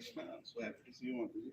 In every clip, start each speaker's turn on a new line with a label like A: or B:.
A: So happy to see you, Mataji.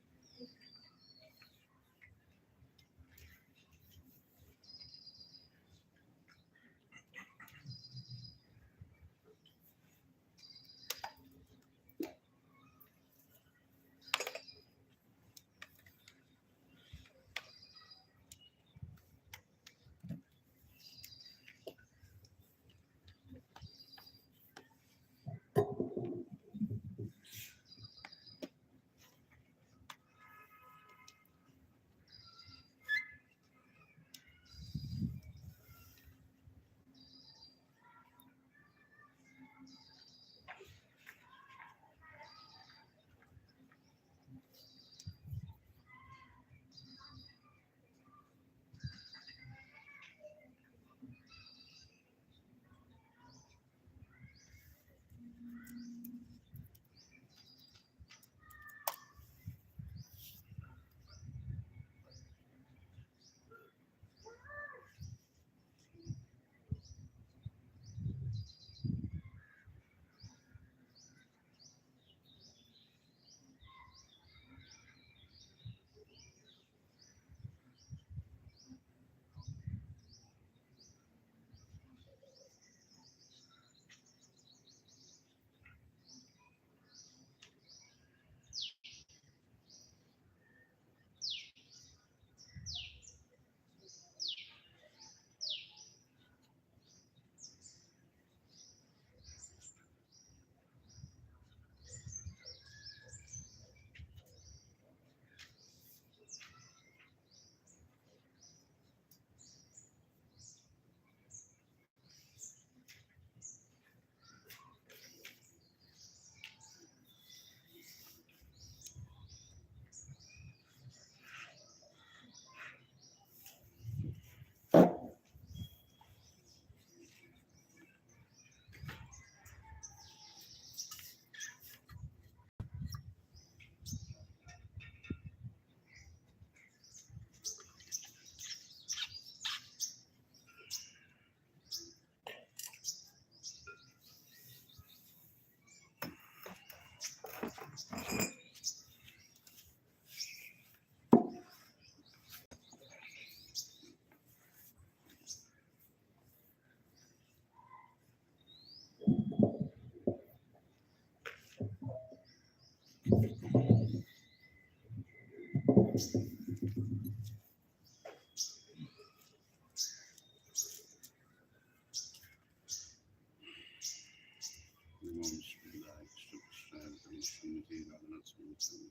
A: Namo Vishnu Krishna Krishna Krishna Raghunath Swamitram.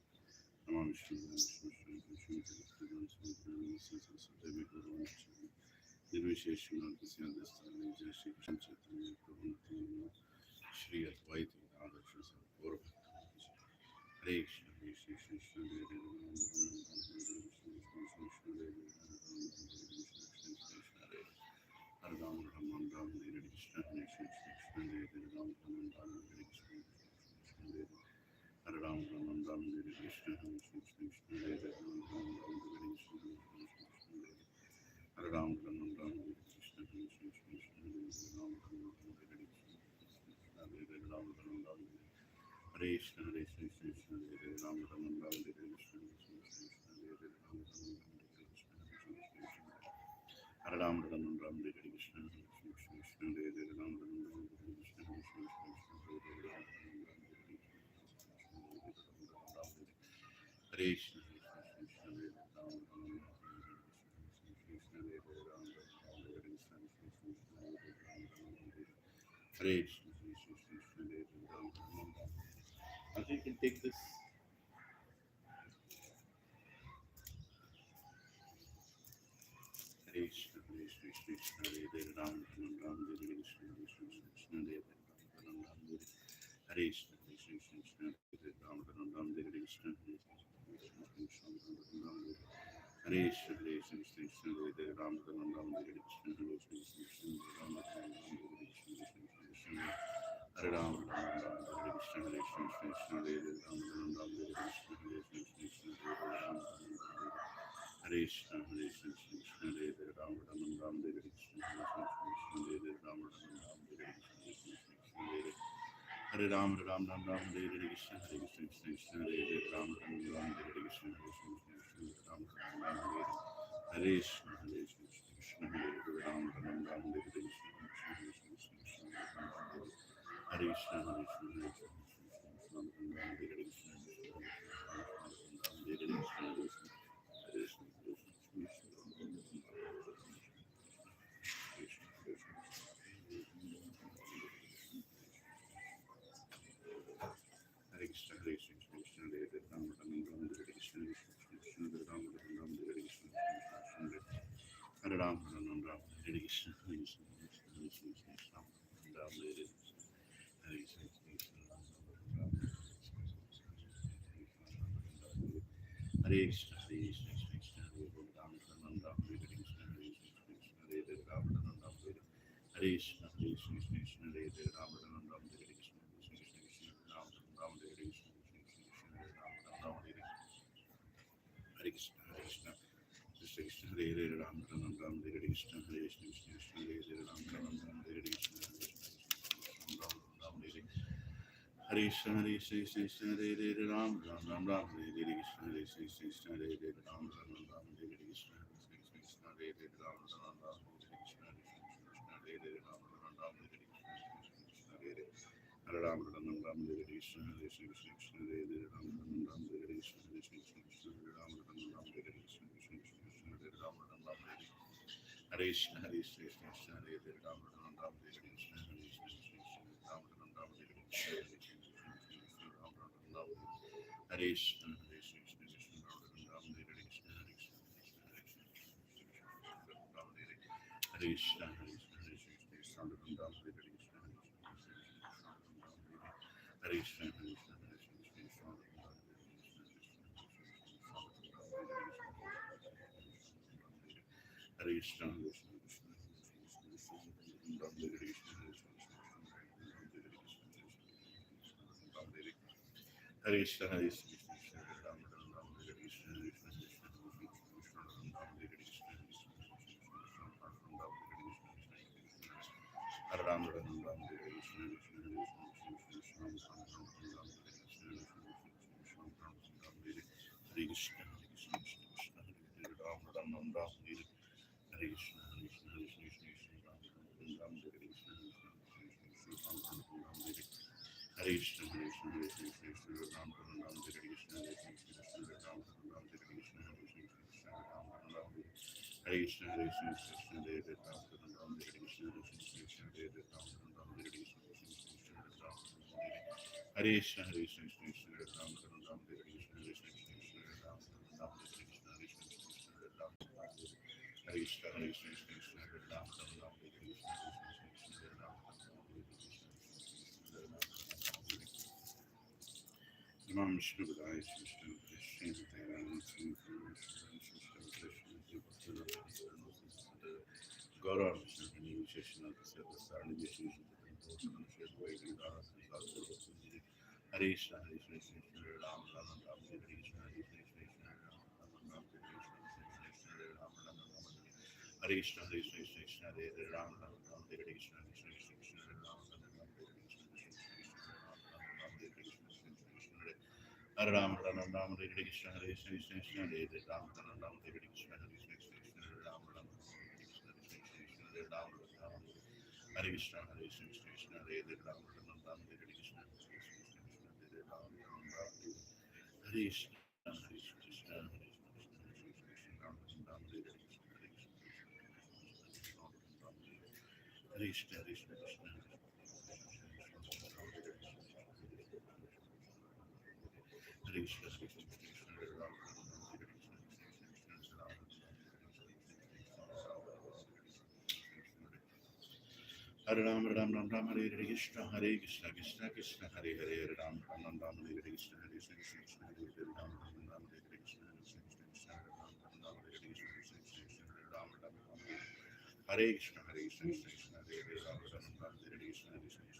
A: Namo Vishnu Krishna Krishna Krishna Swamitram. Nirvisheshana Kisyanadistani Jai Shri Krishna Chaitanya Prabhu Nityananda Shri Advaita Gadadhar Shri Gaura Hare Krishna Hare Krishna Krishna Hare Hare Ram Ram Ram Hare Ram Ram Ram Hare Krishna Hare Krishna Hare Ram Ram Ram Hare Krishna Hare Ram Ram Ram Hare Krishna Hare Krishna Hare Ram Ram Ram Hare Krishna Hare Ram Ram Ram Hare Krishna Hare Krishna Hare Ram Ram Ram Hare Krishna Hare Ram Ram Ram Hare Krishna Hare Krishna Hare Ram Ram Ram Hare Krishna Hare Ram Ram Ram Hare Ram Ram Ram Hare Krishna Hare Krishna Hare Ram Ram Ram Hare Krishna Hare Krishna Hare Ram Ram Ram Hare I think you can take this. Hare Krishna, Hare Krishna, Hare Ram, Ram Ram, Hare Krishna, Hare Krishna, Hare Ram, Ram Ram, Hare Krishna, Hare Krishna, Hare Ram, Ram Ram, Hare Krishna, Hare Hare Krishna, Hare Krishna, Hare Ram, Ram Ram, Hare Krishna, Hare Krishna, Ram Ram, Hare Ram, Ram Ram, Hare Krishna, Hare Krishna, Hare Ram, Ram Ram, Hare Krishna, Hare Krishna, Hare Ram, Hare Krishna, Hare Krishna, Hare Ram, Ram Ram, Hare Krishna, Hare Krishna, Hare Ram, Ram Ram, Hare Krishna, Hare Hare Ram, Ram Ram Ram, Hare Hare Krishna, Hare Krishna, Krishna Krishna, Hare Hare Ram, Ram Ram, Hare Hare Krishna, Hare Krishna, Krishna Ram, Ram Ram, Hare Krishna, Hare Krishna, Hare Ram, Ram Ram, Hare Hare Krishna, Krishna Hare Krishna, Hare Krishna, Hare Krishna, Ram Ram, Hare Hare Krishna, Hare Krishna, Hare Krishna, Hare Krishna, Hare Ram, Ram Ram, Hare Krishna, Krishna Ram, Ram Ram, Hare Krishna, Hare Ram, Ram Ram, Hare Krishna, Hare Krishna, Hare Krishna, Ram Ram, Hare Hare Krishna, Hare Krishna, Krishna Ram, Ram Ram, Hare Krishna, Hare Krishna, Hare Ram, Ram Ram, Hare Krishna, Hare Krishna, Krishna Ram, Ram Ram, Hare Krishna, Krishna Ram, Ram Ram, Hare Krishna, Ram Ram, Hare Krishna, Hare Krishna. Krishna Krishna Hare Hare Ram Ram Ram Hare Krishna Hare Krishna Krishna Hare Hare Ram Ram Ram Hare Krishna Ram Ram Hare Hare Krishna Hare Krishna Krishna Hare Hare Ram Ram Ram Ram Hare Hare Krishna Hare Krishna Krishna Hare Hare Ram Ram Ram Hare Krishna Krishna Hare Hare Ram Ram Ram Hare Krishna Krishna Hare Hare Ram Ram Ram Hare Krishna Hare Hare Hare Ram Ram Ram Hare Krishna Hare Krishna Krishna Hare Hare Ram Ram Ram Hare Krishna Krishna Krishna Hare Ram Ram Ram Hare Krishna Krishna Krishna Hare Ram Ram Ram Hare Hare Krishna Hare Krishna Krishna Hare Hare Ram Ram Ram Hare Krishna Hare Krishna Krishna Ram Ram Ram Hare Krishna Hare Krishna Ram Ram Ram Hare Krishna Hare Krishna Krishna Ram Ram Hare Krishna Hare Krishna Hare Krishna Hare Krishna Hare Krishna Ram Ram Hare Krishna Hare Krishna Hare Krishna Hare Krishna Hare Krishna Hare Hare Krishna, Hare Krishna, Ram Ram Ram, Hare Krishna, Hare Krishna, Krishna Krishna, Ram Ram, Hare Krishna, Hare Krishna, Ram Ram, Hare Krishna, Krishna Hare Krishna, Ram Ram Ram Ram, Hare Krishna, Hare Krishna, Krishna Krishna, Ram Ram, Hare Krishna, Ram Ram Ram, Hare Krishna, Hare Krishna, Hare Krishna, Ram Ram Ram, Hare Krishna, Hare Krishna, Ram Ram Ram, Hare Krishna, Hare Krishna, Ram Ram Ram, Hare Krishna, Hare Krishna, Krishna Hare Hare, Ram Ram, Hare Krishna, Hare Krishna, Hare Hare, Ram Ram, Hare Krishna, Hare Krishna, Hare Krishna, Krishna Ram Ram, Hare Krishna, Hare Krishna, Ram Ram, Hare Krishna, Hare Krishna, Ram Hare Krishna, Hare Krishna, Krishna Ram Ram, Hare Krishna, Ram Imam Vishnu Padaya Vishnu Krishna Gaurav Vishnu Vishnu Sarni Vishnu Hare Krishna Hare Krishna Ram Ram Ram Hare Krishna Hare Krishna Ram Ram Hare Krishna Hare Krishna Hare Ram Ram Hare Krishna Krishna Ram Ram Hare Krishna Hare Ram Ram Ram Hare Krishna Hare Krishna Hare Ram Ram Hare Krishna Krishna Ram Ram Hare Ram Hare Krishna Hare Krishna Hare Ram Ram Hare Krishna Hare Ram Hare Krishna Hare Krishna Ram Ram Hare Krishna Krishna Hare Krishna Ram Hare Ram Ram Ram Ram Hare Krishna Hare Krishna Krishna Krishna Hare Hare Hare Ram Ram Ram Hare Krishna Hare Krishna Hare Ram Ram Hare Krishna Krishna Ram Ram Hare Krishna Ram Ram Hare Krishna Hare Krishna Hare Hare Ram Ram Hare Krishna Ram Ram Hare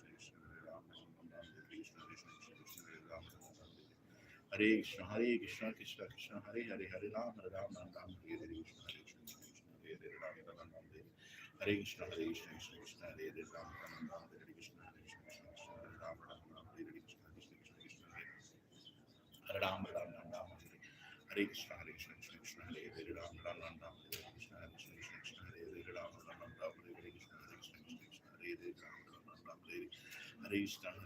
A: Krishna Ram Hare Krishna Hare Krishna Krishna Krishna Hare Hare Hare Ram Ram Ram Hare Krishna Hare Hare Ram Ram Hare Krishna Hare Krishna Krishna Hare Hare Ram Ram Hare Krishna Hare Krishna Ram Ram Ram Ram Ram Ram Hare Krishna Hare Krishna Krishna Krishna Hare Hare Ram Ram Ram Ram Hare Krishna Hare Krishna Krishna Krishna Hare Hare Ram Ram Ram Ram Hare Krishna Hare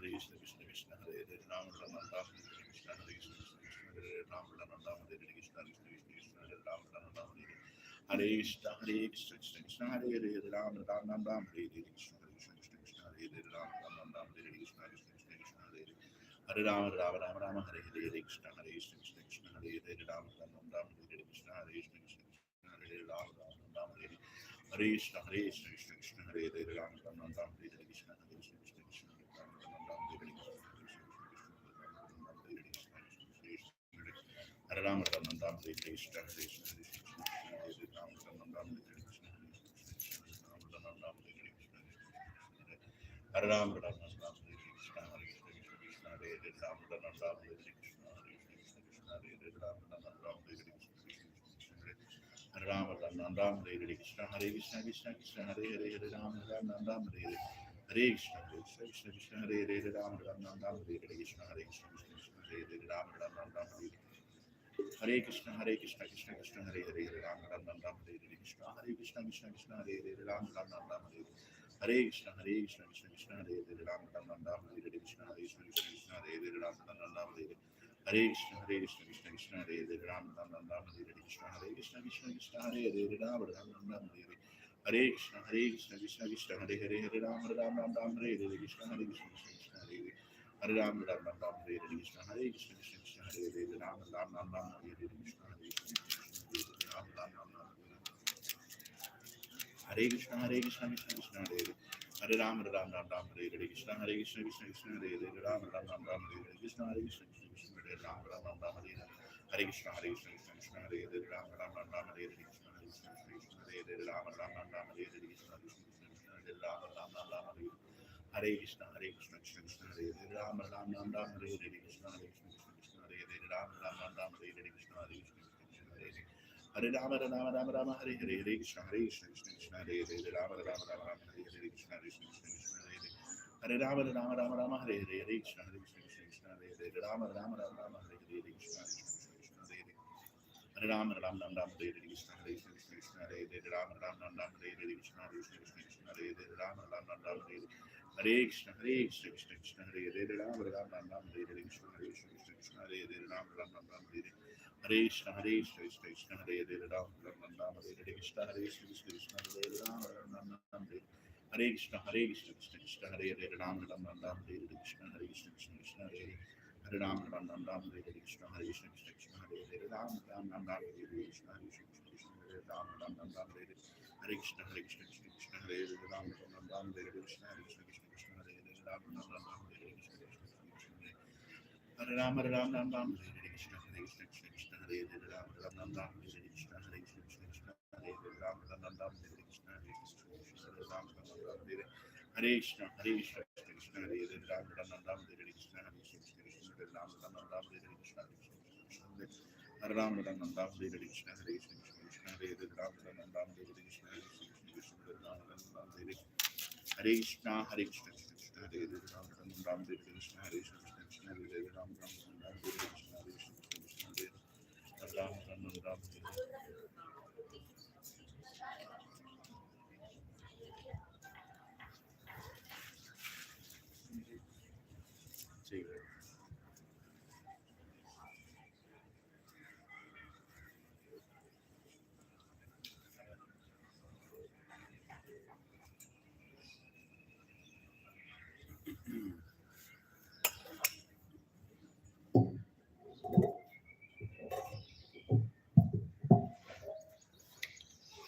A: Krishna Krishna Krishna Hare Hare Ram Ram Ram Ram Hare Krishna Hare Krishna Krishna Krishna Hare Hare Ram Ram Ram Ram Hare Krishna Hare Krishna Krishna Krishna Hare Hare Ram Ram Ram Ram Hare Krishna Hare Krishna Krishna Hare Ram Ram Ram Ram Hare Hare Krishna Hare Krishna Krishna Krishna Hare Hare Ram Ram Ram Ram Hare Krishna Hare Krishna Krishna Krishna Hare Hare Ram Ram Ram Ram Hare Krishna Hare Krishna Krishna Krishna Hare Hare Hare Ram Ram Ram Ram Hare Hare Hare Krishna Hare Krishna Krishna Krishna Hare Hare Ram Ram Ram Ram Hare Krishna Hare Krishna Krishna Krishna Hare Hare Ram Ram Ram Ram Hare Hare Krishna Hare Krishna Krishna Krishna Hare Hare Ram Ram Ram Ram Hare Krishna Hare Krishna Krishna Krishna Ram Ram Ram Ram Hare Krishna Hare Ram Ram Ram Ram Hare Krishna Hare Krishna Krishna Hare Ram Ram Ram Ram Hare Krishna Ram Ram Ram Ram Hare Krishna Hare Ram Ram Ram Ram Hare Krishna Hare Krishna Krishna Hare Ram Ram Ram Ram Hare Krishna Hare Krishna Krishna Hare Ram Ram Ram Ram Hare Krishna Hare Ram Ram Ram Ram Hare Krishna Hare Krishna Krishna Krishna Hare Hare Ram Ram Ram Ram Hare Hare Krishna Krishna Krishna Hare Hare Ram Ram Ram Ram Hare Krishna Hare Krishna Krishna Hare Hare Ram Ram Ram Ram Hare Hare Krishna Krishna Krishna Hare Hare Ram Ram Ram Ram Hare Krishna Hare Krishna Krishna Krishna Hare Hare Ram Ram Ram Ram Hare Hare Krishna Krishna Krishna Hare Hare Ram Ram Ram Ram Hare Krishna Hare Krishna Krishna Hare Hare Ram Ram Ram Ram Hare Hare Krishna Krishna Krishna Hare Hare Ram Ram Ram Ram Hare Krishna Hare Krishna Krishna Krishna Hare Hare Ram Ram Ram Ram Hare Hare Krishna Krishna Krishna Hare Hare Ram Ram Ram Ram Hare Hare Krishna Hare Krishna Krishna Hare Hare Hare Ram Ram Ram Ram Hare Krishna Hare Krishna Krishna Krishna Hare Hare Ram Ram Ram Ram Hare Krishna Hare Krishna Krishna Ram Ram Ram Ram Hare Krishna Krishna Krishna Hare Hare Hare Ram Ram Ram Ram Hare Hare Krishna Hare Krishna Krishna Krishna Hare Hare Ram Ram Ram Ram Hare Hare Krishna Hare Krishna Krishna Krishna Hare Ram Ram Ram Ram Hare Hare Krishna Krishna Krishna Hare Hare Ram Ram Ram Ram Hare Hare Krishna Krishna Krishna Hare Hare Ram Ram Ram Ram Hare Hare Krishna Krishna Krishna Hare Ram Ram Ram Ram Hare Hare Krishna Krishna Krishna Hare Hare Ram Ram Ram Ram Hare Hare Krishna Hare Krishna Krishna Hare Hare Ram Ram Ram Ram Hare Hare Krishna Hare Krishna Krishna Hare Hare Hare Rama Rama Rama Rama Hare Hare Hare Krishna Krishna Krishna Hare Hare Rama Rama Rama Rama Hare Hare Krishna Krishna Krishna Hare Hare Hare Rama Rama Rama Rama Hare Hare Hare Krishna Krishna Krishna Hare Hare Rama Rama Rama Rama Hare Hare Krishna Krishna Krishna Hare Hare Hare Rama Rama Rama Rama Hare Hare Krishna Krishna Krishna Hare Hare Rama Rama Rama Rama Hare Hare Krishna Krishna Krishna Hare Hare Rama Rama Rama Rama Hare Hare Krishna Krishna Krishna Hare Hare Rama Rama Rama Rama Hare Hare Krishna Krishna Krishna Hare Hare Rama Rama Rama Rama Hare Hare Krishna Krishna Hare Hare Ram Ram Ram Hare Hare Krishna Krishna Krishna Hare Hare Ram Ram Ram Ram Hare Hare Krishna Krishna Krishna Hare Hare Ram Ram Ram Ram Hare Hare Krishna Krishna Krishna Hare Hare Hare Ram Ram Ram Ram Hare Hare Krishna Krishna Krishna Hare Hare Ram Ram Ram Ram Hare Hare Krishna Krishna Krishna Hare Ram Ram Ram Ram Hare Hare Krishna Krishna Krishna Hare Hare Ram Ram Ram Ram Hare Hare Krishna Krishna Krishna Hare Hare Ram Ram Ram Ram Hare Hare Krishna Krishna Hare Ram Ram Ram Ram Hare Hare Krishna Krishna Krishna Hare Hare Ram Ram Ram Ram Hare Hare Krishna Hare Krishna Krishna Hare Hare Ram Ram Ram Ram Hare Hare Krishna Krishna Krishna Hare Ram Ram Ram Ram Hare Hare Krishna Krishna Krishna Hare Hare Ram Ram Ram Ram Hare Hare Krishna Krishna Krishna Hare Ram Ram Ram Ram Hare Hare Krishna Krishna Krishna Hare Ram Ram Ram Ram Hare Hare Krishna Krishna Krishna Hare Hare Ram Ram Ram Ram Hare Hare Krishna Krishna Krishna Hare Ram Ram Ram Hare Hare Krishna Krishna Krishna Hare Hare Ram Ram Ram Hare Krishna Krishna Krishna Hare Hare Ram Ram Ram Hare Krishna Krishna Krishna Hare Ram Ram Ram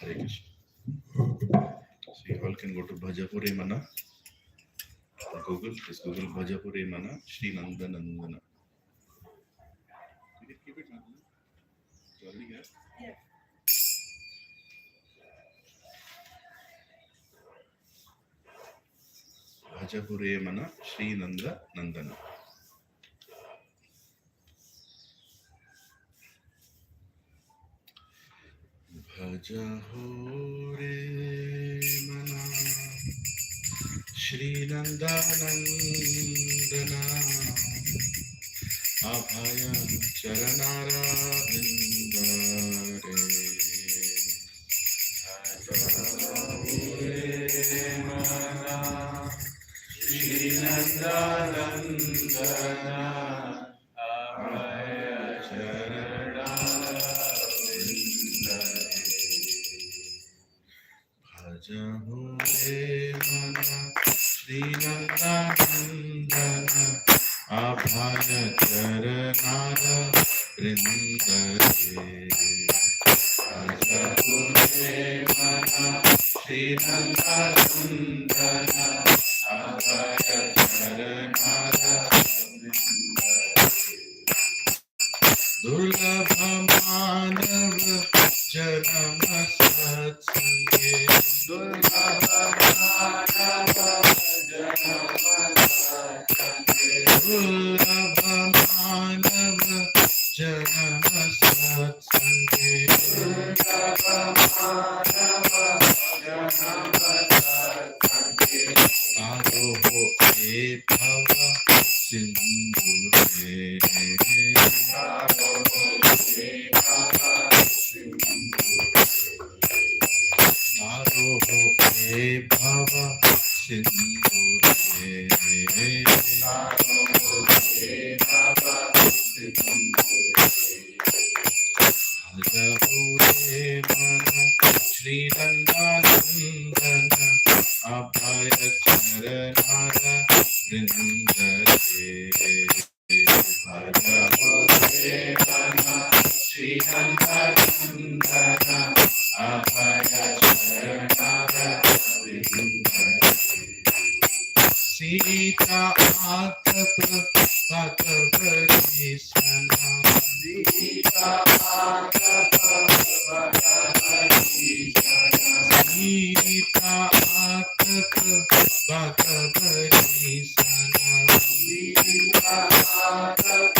A: Hare Krishna. So you all can go to Bhajapuri Mana. Google, just Google Bhajapuri Mana, Shri Nanda Nandana. You can keep it Nandana. You already have? Yeah. Bhajapuri Mana, Shri Nanda Nandana. Bhajaho re mana Shri Nanda Nandana
B: अभय चरणा विंदरे श्रीनंदनंदना अभय चरणा भजहु हे मन श्रीनंदनंदन अभय चरणार वृंदरे भजहु हे मन श्रीनंदनंदन अभय चरणार दुर्लभ मानव जन्म सत्संगे दुर्लभ मानव जन्म सत्संगे दुर्लभ मानव जन्म सत्संगे दुर्लभ मानव जन्म सत्संगे आरोहो हे भव सिंधु रे आरोहो हे भव सिंधु आरोहो हे भव सिंधु रे आरोहो हे भव सिंधु भजहु हे मन श्रीनंदनंदन अभय चरणार वृंदरे भजहु हे मन श्रीनंदनंदन अभय चरणार वृंदरे सीता आतप भगवती सना सीता आतप भगवती सना सीता आतप भगवती सना सीता आतप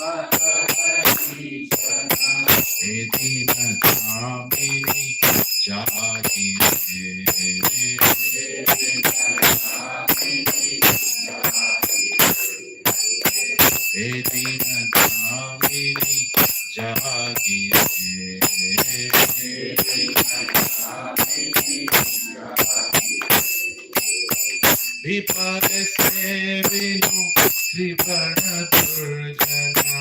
B: भगवती सना हे दीन कामिनी जागी रे हे दीन कामिनी जागी रे विपद से विनु त्रिपण दुर्जना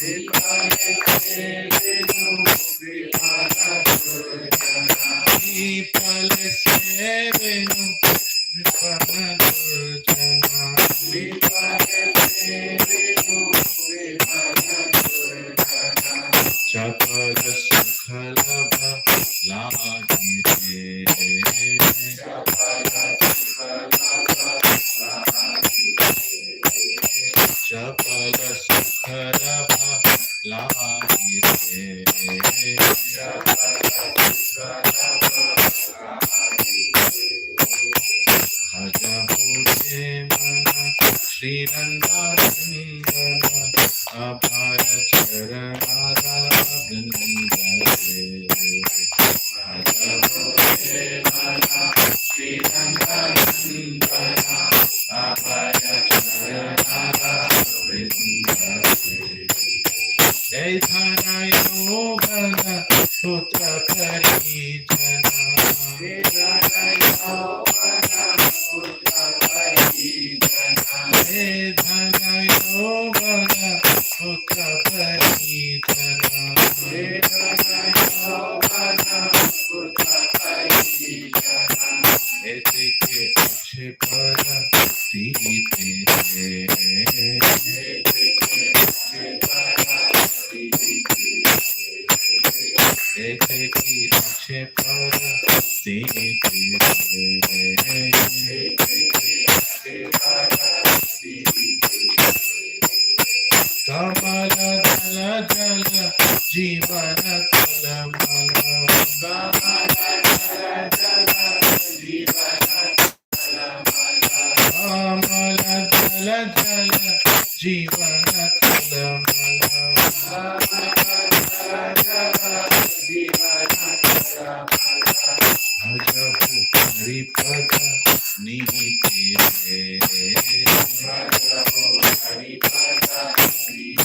B: विपद से विनु त्रिपण दुर्जना विपद से विनु त्रिपण दुर्जना विपद से विनु त्रिपण दुर्जना चपल सुख लभ लागी रे चपल सुख लभ चपल सुख लभ लागी रे चपल सुख लभ भजहु हे मन श्रीनंदनंदन अभय चरणार वृंदरे भजहु हे मन श्रीनंदनंदन अभय चरणार वृंदरे हे धनयो बल पुत्र परिजना हे धनयो बल पुत्र परिजना हे धनयो बल पुत्र परिजना हे धनयो बल पुत्र परिजना एते के अच्छे पर सीते रे एते के अच्छे पर एते की अच्छे पर सीते रे कमल दल जल जीवन कलमल कमल दल जल जीवन कलमल कमल दल जल जीवन कलमल कमल दल जल जीवन कलमल भजहु हरिपद निहिते रे भजहु हरिपद निहिते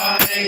B: Hare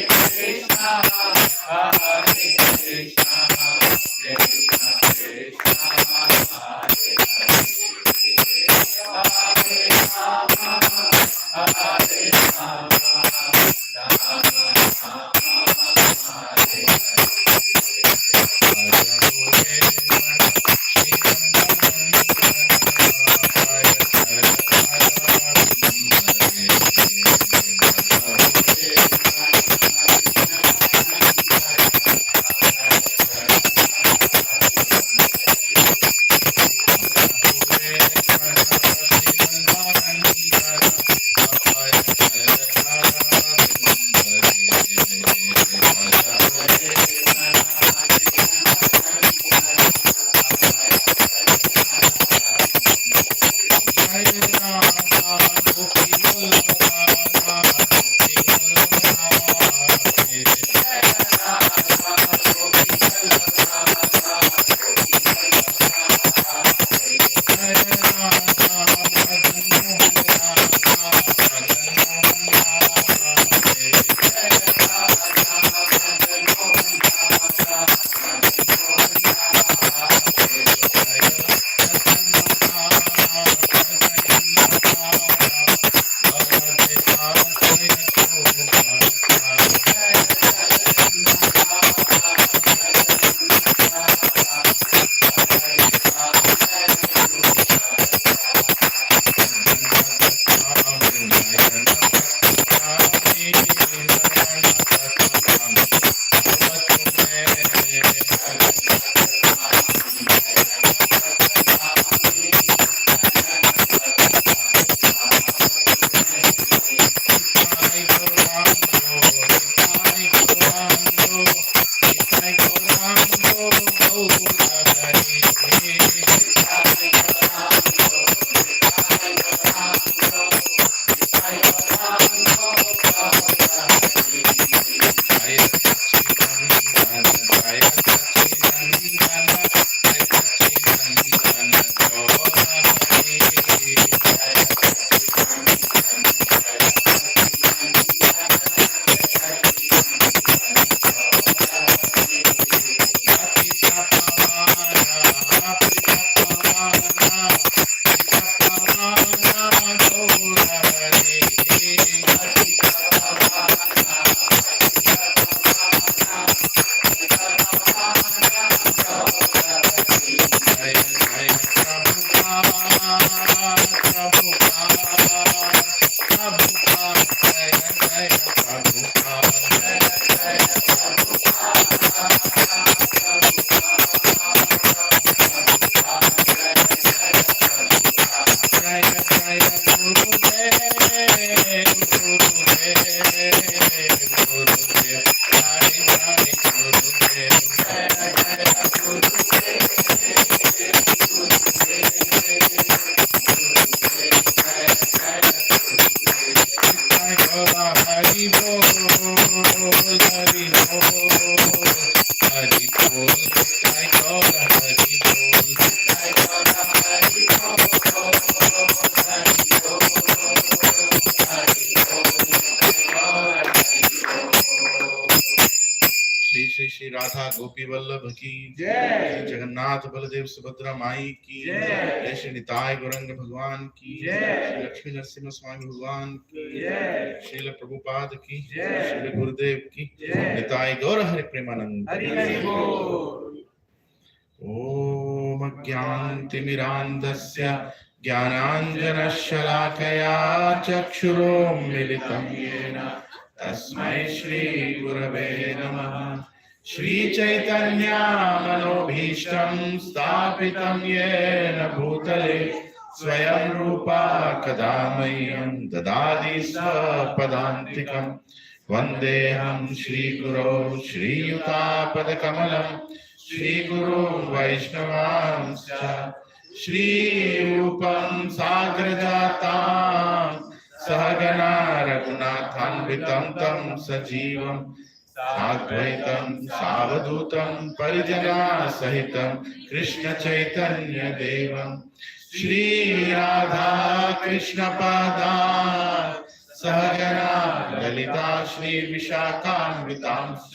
B: श्री राधा गोपी वल्लभ की जय, जगन्नाथ बलदेव सुभद्रा माई की जय, श्री निताय गौरंग भगवान की जय, श्री लक्ष्मी नरसिंह स्वामी भगवान की जय, श्रील प्रभुपाद की जय, श्री गुरुदेव की जय, निताय गौर हरि प्रेमानंद हरि बोल। ओम ज्ञानतिमिरान्धस्य ज्ञानाञ्जनशलाकया चक्षुरोन्मिलितं येन तस्मै श्री गुरवे नमः। श्री चैतन्य मनोभीष्टं स्थापितं येन भूतले स्वयं रूपा कदा मह्यं ददाति स्वपदान्तिकं। वन्देऽहं श्रीगुरो श्रीयुतापदकमलं श्रीगुरो वैष्णवांश्च श्रीरूपं साग्रजातां सहगना रघुनाथान्वितं तं सजीवं साद्वैतं सावधूतं परिजना सहितं कृष्ण चैतन्य देवं श्री राधा कृष्ण पादान् सहगना ललिता श्री विशाखान्वितांश्च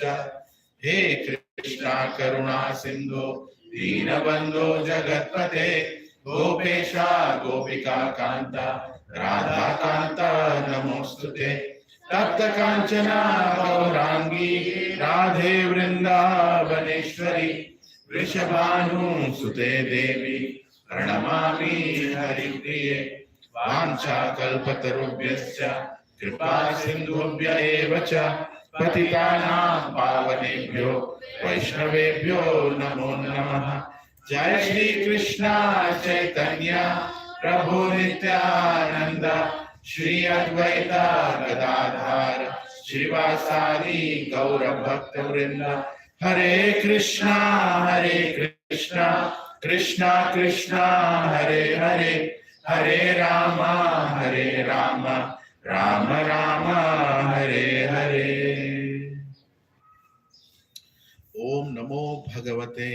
B: हे कृष्णा करुणा सिंधु दीनबंधो जगत्पते गोपेशा गोपिका कांता राधा कांता नमोस्तुते तप्त कांचना गौरांगी राधे वृंदावनेश्वरी वृषभानुसुते देवी प्रणमामि हरिप्रिये वाञ्छाकल्पतरुभ्यश्च कृपा सिन्धुभ्य एव च पतितानां पावनेभ्यो वैष्णवेभ्यो नमो नमः। जय श्री कृष्ण चैतन्य प्रभु नित्यानंद श्री अद्वैत गदाधर श्रीवासादि गौर भक्त वृंद हरे कृष्णा कृष्णा कृष्णा हरे हरे हरे राम राम राम हरे हरे। ओम नमो भगवते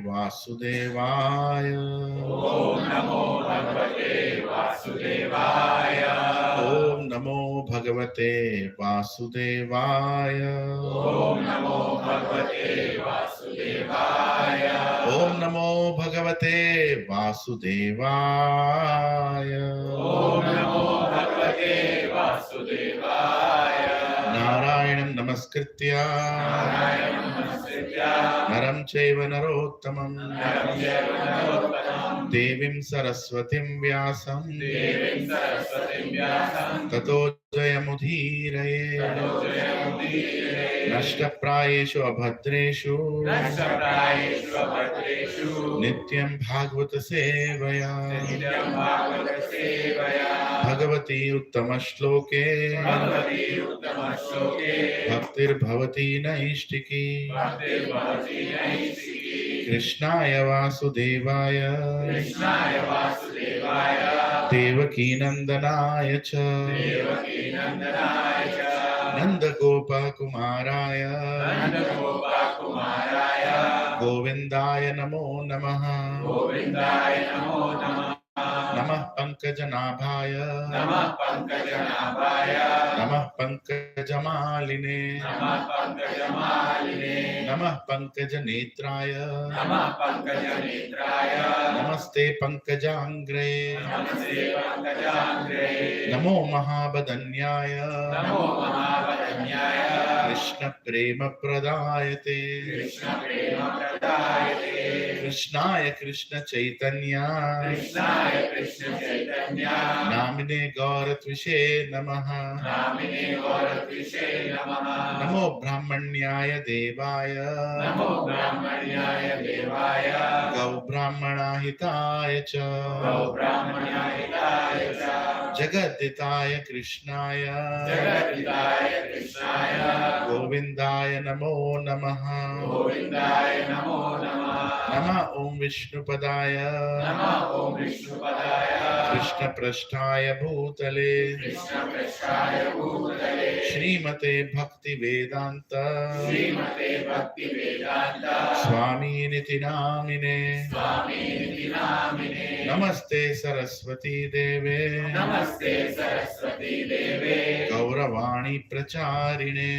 B: वासुदेवाय।
C: ओम नमो भगवते वासुदेवाय।
B: ओम नमो भगवते वासुदेवाय।
C: ओम नमो भगवते वासुदेवाय।
B: ओम नमो भगवते वासुदेवाय।
C: ओम नमो भगवते वासुदेवाय।
B: नारायणं नमस्कृत्य नरं चैव नरोत्तमं देवीं सरस्वतीं व्यासं ततो जयमुदीरये। नष्टप्रायेषु अभद्रेषु नित्यं भागवत सेवया भगवती उत्तम श्लोके भक्तिर्भवती नैष्टिकी। कृष्णाय वासुदेवाय देवकी नंदनाय च नंदगोपकुमाराय गोविंदाय नमो नमः। नमः पंकजनाभाय नमः पंकजमालिने नमः पंकजनेत्राय नमस्ते पंकजांग्रे नमो महाबदन्याय कृष्ण प्रेम प्रदायते कृष्णाय कृष्ण चैतन्य नामिने गौरत्विषे नमः। नमो ब्राह्मण्याय देवाय गौ ब्राह्मणाहिताय च जगद्दिताय कृष्णाय गोविंदाय नमो नमः। नमः ओम विष्णुपदाय कृष्ण पृष्ठाय भूतले श्रीमते भक्ति वेदांत स्वामी निति नामिने नमस्ते सरस्वती देवे गौरवाणी प्रचारिणे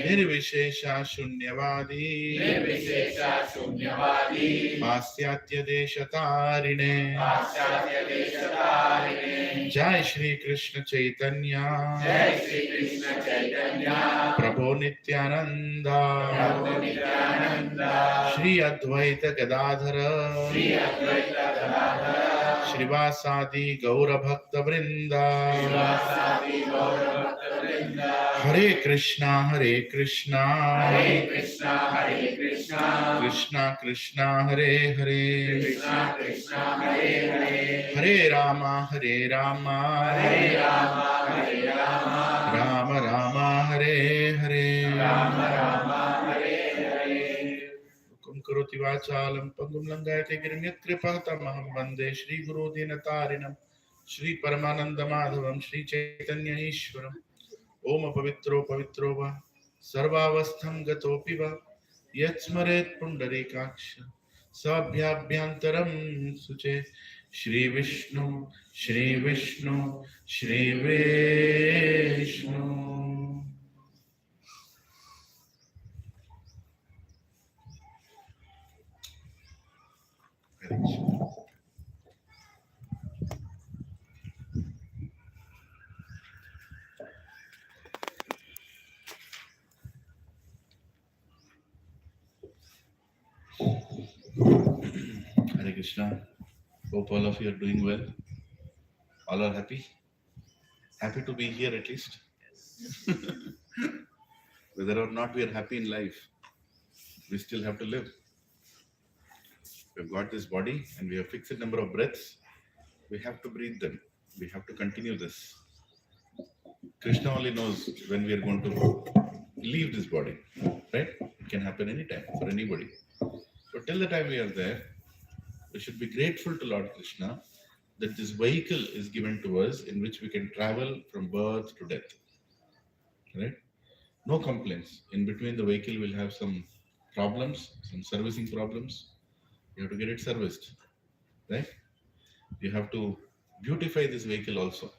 B: निर्विशेषा शून्यवादी पाश्चात्य देशतारिणे। जय श्री कृष्ण चैतन्य प्रभु नित्यानंद श्री अद्वैत गदाधर श्रीवासादि गौर भक्त वृंद हरे कृष्णा कृष्णा कृष्णा हरे हरे हरे राम राम राम हरे हरे। हुकुम करोति वाचालं पंगुं लंघयते गिरिं यत्कृपातमहं वन्दे श्रीगुरो दीनतारिणं श्री परमानंद माधवं श्री चैतन्य ईश्वरम्। ओम पवित्रो वा सर्वावस्थं गतोऽपि वा यत्स्मरेत् Pundarikaksha सभ्याभ्यन्तरं सुचे Shri Vishnu, Shri Vishnu, Shri Vishnu. Hare Krishna. Hare Krishna. Hope all of you are doing well. All are happy. Happy to be here at least. Whether or not we are happy in life, we still have to live. We've got this body and we have fixed number of breaths. We have to breathe them. We have to continue this. Krishna only knows when we are going to leave this body, right? It can happen anytime for anybody. But till the time we are there, we should be grateful to Lord Krishna that this vehicle is given to us in which we can travel from birth to death, right? No complaints. In between the vehicle will have some problems, some servicing problems. You have to get it serviced, right? You have to beautify this vehicle also.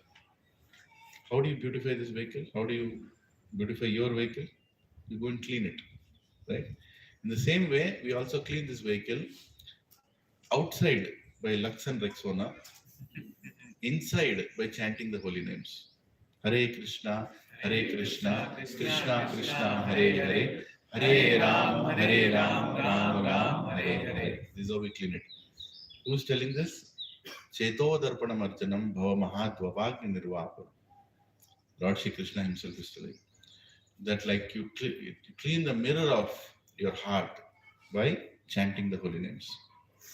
B: How do you beautify this vehicle? How do you beautify your vehicle? You go and clean it, right? In the same way, we also clean this vehicle outside by Lux and Rexona, inside by chanting the holy names. Hare Krishna, Krishna Krishna, Hare Hare, Hare Ram, Ram Ram, Hare Hare. This is how we clean it. Who's telling this? Cheto Darpanam Archanam Bhava Mahattvavagni Nirvapanam. Lord Shri Krishna himself is telling that, like you clean the mirror of your heart by chanting the holy names,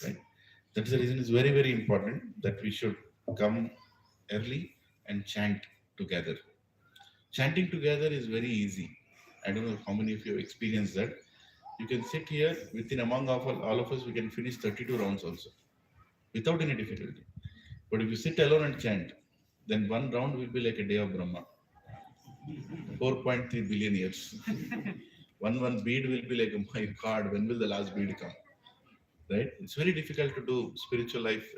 B: right? That's the reason it's very, very important that we should come early and chant together. Chanting together is very easy. I don't know how many of you have experienced that. You can sit here within among all of us, we can finish 32 rounds also without any difficulty. But if you sit alone and chant, then one round will be like a day of Brahma. 4.3 billion years. one bead will be like, oh my God, when will the last bead come? Right? It's very difficult to do spiritual life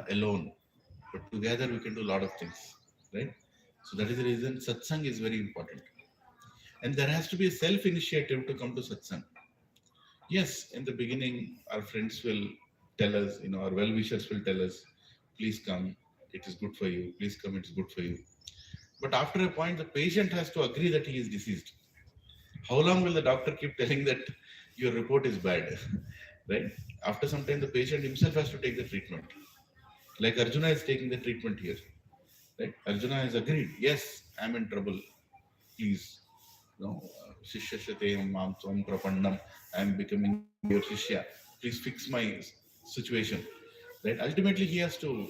B: alone. But together we can do a lot of things. Right? So that is the reason satsang is very important. And there has to be a self-initiative to come to satsang. Yes, in the beginning, our friends will tell us, our well-wishers will tell us, please come, it is good for you. Please come, it is good for you. But after a point, the patient has to agree that he is diseased. How long will the doctor keep telling that your report is bad? Right? After some time, the patient himself has to take the treatment. Like Arjuna is taking the treatment here. Right? Arjuna has agreed, yes, I am in trouble. Please, Shishya Mam Tvam Prapannam, I am becoming your Shishya. Please fix my situation. Right? Ultimately, he has to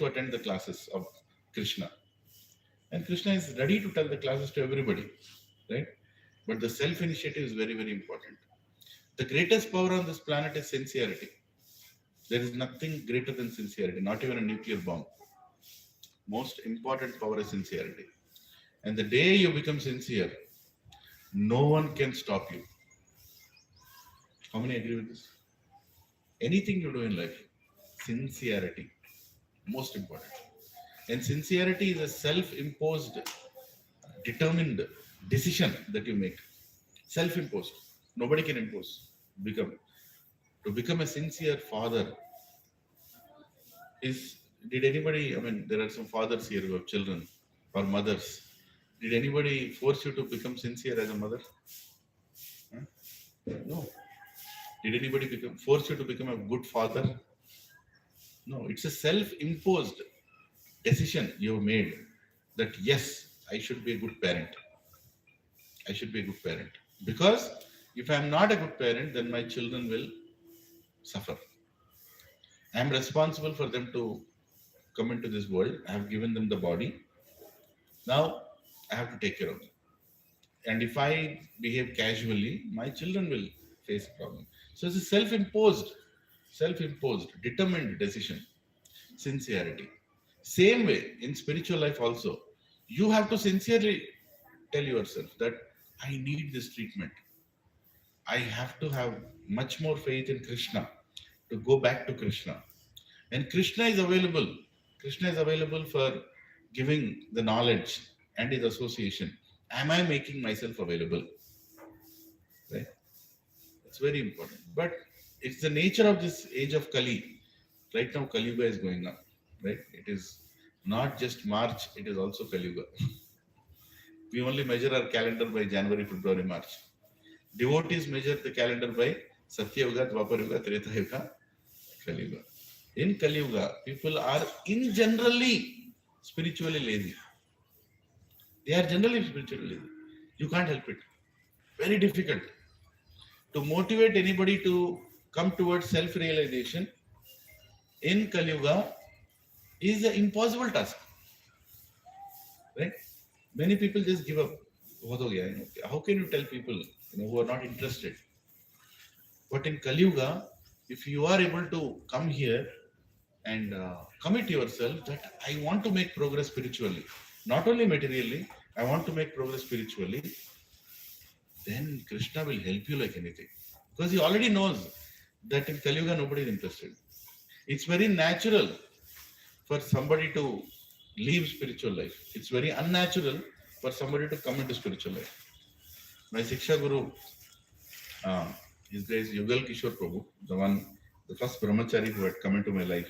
B: attend the classes of Krishna. And Krishna is ready to tell the classes to everybody, right? But the self-initiative is very, very important. The greatest power on this planet is sincerity. There is nothing greater than sincerity, not even a nuclear bomb. Most important power is sincerity. And the day you become sincere, no one can stop you. How many agree with this? Anything you do in life, sincerity, most important. And sincerity is a self-imposed, determined decision that you make. Self-imposed. Nobody can impose. To become a sincere father did anybody, there are some fathers here who have children or mothers. Did anybody force you to become sincere as a mother? Huh? No. Did anybody force you to become a good father? No. It's a self-imposed decision you have made that yes, I should be a good parent. I should be a good parent. Because if I am not a good parent, then my children will suffer. I am responsible for them to come into this world. I have given them the body. Now I have to take care of them. And if I behave casually, my children will face a problem. So it's a self-imposed, determined decision. Sincerity. Same way, in spiritual life also, you have to sincerely tell yourself that I need this treatment. I have to have much more faith in Krishna to go back to Krishna. And Krishna is available. Krishna is available for giving the knowledge and his association. Am I making myself available? Right? It's very important. But it's the nature of this age of Kali. Right now, Kali Yuga is going up. Right? It is not just March, it is also Kali Yuga. We only measure our calendar by January, February, March. Devotees measure the calendar by Satya Yuga, Dwapar Yuga, Treta Yuga, Kali Yuga. In Kali Yuga, people are in generally spiritually lazy. They are generally spiritually lazy. You can't help it. Very difficult. To motivate anybody to come towards self-realization in Kali Yuga is an impossible task. Right? Many people just give up. How can you tell people who are not interested? But in Kali Yuga, if you are able to come here and commit yourself that I want to make progress spiritually, not only materially, I want to make progress spiritually, then Krishna will help you like anything. Because he already knows that in Kali Yuga nobody is interested. It's very natural for somebody to leave spiritual life. It's very unnatural for somebody to come into spiritual life. My Siksha Guru, his name is Yugal Kishore Prabhu, the first brahmachari who had come into my life.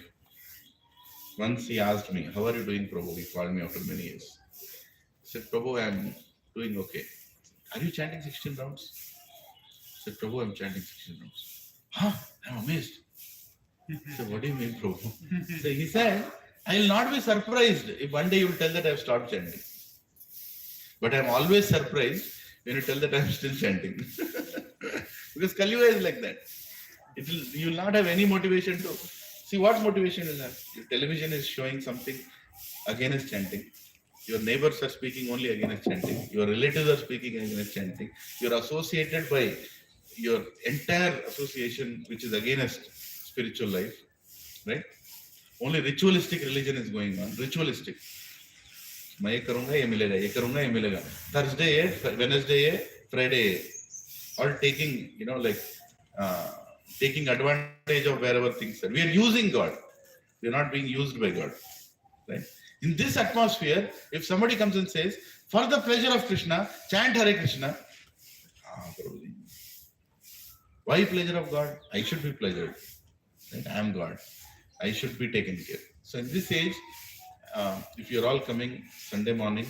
B: Once he asked me, how are you doing, Prabhu? He called me after many years. I said, Prabhu, I am doing okay. Are you chanting 16 rounds? I said, Prabhu, I am chanting 16 rounds. Huh? I'm amazed. I said, what do you mean, Prabhu? So he said, I will not be surprised if one day you will tell that I have stopped chanting. But I am always surprised when you tell that I am still chanting. Because Kali Yuga is like that. You will not have any motivation to... See what motivation is that? Your television is showing something against chanting. Your neighbors are speaking only against chanting. Your relatives are speaking against chanting. You're associated by your entire association which is against spiritual life. Right? Only ritualistic religion is going on. Ritualistic. मैं ये करूँगा ये मिलेगा ये करूँगा ये मिलेगा Thursday है Wednesday है Friday है all taking taking advantage of wherever things are. We are using God. We are not being used by God. Right? In this atmosphere, if somebody comes and says, for the pleasure of Krishna, chant Hare Krishna. Why pleasure of God? I should be pleasured. Right? I am God. I should be taken care. So in this age, if you're all coming Sunday morning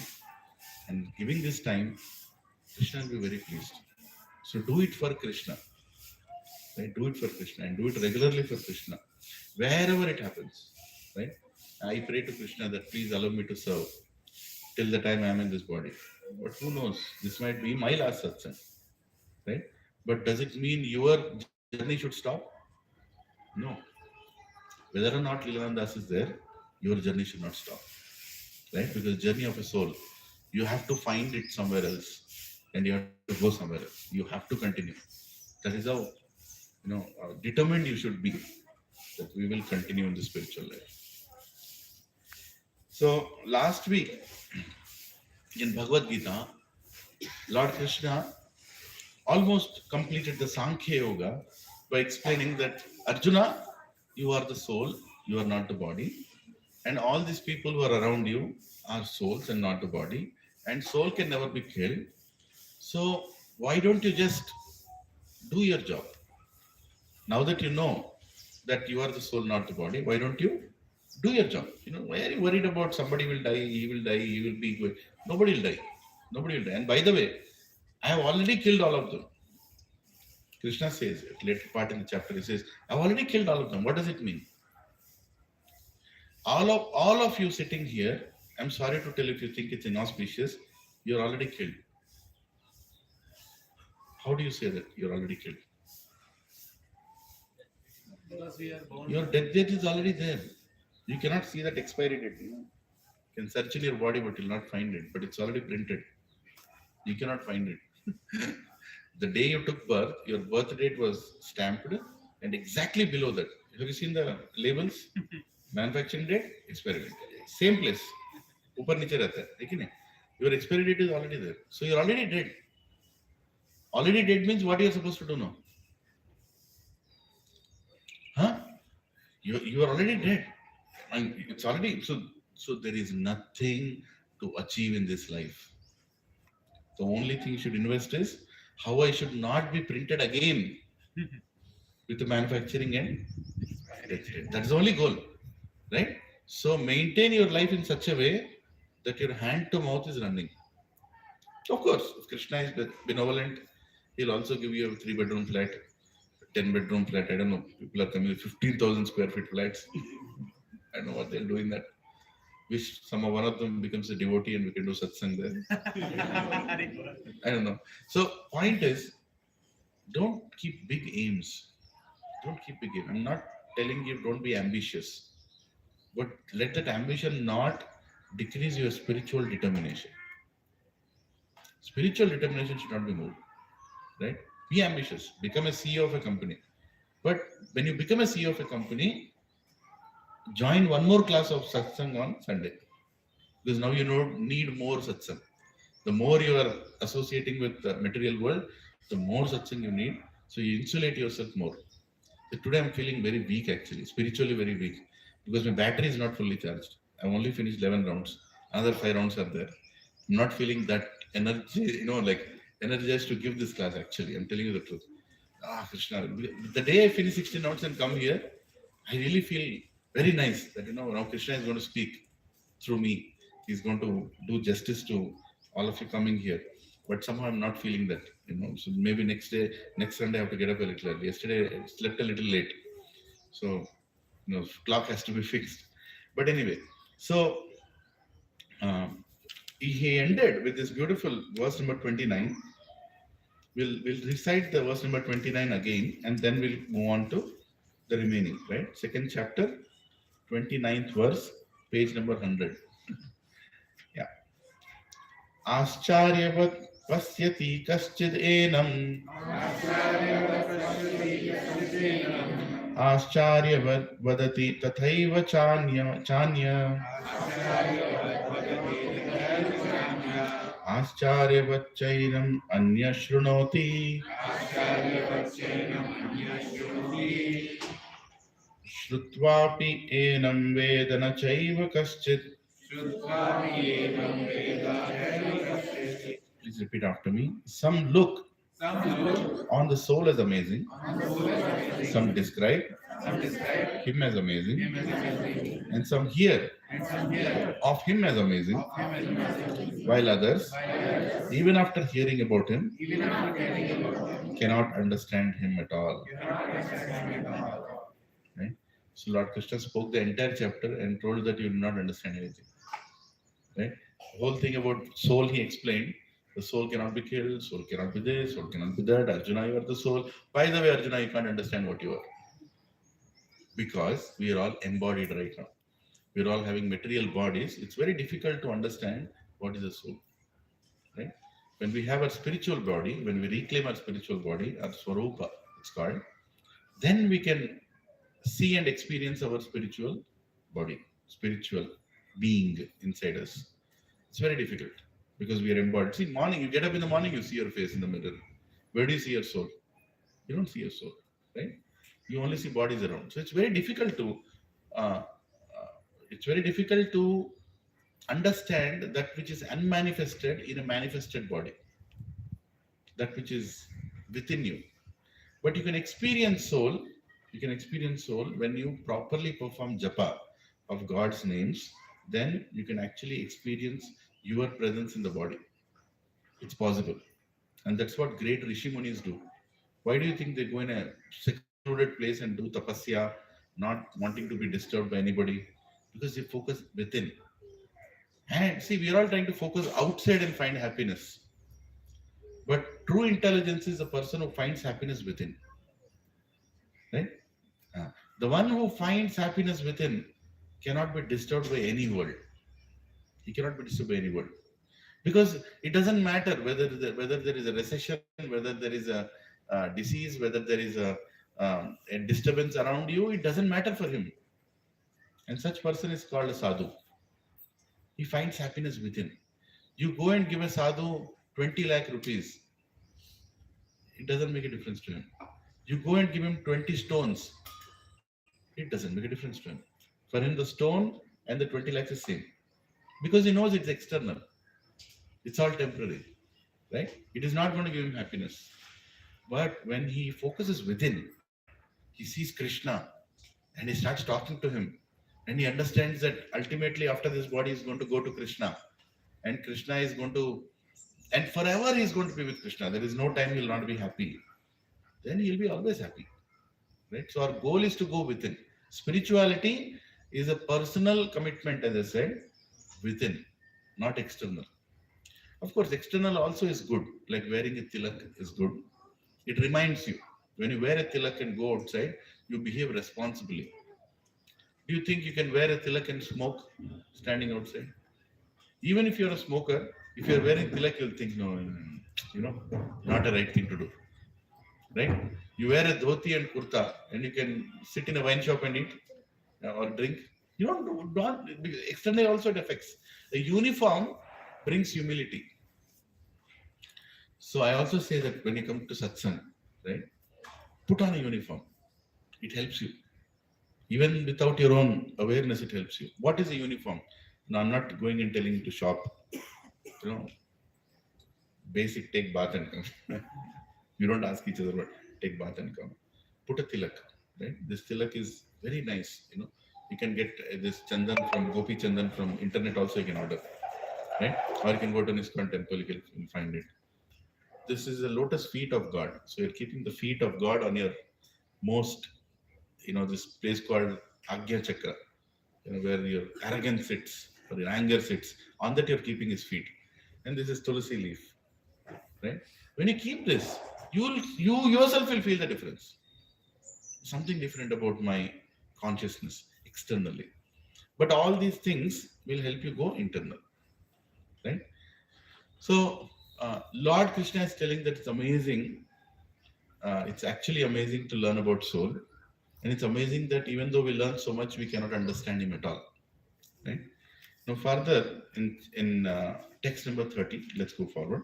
B: and giving this time, Krishna will be very pleased. So do it for Krishna. Right? Do it for Krishna and do it regularly for Krishna. Wherever it happens. Right? I pray to Krishna that please allow me to serve till the time I am in this body. But who knows? This might be my last satsang. Right? But does it mean your journey should stop? No. Whether or not Leelanand Das is there, your journey should not stop. Right? Because journey of a soul, you have to find it somewhere else and you have to go somewhere else. You have to continue. That is how determined you should be that we will continue in the spiritual life. So last week in Bhagavad Gita, Lord Krishna almost completed the Sankhya Yoga by explaining that Arjuna, you are the soul, you are not the body, and all these people who are around you are souls and not the body, and soul can never be killed. So why don't you just do your job? Now that you know that you are the soul, not the body, why don't you do your job? Why are you worried about somebody will die, he will die, he will be good? Nobody will die. Nobody will die. And by the way, I have already killed all of them. Krishna says, at later part in the chapter, he says, I have already killed all of them. What does it mean? All of you sitting here, I'm sorry to tell if you think it's inauspicious, you're already killed. How do you say that you're already killed?
D: Because we are born.
B: Your death date is already there. You cannot see that expiry date. You can search in your body, but you'll not find it. But it's already printed. You cannot find it. The day you took birth, your birth date was stamped, and exactly below that, have you seen the labels? Manufacturing date, expiry date. Same place. Upar niche rehta hai. Your expiry date is already there. So you're already dead. Already dead means what you're supposed to do now? Huh? you are already dead, and it's already so there is nothing to achieve in this life. The only thing you should invest is how I should not be printed again with the manufacturing and that's the only goal, right? So maintain your life in such a way that your hand to mouth is running. Of course, if Krishna is benevolent, he'll also give you a 3-bedroom flat, 10-bedroom flat. I don't know. People are coming with 15,000 square feet flats. I don't know what they'll do in that. Wish one of them becomes a devotee and we can do satsang there. I don't know. So point is, don't keep big aims. Don't keep big aims. I'm not telling you don't be ambitious, but let that ambition not decrease your spiritual determination. Spiritual determination should not be moved, right? Be ambitious. Become a CEO of a company. But when you become a CEO of a company, join one more class of satsang on Sunday. Because now you need more satsang. The more you are associating with the material world, the more satsang you need. So you insulate yourself more. So today I'm feeling very weak actually, spiritually very weak. Because my battery is not fully charged. I've only finished 11 rounds. Another 5 rounds are there. I'm not feeling that energy, like energized to give this class actually. I'm telling you the truth. Krishna, the day I finish 16 rounds and come here, I really feel very nice that, now Krishna is going to speak through me. He's going to do justice to all of you coming here. But somehow I'm not feeling that, So maybe next Sunday I have to get up a little early. Yesterday I slept a little late. So, clock has to be fixed. But anyway, so he ended with this beautiful verse number 29. We'll recite the verse number 29 again, and then we'll move on to the remaining, right? Second chapter, 29th verse, page number 100. Yeah. Ascharyavat pasyati kaschid enam. Ascharyavat vadati tathaiva chanya. Ascharyavat anya shrunoti. Shrutvapi enam vedana chaiva kaschid. Please repeat after me. Some look on the soul as amazing. Some describe him as amazing. And some hear of him as amazing. While others, even after hearing about him, cannot understand him at all. Right? So Lord Krishna spoke the entire chapter and told that you do not understand anything. Right? The whole thing about soul he explained. The soul cannot be killed, soul cannot be this, soul cannot be that. Arjuna, you are the soul. By the way, Arjuna, you can't understand what you are. Because we are all embodied right now. We are all having material bodies. It's very difficult to understand what is the soul. Right? When we have our spiritual body, when we reclaim our spiritual body, our Swarupa, it's called, then we can see and experience our spiritual body, spiritual being inside us. It's very difficult because we are embodied. See, morning, you get up in the morning, you see your face in the mirror. Where do you see your soul? You don't see your soul, right? You only see bodies around. So it's very difficult to understand that which is unmanifested in a manifested body, that which is within you. But you can experience soul. You can experience soul when you properly perform japa of God's names. Then you can actually experience your presence in the body. It's possible. And that's what great Rishi Munis do. Why do you think they go in a secluded place and do tapasya, not wanting to be disturbed by anybody? Because they focus within. And see, we are all trying to focus outside and find happiness. But true intelligence is a person who finds happiness within. Right? The one who finds happiness within cannot be disturbed by any world. He cannot be disturbed by any world. Because it doesn't matter whether there is a recession, whether there is a disease, whether there is a disturbance around you, it doesn't matter for him. And such person is called a sadhu. He finds happiness within. You go and give a sadhu 20 lakh rupees. It doesn't make a difference to him. You go and give him 20 stones. It doesn't make a difference to him. For him, the stone and the 20 lakhs is same. Because he knows it's external. It's all temporary. Right? It is not going to give him happiness. But when he focuses within, he sees Krishna and he starts talking to him. And he understands that ultimately after this body is going to go to Krishna. And Krishna is going to, and forever he is going to be with Krishna. There is no time he will not be happy. Then he will be always happy. Right? So our goal is to go within. Spirituality is a personal commitment, as I said, within, not external. Of course, external also is good, like wearing a tilak is good. It reminds you, when you wear a tilak and go outside, you behave responsibly. Do you think you can wear a tilak and smoke standing outside? Even if you're a smoker, if you're wearing tilak, you'll think, no, not a right thing to do. Right? You wear a dhoti and kurta and you can sit in a wine shop and eat or drink. You don't externally also it affects. A uniform brings humility. So I also say that when you come to satsang, right, put on a uniform. It helps you. Even without your own awareness, it helps you. What is a uniform? Now, I'm not going and telling you to shop. Basic, take bath and come. You don't ask each other, but take bath and come. Put a tilak, right? This tilak is very nice. You can get this chandan from Gopi Chandan from internet also. You can order, right? Or you can go to an ISKCON temple. You can find it. This is the lotus feet of God. So you're keeping the feet of God on your most, this place called Agya Chakra, where your arrogance sits or your anger sits. On that you're keeping his feet. And this is Tulsi leaf, right? When you keep this, you yourself will feel the difference. Something different about my consciousness externally. But all these things will help you go internal, right? So Lord Krishna is telling that it's amazing. It's actually amazing to learn about soul. And it's amazing that even though we learn so much, we cannot understand him at all, right? Now further, in text number 30, let's go forward.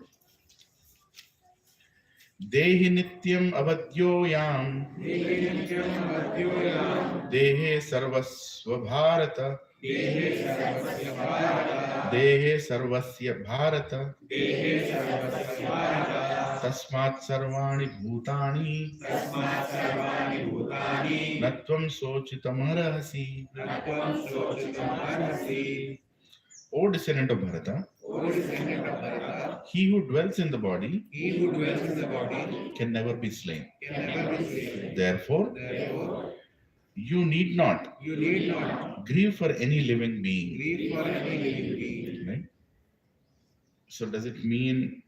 B: Dehi nityam avadyoyam Dehe sarvasva bharata Dehe sarvasya bharata Tasmat sarvani bhutani Natvam sochitam arahasi. O descendant of Bharata, he who dwells in the body can never be slain. Therefore, you need not grieve for any living being. Right? So does it mean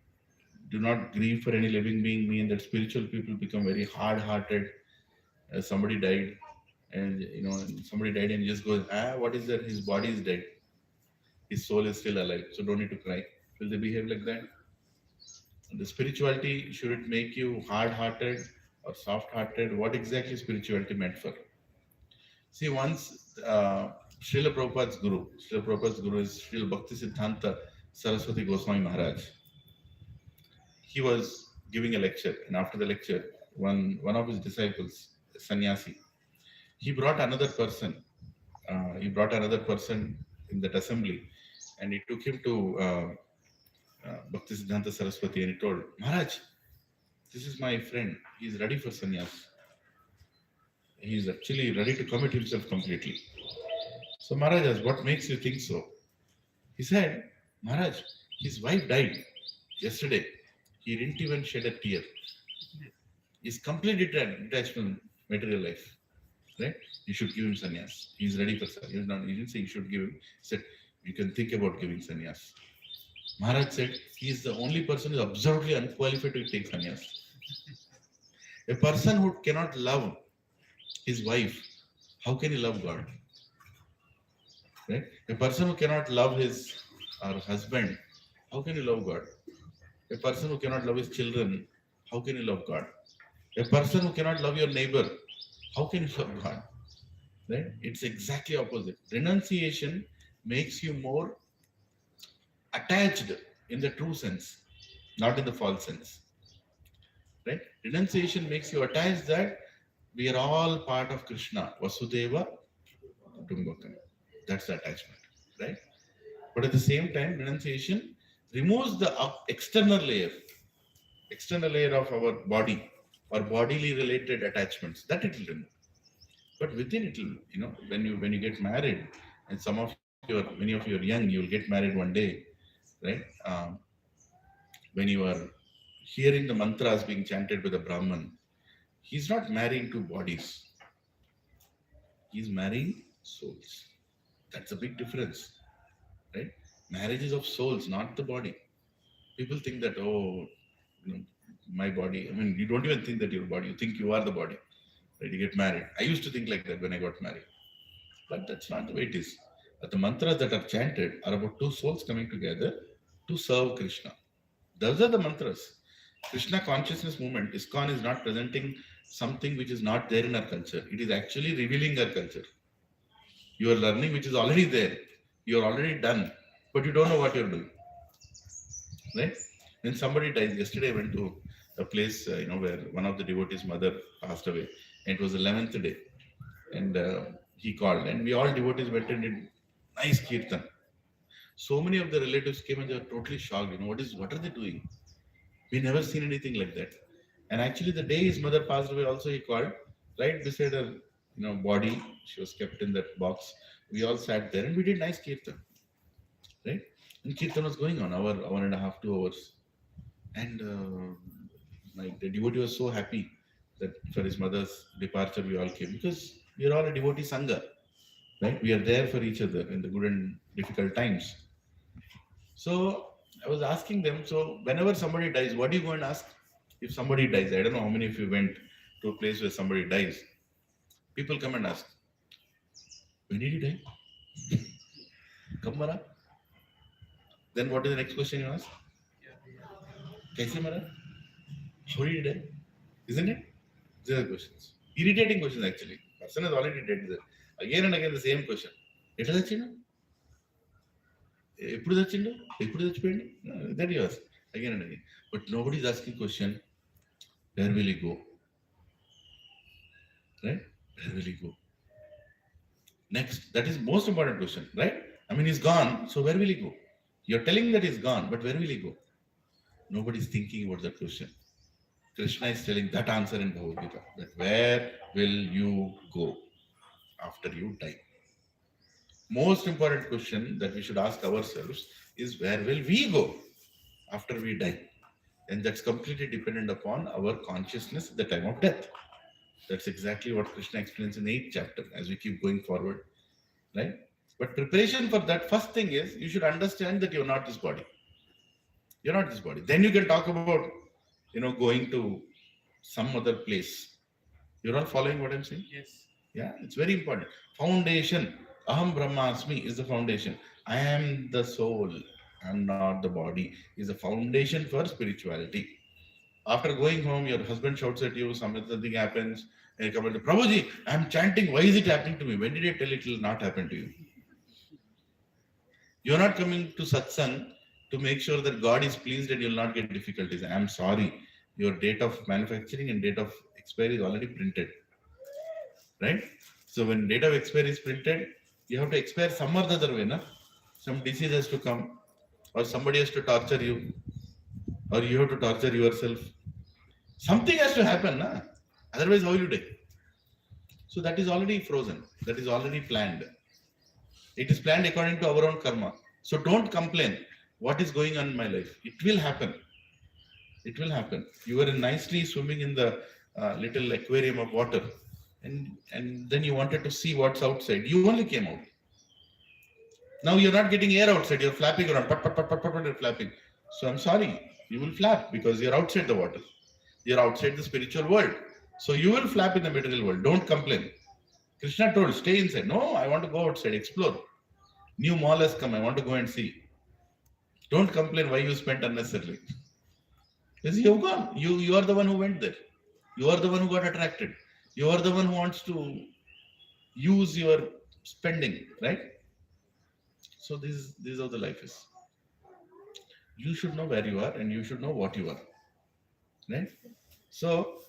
B: do not grieve for any living being mean that spiritual people become very hard-hearted? Somebody died and somebody died and just goes, what is that? His body is dead. His soul is still alive, so don't need to cry. Will they behave like that? The spirituality, should it make you hard-hearted or soft-hearted? What exactly spirituality meant for? See, once Srila Prabhupada's guru is Srila Bhaktisiddhanta Saraswati Goswami Maharaj. He was giving a lecture, and after the lecture, one of his disciples, sannyasi, he brought another person. In that assembly, and he took him to Bhaktisiddhanta Saraswati, and he told, Maharaj, this is my friend. He's ready for sannyas. He's actually ready to commit himself completely. So Maharaj asked, what makes you think so? He said, Maharaj, his wife died yesterday. He didn't even shed a tear. He's completely detached from material life. Right? You should give him sannyas. He's ready for sannyas. He didn't say you should give him. He said, you can think about giving sannyas. Maharaj said, he is the only person who is absolutely unqualified to take sannyas. A person who cannot love his wife, how can he love God? Right? A person who cannot love his husband, how can he love God? A person who cannot love his children, how can he love God? A person who cannot love your neighbor, how can you love God? Right? It's exactly opposite. Renunciation makes you more attached in the true sense, not in the false sense. Right? Renunciation makes you attached that We are all part of Krishna. Vasudeva Kutumbakam. That's the attachment, right? But at the same time, renunciation removes the external layer of our body or bodily related attachments. That it will remove. But within it will, when you get married, and many of you are young, you will get married one day, right? When you are hearing the mantras being chanted by the Brahman, he's not marrying two bodies, he's marrying souls. That's a big difference, right? Marriage is of souls, not the body. People think that, oh, you know, my body. I mean, you don't even think that your body. You think you are the body, right? You get married. I used to think like that when I got married, but that's not the way it is. But the mantras that are chanted are about two souls coming together to serve Krishna. Those are the mantras. Krishna consciousness movement, ISKCON is not presenting something which is not there in our culture. It is actually revealing our culture. You are learning which is already there. You are already done, but you don't know what you're doing. Right? When somebody dies, yesterday I went to a place, where one of the devotees' mother passed away, and it was the 11th day, and he called, and we all devotees went and did nice kirtan. So many of the relatives came and they were totally shocked. What are they doing? We never seen anything like that. And actually, the day his mother passed away, also he called right beside her, body. She was kept in that box. We all sat there and we did nice kirtan, right? And kirtan was going on hour and a half, 2 hours. And the devotee was so happy that for his mother's departure, we all came because we are all a devotee sangha, right? We are there for each other in the good and difficult times. So I was asking them, so whenever somebody dies, what do you go and ask? If somebody dies, I don't know how many of you went to a place where somebody dies. People come and ask, when did he die? Kab mara? Then what is the next question you ask? Kaise mara? How did he die? Isn't it? These are questions. Irritating questions actually. Person is already dead there. Again and again the same question. Etla chachindu? Eppudu chachindu? Eppudu chachipoyindi? That you ask again and again. But nobody is asking question, where will he go? Right? Where will he go? Next, that is most important question, right? I mean, he's gone, so where will he go? You're telling that he's gone, but where will he go? Nobody is thinking about that question. Krishna is telling that answer in Bhagavad Gita, that where will you go after you die? Most important question that we should ask ourselves is where will we go after we die? And that's completely dependent upon our consciousness at the time of death. That's exactly what Krishna explains in the 8th chapter as we keep going forward, right? But preparation for that, first thing is you should understand that you're not this body. You're not this body. Then you can talk about, going to some other place. You're all following what I'm saying?
D: Yes.
B: Yeah, it's very important. Foundation. Aham Brahmasmi is the foundation. I am the soul. I'm not the body. Is the foundation for spirituality. After going home, your husband shouts at you, something happens, and you come and say, Prabhuji, I'm chanting. Why is it happening to me? When did I tell it will not happen to you? You're not coming to satsang to make sure that God is pleased and you'll not get difficulties. I'm sorry. Your date of manufacturing and date of expiry is already printed. Right? So when date of expiry is printed, you have to expire some other way. Na? Some disease has to come, or somebody has to torture you, or you have to torture yourself. Something has to happen. Na? Otherwise, how will you die? So that is already frozen. That is already planned. It is planned according to our own karma. So don't complain. What is going on in my life? It will happen. It will happen. You were nicely swimming in the little aquarium of water, and then you wanted to see what's outside. You only came out. Now you're not getting air outside. You're flapping around. You're flapping. So I'm sorry. You will flap because you're outside the water. You're outside the spiritual world. So you will flap in the material world. Don't complain. Krishna told, stay inside. No, I want to go outside, explore. New mall has come. I want to go and see. Don't complain why you spent unnecessarily. Because you've gone. You are the one who went there. You are the one who got attracted. You are the one who wants to use your spending, right? So this is how the life is. You should know where you are and you should know what you are. Right? So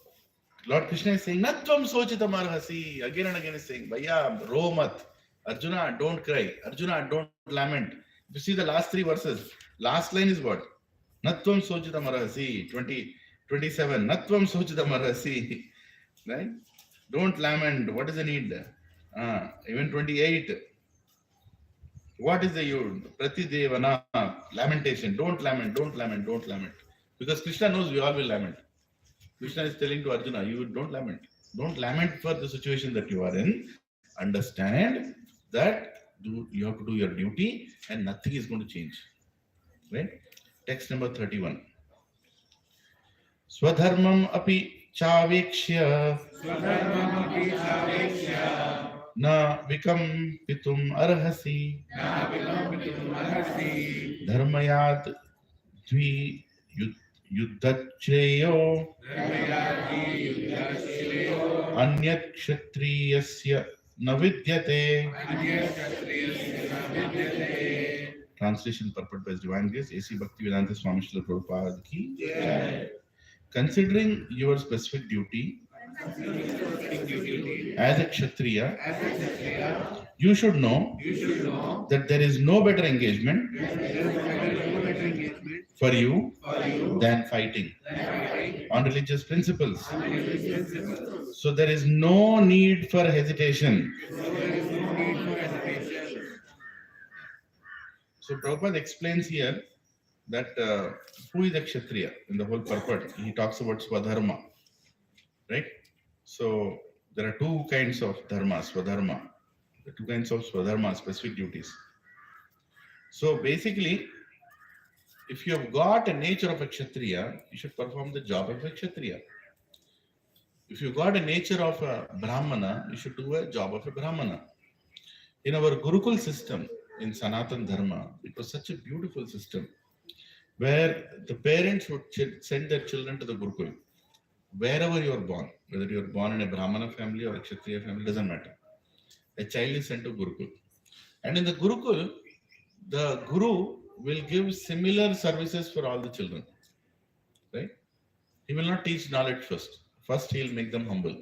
B: Lord Krishna is saying, Natvam sochitam arhasi. Again and again is saying, Bhaiya, row mat. Arjuna, don't cry. Arjuna, don't lament. If you see the last three verses, last line is what? Natvam sochitam arhasi. 27. Natvam sochitam arhasi. Right? Don't lament. What is the need? Even 28. What is the Pratidevana? Lamentation. Don't lament, don't lament, don't lament. Because Krishna knows we all will lament. Krishna is telling to Arjuna, you don't lament. Don't lament for the situation that you are in. Understand that you have to do your duty and nothing is going to change. Right? Text number 31. Swadharmam api chavekshya na vikampitum arhasi dharmayad dvi yuddhachreyo anyat kshatriyasya na vidyate. Translation purport by His Divine Grace, A.C. Bhaktivedanta Swami Srila Prabhupada ki jai. Considering your specific duty as a Kshatriya, you should know that there is no better engagement for you than fighting on religious principles. So there is no need for hesitation. So Prabhupada explains here that who is a Kshatriya in the whole purport. He talks about Swadharma, right? So there are two kinds of dharma, Swadharma. The two kinds of Swadharma, specific duties. So basically, if you have got a nature of a Kshatriya, you should perform the job of a Kshatriya. If you got a nature of a Brahmana, you should do a job of a Brahmana. In our Gurukul system, in Sanatan Dharma, it was such a beautiful system where the parents would send their children to the Gurukul. Wherever you are born, whether you are born in a Brahmana family or a Kshatriya family, doesn't matter. A child is sent to Gurukul. And in the Gurukul, the Guru will give similar services for all the children. Right? He will not teach knowledge first. First, he will make them humble.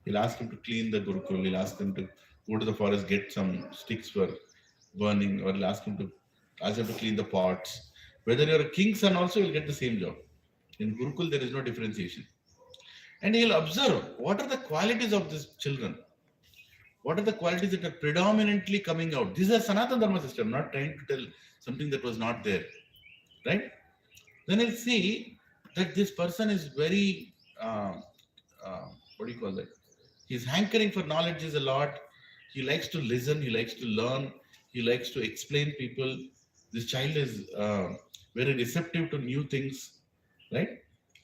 B: He'll ask them to clean the Gurukul. He'll ask them to go to the forest, get some sticks for burning, or he'll ask them to clean the pots. Whether you're a king's son also, you'll get the same job. In Gurukul, there is no differentiation. And he'll observe what are the qualities of these children. What are the qualities that are predominantly coming out? This is a Sanatana Dharma system, not trying to tell something that was not there. Right? Then he'll see that this person is very, what do you call that? He's hankering for knowledge is a lot. He likes to listen. He likes to learn. He likes to explain people. This child is very receptive to new things. Right?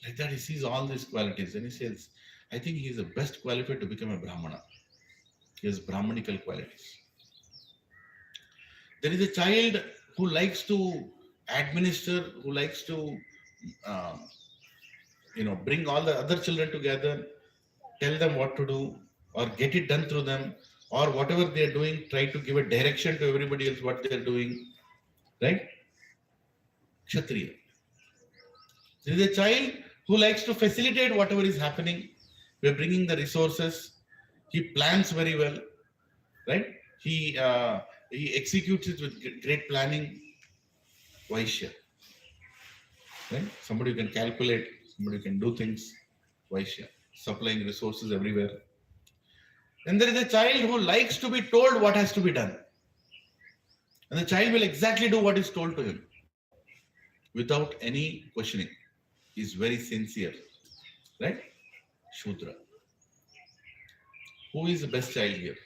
B: Like that, he sees all these qualities and he says, I think he is the best qualified to become a Brahmana. He has Brahmanical qualities. There is a child who likes to administer, who likes to, bring all the other children together, tell them what to do, or get it done through them, or whatever they are doing, try to give a direction to everybody else what they are doing. Right? Kshatriya. There is a child who likes to facilitate whatever is happening. We are bringing the resources. He plans very well, right? He executes it with great planning. Vaishya, right? Somebody who can calculate, somebody who can do things. Vaishya, supplying resources everywhere. And there is a child who likes to be told what has to be done. And the child will exactly do what is told to him without any questioning. He is very sincere, right? Shudra. Who is the best child here?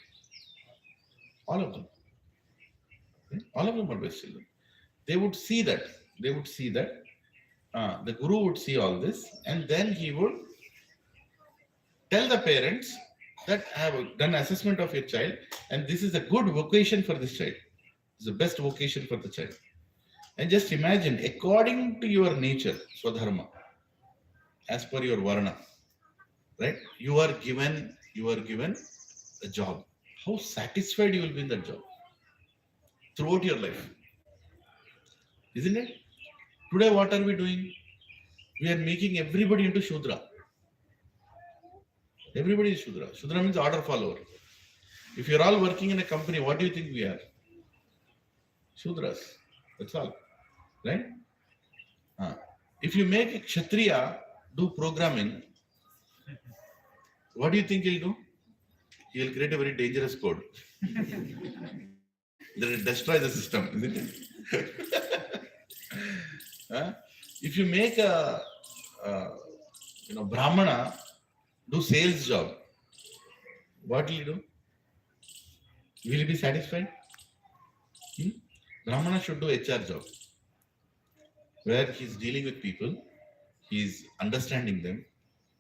B: All of them. Right? All of them are best children. They would see that. The Guru would see all this, and then he would tell the parents that I have done assessment of your child, and this is a good vocation for this child. It's the best vocation for the child. And just imagine, according to your nature, Swadharma, as per your Varna, right? You are given a job. How satisfied you will be in that job throughout your life. Isn't it? Today, what are we doing? We are making everybody into Shudra. Everybody is Shudra. Shudra means order follower. If you're all working in a company, what do you think we are? Shudras. That's all. Right? If you make a Kshatriya do programming, what do you think he'll do? He'll create a very dangerous code. That will destroy the system, isn't it? If you make a Brahmana do sales job, what will he do? Will he be satisfied? Brahmana should do HR job, where he's dealing with people, he's understanding them,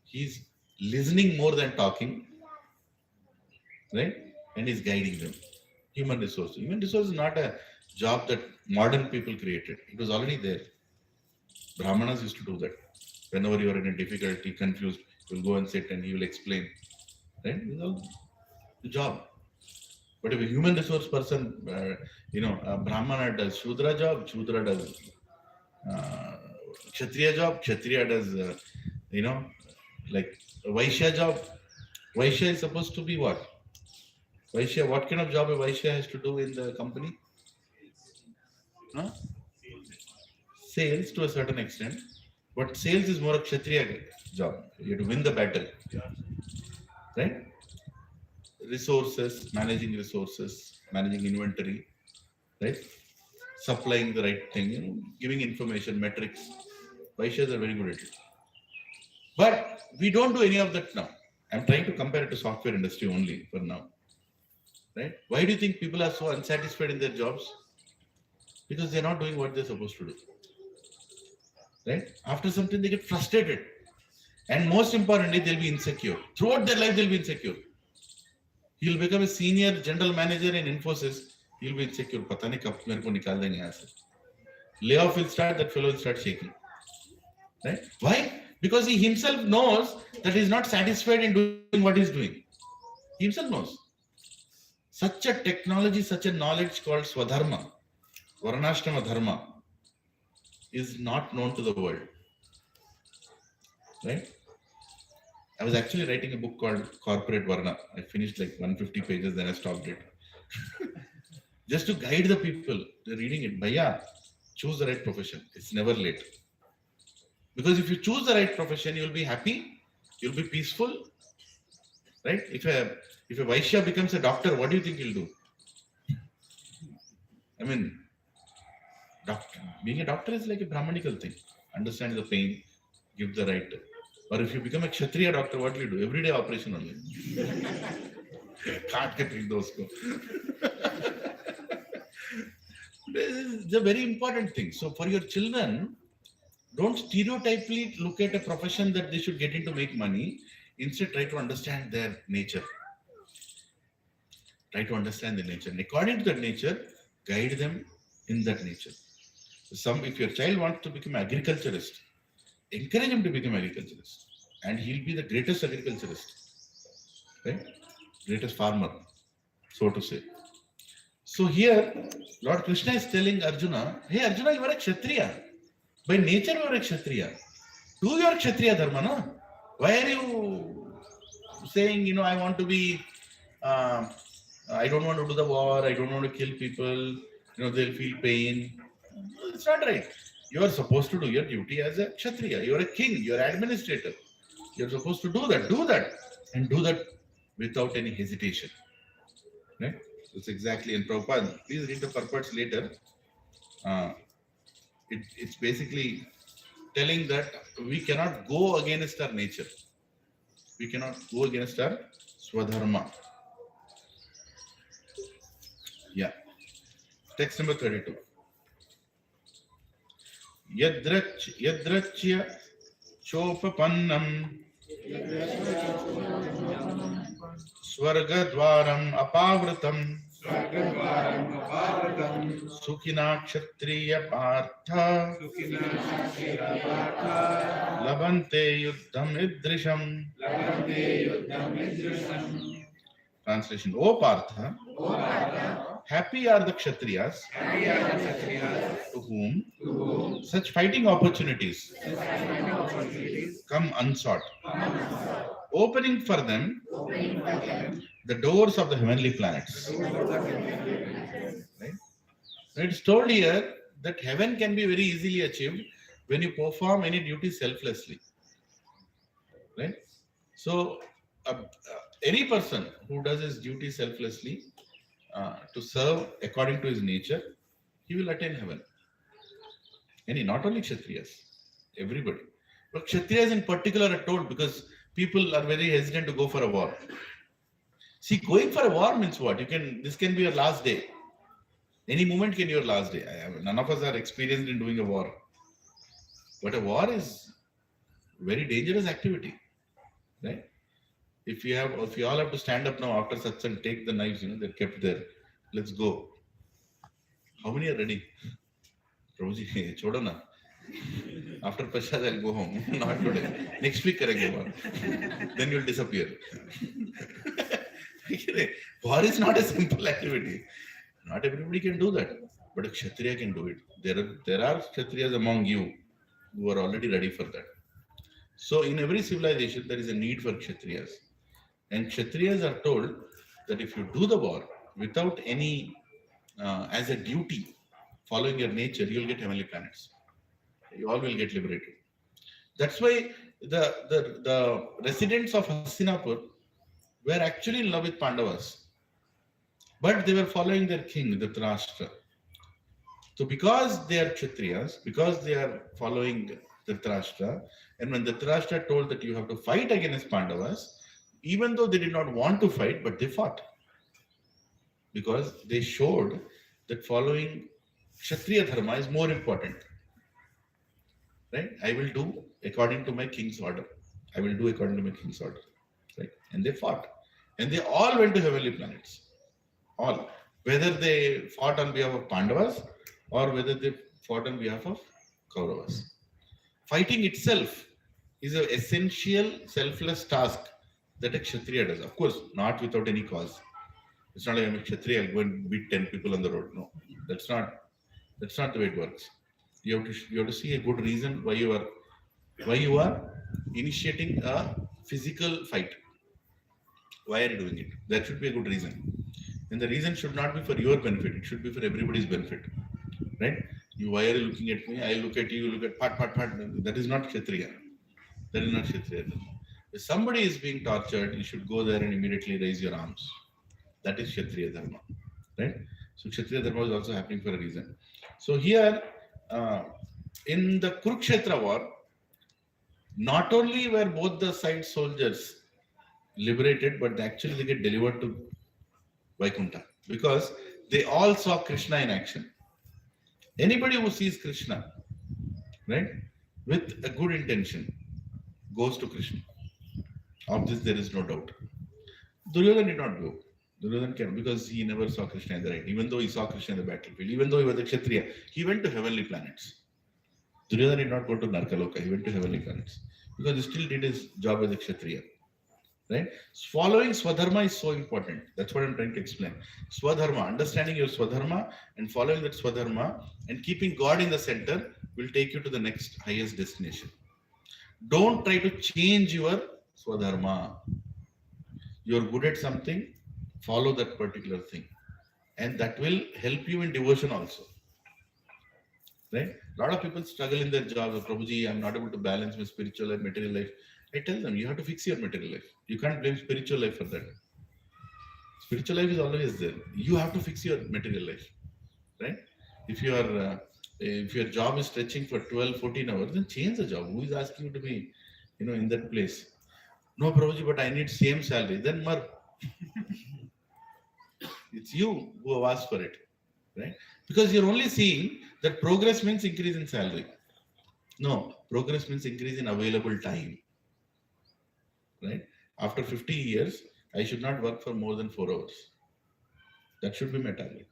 B: he's listening more than talking, right? And he's guiding them. Human resource. Human resource is not a job that modern people created. It was already there. Brahmanas used to do that. Whenever you are in a difficulty, confused, you'll go and sit and he will explain. Right? This is all the job. But if a human resource person, a Brahmana does Shudra job, Shudra does Kshatriya job, Kshatriya does, like Vaishya job. Vaishya is supposed to be what? Vaishya, what kind of job a Vaishya has to do in the company? Sales to a certain extent. But sales is more a Kshatriya job. You have to win the battle. Right? Resources, managing inventory, right? Supplying the right thing, giving information, metrics. Vaishyas are very good at it. But we don't do any of that now. I'm trying to compare it to software industry only for now. Right? Why do you think people are so unsatisfied in their jobs? Because they're not doing what they're supposed to do. Right? After something, they get frustrated. And most importantly, they'll be insecure. Throughout their life, they'll be insecure. He'll become a senior general manager in Infosys. He'll be insecure. Pata nahi kab mere ko nikal denge yahan se. Layoff will start, that fellow will start shaking. Right? Why? Because he himself knows that he's not satisfied in doing what he's doing. He himself knows. Such a technology, such a knowledge called Swadharma, Varnashrama Dharma, is not known to the world. Right? I was actually writing a book called Corporate Varna. I finished like 150 pages, then I stopped it. Just to guide the people. They're reading it. Bhaiya, choose the right profession. It's never late. Because if you choose the right profession, you'll be happy, you'll be peaceful. Right? If a Vaishya becomes a doctor, what do you think he'll do? I mean, being a doctor is like a Brahmanical thing. Understand the pain, give the right. Or if you become a Kshatriya doctor, what will you do? Everyday operation only. Can't get rid of those. This is a very important thing. So for your children, don't stereotypically look at a profession that they should get into make money. Instead, try to understand their nature. Try to understand their nature. And according to that nature, guide them in that nature. If your child wants to become an agriculturist, encourage him to become an agriculturist. And he'll be the greatest agriculturist. Right? Greatest farmer, so to say. So here, Lord Krishna is telling Arjuna, hey Arjuna, you are a Kshatriya. By nature, you are a Kshatriya. Do your Kshatriya dharma, no? Why are you saying, I want to be, I don't want to do the war, I don't want to kill people, they'll feel pain. It's not right. You are supposed to do your duty as a Kshatriya. You are a king, you are an administrator. You are supposed to do that, and do that without any hesitation. Right? It's exactly in Prabhupada. Please read the purports later. It's basically telling that we cannot go against our nature. We cannot go against our Swadharma. Yeah. Text number 32. Yadrachya chopapannam Swargadvaram apavratam Sukhina kshatriya partha Labante yuddham idrisham. Translation. O Partha, happy are the Kshatriyas to whom such fighting opportunities come unsought. opening for them the doors of the heavenly planets. Right? It's told here that heaven can be very easily achieved when you perform any duty selflessly. Right? So, any person who does his duty selflessly to serve according to his nature, he will attain heaven. Not only Kshatriyas, everybody. But Kshatriyas in particular are told because people are very hesitant to go for a war. See, going for a war means what? This can be your last day. Any moment can be your last day. None of us are experienced in doing a war. But a war is very dangerous activity. Right? If you all have to stand up now after satsang, take the knives, they're kept there. Let's go. How many are ready? Prabhuji, chodo na. After Prashad, I'll go home. Not today. Next week, then you'll disappear. War is not a simple activity. Not everybody can do that. But a Kshatriya can do it. There are Kshatriyas among you who are already ready for that. So in every civilization, there is a need for Kshatriyas. And Kshatriyas are told that if you do the war without any, as a duty, following your nature, you will get heavenly planets. You all will get liberated. That's why the residents of Hastinapur were actually in love with Pandavas. But they were following their king, Dhritarashtra. So because they are Kshatriyas, because they are following Dhritarashtra, and when Dhritarashtra told that you have to fight against Pandavas, even though they did not want to fight, but they fought. Because they showed that following Kshatriya Dharma is more important. Right? I will do according to my king's order. I will do according to my king's order. Right? And they fought. And they all went to heavenly planets. All. Whether they fought on behalf of Pandavas or whether they fought on behalf of Kauravas. Fighting itself is an essential selfless task that a Kshatriya does. Of course, not without any cause. It's not like I'm a Kshatriya, I'll go and beat 10 people on the road. No, that's not the way it works. You have to see a good reason why you are initiating a physical fight. Why are you doing it? There should be a good reason. And the reason should not be for your benefit. It should be for everybody's benefit. Right? Why are you looking at me? I look at you, look at pat. That is not Kshatriya. That is not Kshatriya. If somebody is being tortured, you should go there and immediately raise your arms. That is Kshatriya Dharma. Right? So Kshatriya Dharma is also happening for a reason. So here, in the Kurukshetra war, not only were both the side soldiers liberated, but actually they get delivered to Vaikuntha because they all saw Krishna in action. Anybody who sees Krishna, right, with a good intention, goes to Krishna. Of this there is no doubt. Duryodhana did not go. Duryodhana came because he never saw Krishna in the right. Even though he saw Krishna in the battlefield, even though he was a Kshatriya, he went to heavenly planets. Duryodhana did not go to Narkaloka, he went to heavenly planets because he still did his job as a Kshatriya. Right? Following Swadharma is so important. That's what I'm trying to explain. Swadharma, understanding your Swadharma and following that Swadharma and keeping God in the center will take you to the next highest destination. Don't try to change your Swadharma. You're good at something, follow that particular thing. And that will help you in devotion also. Right? A lot of people struggle in their jobs. Prabhuji, I'm not able to balance my spiritual life, material life. I tell them, you have to fix your material life. You can't blame spiritual life for that. Spiritual life is always there. You have to fix your material life. Right? If your job is stretching for 12, 14 hours, then change the job. Who is asking you to be, in that place? No, Prabhuji, but I need same salary. Then mar. It's you who have asked for it. Right? Because you're only seeing that progress means increase in salary. No, progress means increase in available time. Right? After 50 years, I should not work for more than 4 hours. That should be my target.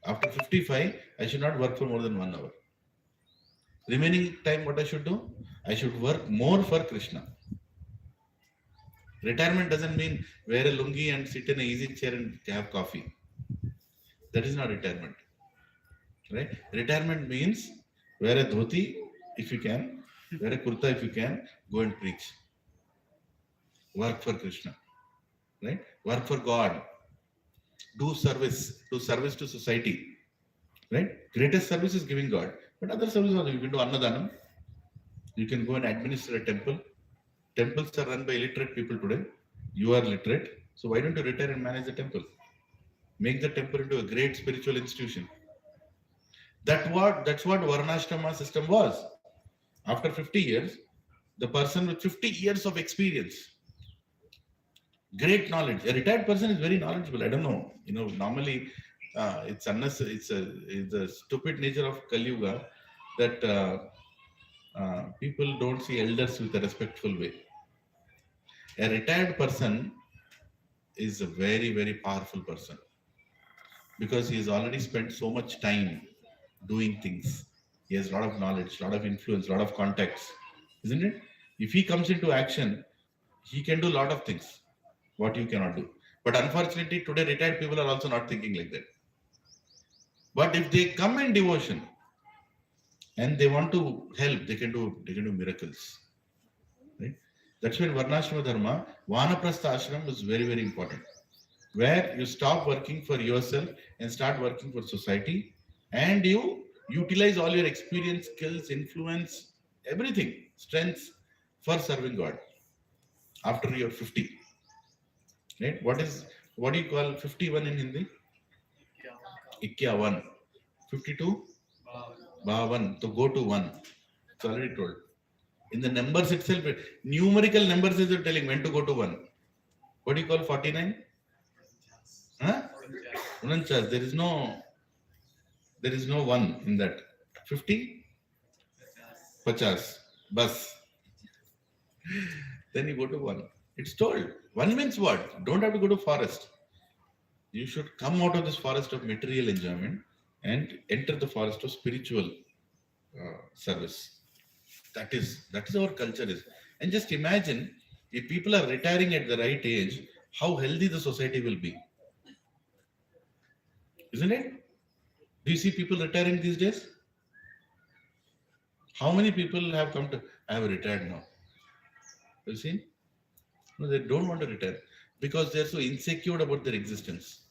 B: After 55, I should not work for more than 1 hour. Remaining time, what I should do? I should work more for Krishna. Retirement doesn't mean wear a lungi and sit in an easy chair and have coffee. That is not retirement. Right? Retirement means wear a dhoti if you can, wear a kurta if you can, go and preach. Work for Krishna, right? Work for God. Do service to society, right? Greatest service is giving God. But other service also, you can do Annadanam. You can go and administer a temple. Temples are run by illiterate people today. You are literate. So why don't you retire and manage the temple? Make the temple into a great spiritual institution. That's what Varnashrama system was. After 50 years, the person with 50 years of experience, great knowledge. A retired person is very knowledgeable. I don't know. Normally it's a stupid nature of Kali Yuga that people don't see elders with a respectful way. A retired person is a very, very powerful person because he has already spent so much time doing things. He has a lot of knowledge, a lot of influence, a lot of contacts, isn't it? If he comes into action, he can do a lot of things, what you cannot do. But unfortunately, today retired people are also not thinking like that. But if they come in devotion and they want to help, they can do miracles. Right? That's when Varnashrama Dharma, Vanaprastha Ashram is very, very important. Where you stop working for yourself and start working for society, and you utilize all your experience, skills, influence, everything, strengths for serving God after you're 50. Right? What do you call 51 in Hindi? Ikkyavan. 52? Bhavan. To go to one. It's already told. In the numbers itself, numerical numbers is telling when to go to one. What do you call 49? Huh? Unanchas. There is no one in that. 50? Pachas. Bus. Then you go to one. It's told. One means what? Don't have to go to forest. You should come out of this forest of material enjoyment and enter the forest of spiritual service. That is our culture is. And just imagine if people are retiring at the right age, how healthy the society will be. Isn't it? Do you see people retiring these days? How many people have come to, I have retired now? Have you seen? No, they don't want to retire because they're so insecure about their existence.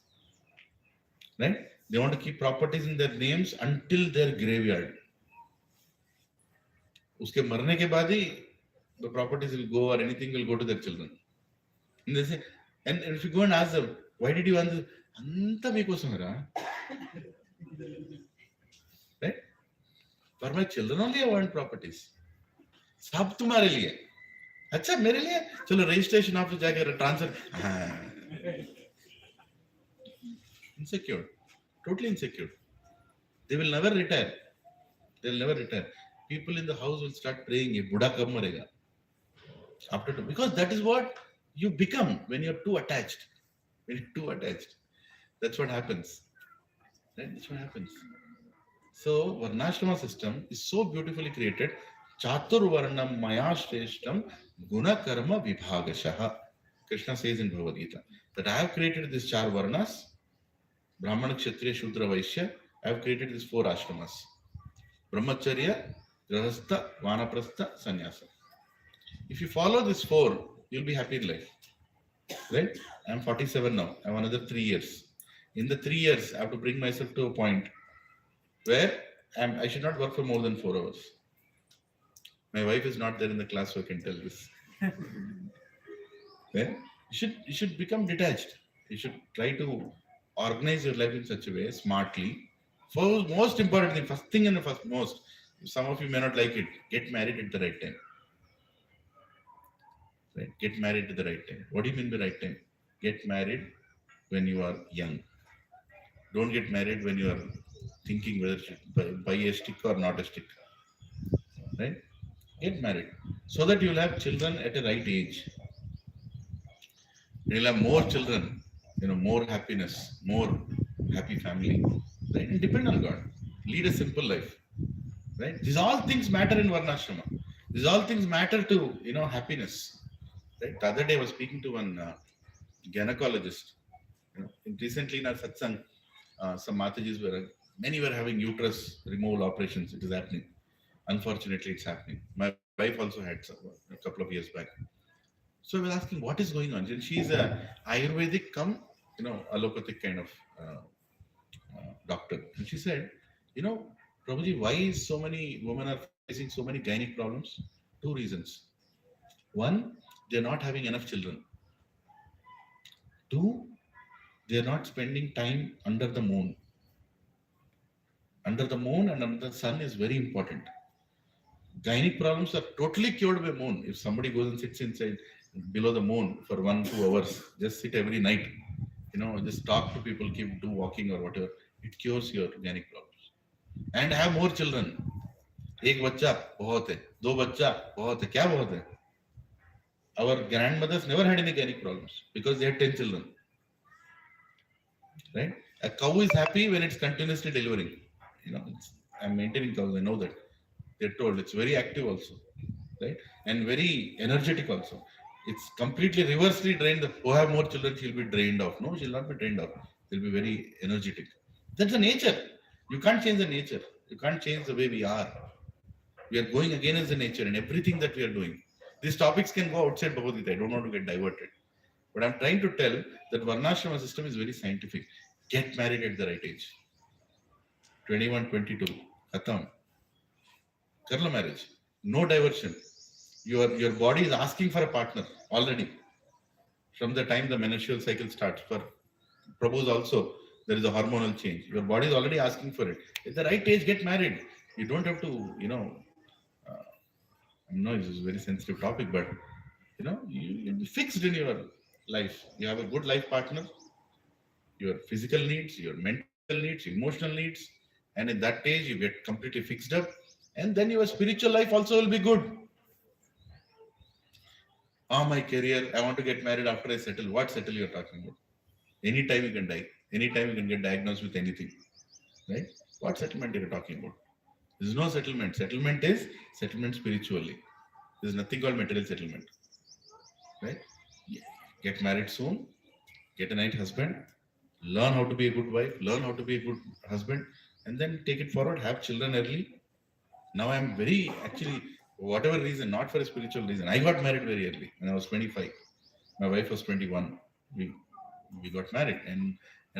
B: Right? They want to keep properties in their names until their graveyard. Uske marne ke baad hi, the properties will go or anything will go to their children. And they say, and if you go and ask them, why did you answer? Anta meekosam ra. Right? For my children only I want properties. Sab tumhare liye. अच्छा मेरे लिए चलो registration office जाकर transfer. Insecure, totally insecure. They will never retire. People in the house will start praying, "Ye Buddha kab marega?" Because that is what you become when you're too attached. That's what happens. Right? That's what happens. So Varnashrama system is so beautifully created. Chatur Varnam Maya Shreshtam Guna Karma Vibhagashaha. Krishna says in Bhagavad Gita that I have created these char Varnas, Brahmana, Kshatriya, Shudra, Vaishya. I have created these 4 ashramas: Brahmacharya, Grahastha, Vanaprastha, Sannyasa. If you follow these 4, you'll be happy in life. Right? I'm 47 now. I have another 3 years. In the 3 years, I have to bring myself to a point where I should not work for more than 4 hours. My wife is not there in the class, so I can tell this. Right? You should become detached. You should try to organize your life in such a way, smartly. For most important thing, first thing and the first most, some of you may not like it, get married at the right time. Right? Get married at the right time. What do you mean by right time? Get married when you are young. Don't get married when you are thinking whether to buy a stick or not a stick. Right? Get married so that you'll have children at a right age. You'll have more children, more happiness, more happy family. Right? And depend on God. Lead a simple life. Right? These all things matter in Varnashrama. These all things matter to happiness. Right? The other day I was speaking to one gynecologist. Recently in our satsang, some Matajis many were having uterus removal operations. It is happening. Unfortunately, it's happening. My wife also had a couple of years back. So I was asking, what is going on? And she's a Ayurvedic allopathic kind of doctor. And she said, Prabhuji, why so many women are facing so many gynec problems? Two reasons. One, they're not having enough children. Two, they're not spending time under the moon. Under the moon and under the sun is very important. Gynec problems are totally cured by moon. If somebody goes and sits inside below the moon for 1-2 hours, just sit every night, just talk to people, do walking or whatever, it cures your gynec problems. And have more children. एक बच्चा बहुत है, दो बच्चा बहुत है, क्या बहुत है? Our grandmothers never had any gynec problems because they had 10 children. Right? A cow is happy when it's continuously delivering. I'm maintaining cows, I know that. They're told it's very active also, right? And very energetic also. It's completely reversely drained. Who have more children, she'll be drained off. No, she'll not be drained off. She'll be very energetic. That's the nature. You can't change the nature. You can't change the way we are. We are going against the nature in everything that we are doing. These topics can go outside Bhagavad Gita. I don't want to get diverted. But I'm trying to tell that Varnashrama system is very scientific. Get married at the right age. 21, 22. Khatam. Karla marriage. No diversion. Your body is asking for a partner already. From the time the menstrual cycle starts. For Prabhu's also, there is a hormonal change. Your body is already asking for it. At the right age, get married. You don't have to, I know this is a very sensitive topic, but, you'll be fixed in your life. You have a good life partner. Your physical needs, your mental needs, emotional needs. And in that age, you get completely fixed up. And then your spiritual life also will be good. My career, I want to get married after I settle. What settle you're talking about? Anytime you can die. Anytime you can get diagnosed with anything. Right? What settlement are you talking about? There is no settlement. Settlement is settlement spiritually. There is nothing called material settlement. Right? Get married soon. Get a nice husband. Learn how to be a good wife. Learn how to be a good husband. And then take it forward. Have children early. Now I'm actually, whatever reason, not for a spiritual reason. I got married very early when I was 25. My wife was 21. We got married and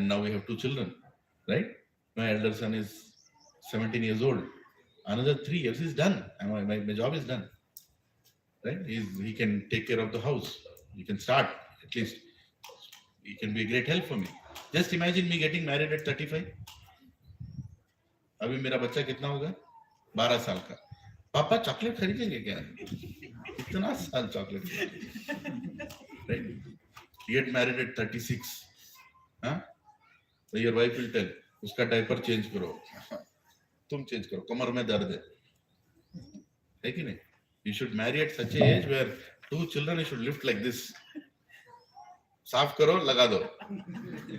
B: now we have 2 children, right? My elder son is 17 years old. Another 3 years is done. My job is done, right? He can take care of the house. He can start at least. He can be a great help for me. Just imagine me getting married at 35. अभी मेरा बच्चा कितना होगा? 12 साल का. पापा chocolate खरीदेंगे क्या? इतना साल chocolate. Right? You get married at 36. Huh? So your wife will tell, उसका डायपर चेंज करो. तुम चेंज करो. कमर में दर्द है कि नहीं? You should marry at such an age where 2 children you should lift like this. साफ करो, लगा दो.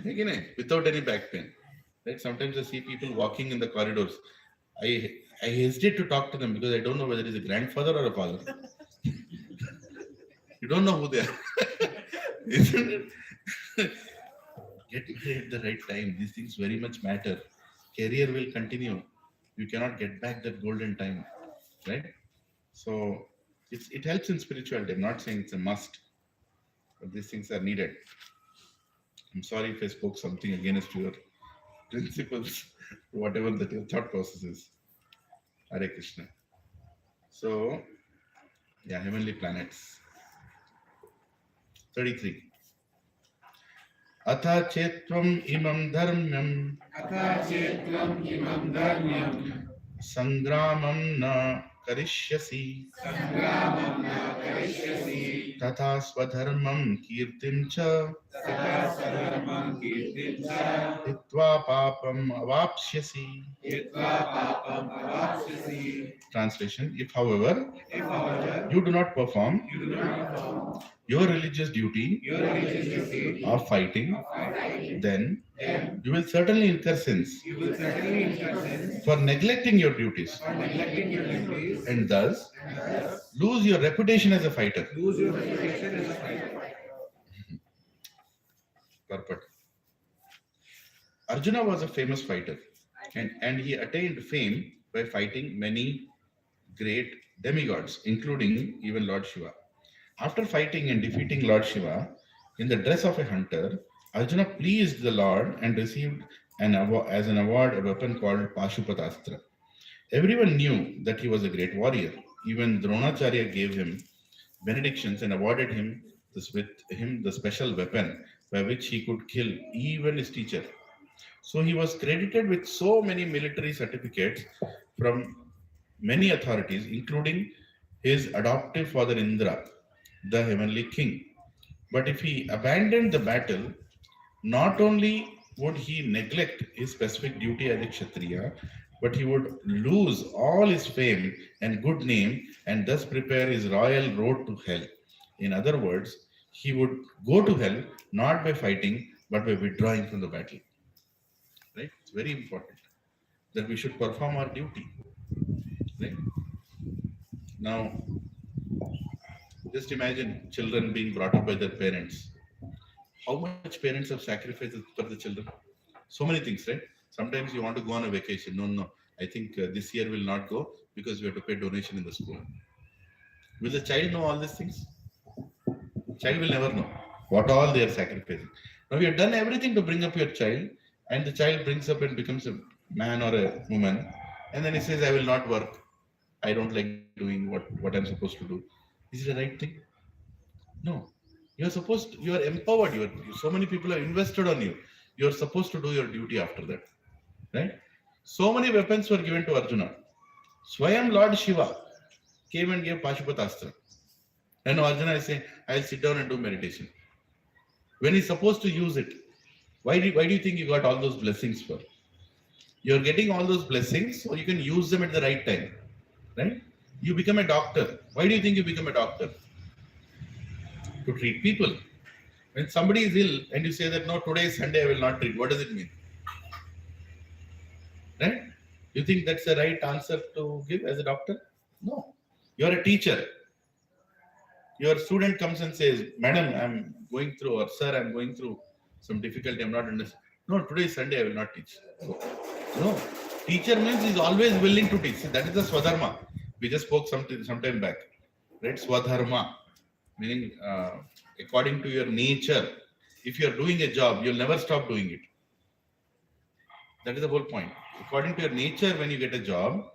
B: है कि नहीं? Without any back pain. Right? Sometimes I see people walking in the corridors. I hesitate to talk to them because I don't know whether it's a grandfather or a father. You don't know who they are. Isn't it? Get married at the right time. These things very much matter. Career will continue. You cannot get back that golden time. Right? So it helps in spirituality. I'm not saying it's a must. But these things are needed. I'm sorry if I spoke something against your principles, whatever that your thought process is. Hare Krishna. So, heavenly planets. 33. Atha chetvam imam dharmyam.
C: Atha chetvam imam dharmyam.
B: Sangramam na karishyasi.
C: Sangramam na karishyasi.
B: Tatha swadharmam kirtim cha.
C: Tatha swadharmam kirtim cha.
B: Hitva papam avapshyasi.
C: Hitva papam avapsyasi.
B: Translation: If, however, you do not perform your religious duty of fighting, then you will certainly incur sins for neglecting your duties, and thus lose your reputation as a fighter. Purport. Arjuna was a famous fighter, and he attained fame by fighting many great demigods, including even Lord Shiva. After fighting and defeating Lord Shiva in the dress of a hunter, Arjuna pleased the Lord and received as an award a weapon called Pashupatastra. Everyone knew that he was a great warrior. Even Dronacharya gave him benedictions and awarded him the special weapon by which he could kill even his teacher. So he was credited with so many military certificates from many authorities, including his adoptive father Indra, the heavenly king. But if he abandoned the battle, not only would he neglect his specific duty as a Kshatriya, but he would lose all his fame and good name and thus prepare his royal road to hell. In other words, he would go to hell not by fighting but by withdrawing from the battle. Right? It's very important that we should perform our duty. Right? Now, just imagine children being brought up by their parents. How much parents have sacrificed for the children? So many things, right? Sometimes you want to go on a vacation. No. I think this year will not go because we have to pay donation in the school. Will the child know all these things? Child will never know what all they are sacrificing. Now you have done everything to bring up your child, and the child brings up and becomes a man or a woman, and then he says, "I will not work. I don't like doing what I'm supposed to do." Is it the right thing? No. You are empowered. So many people have invested on you. You are supposed to do your duty after that. Right? So many weapons were given to Arjuna. Swayam Lord Shiva came and gave Pashupatastra. And Arjuna is saying, I'll sit down and do meditation. When he's supposed to use it, why do you think you got all those blessings for? You're getting all those blessings so you can use them at the right time. Right? You become a doctor. Why do you think you become a doctor? To treat people. When somebody is ill and you say that, no, today is Sunday, I will not treat. What does it mean? Right? You think that's the right answer to give as a doctor? No. You're a teacher. Your student comes and says, Madam, I'm going through, or Sir, I'm going through some difficulty, I'm not understanding. No, today is Sunday, I will not teach. No. Teacher means he's always willing to teach. See, that is the Swadharma. We just spoke some time back. Right? Swadharma. Meaning, according to your nature, if you are doing a job, you'll never stop doing it. That is the whole point. According to your nature, when you get a job,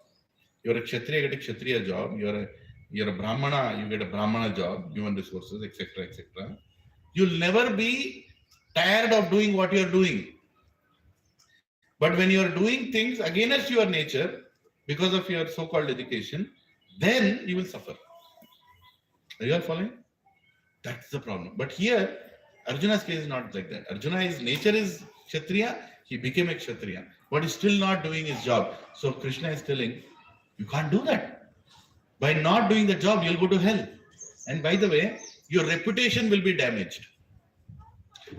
B: you're a Kshatriya, get a Kshatriya job, you're a Brahmana, you get a Brahmana job, human resources, etc., etc. You'll never be tired of doing what you're doing. But when you're doing things against your nature, because of your so-called education, then you will suffer. Are you all following? That's the problem. But here, Arjuna's case is not like that. Arjuna's nature is Kshatriya, he became a Kshatriya, but he's still not doing his job. So Krishna is telling, you can't do that. By not doing the job, you'll go to hell. And by the way, your reputation will be damaged.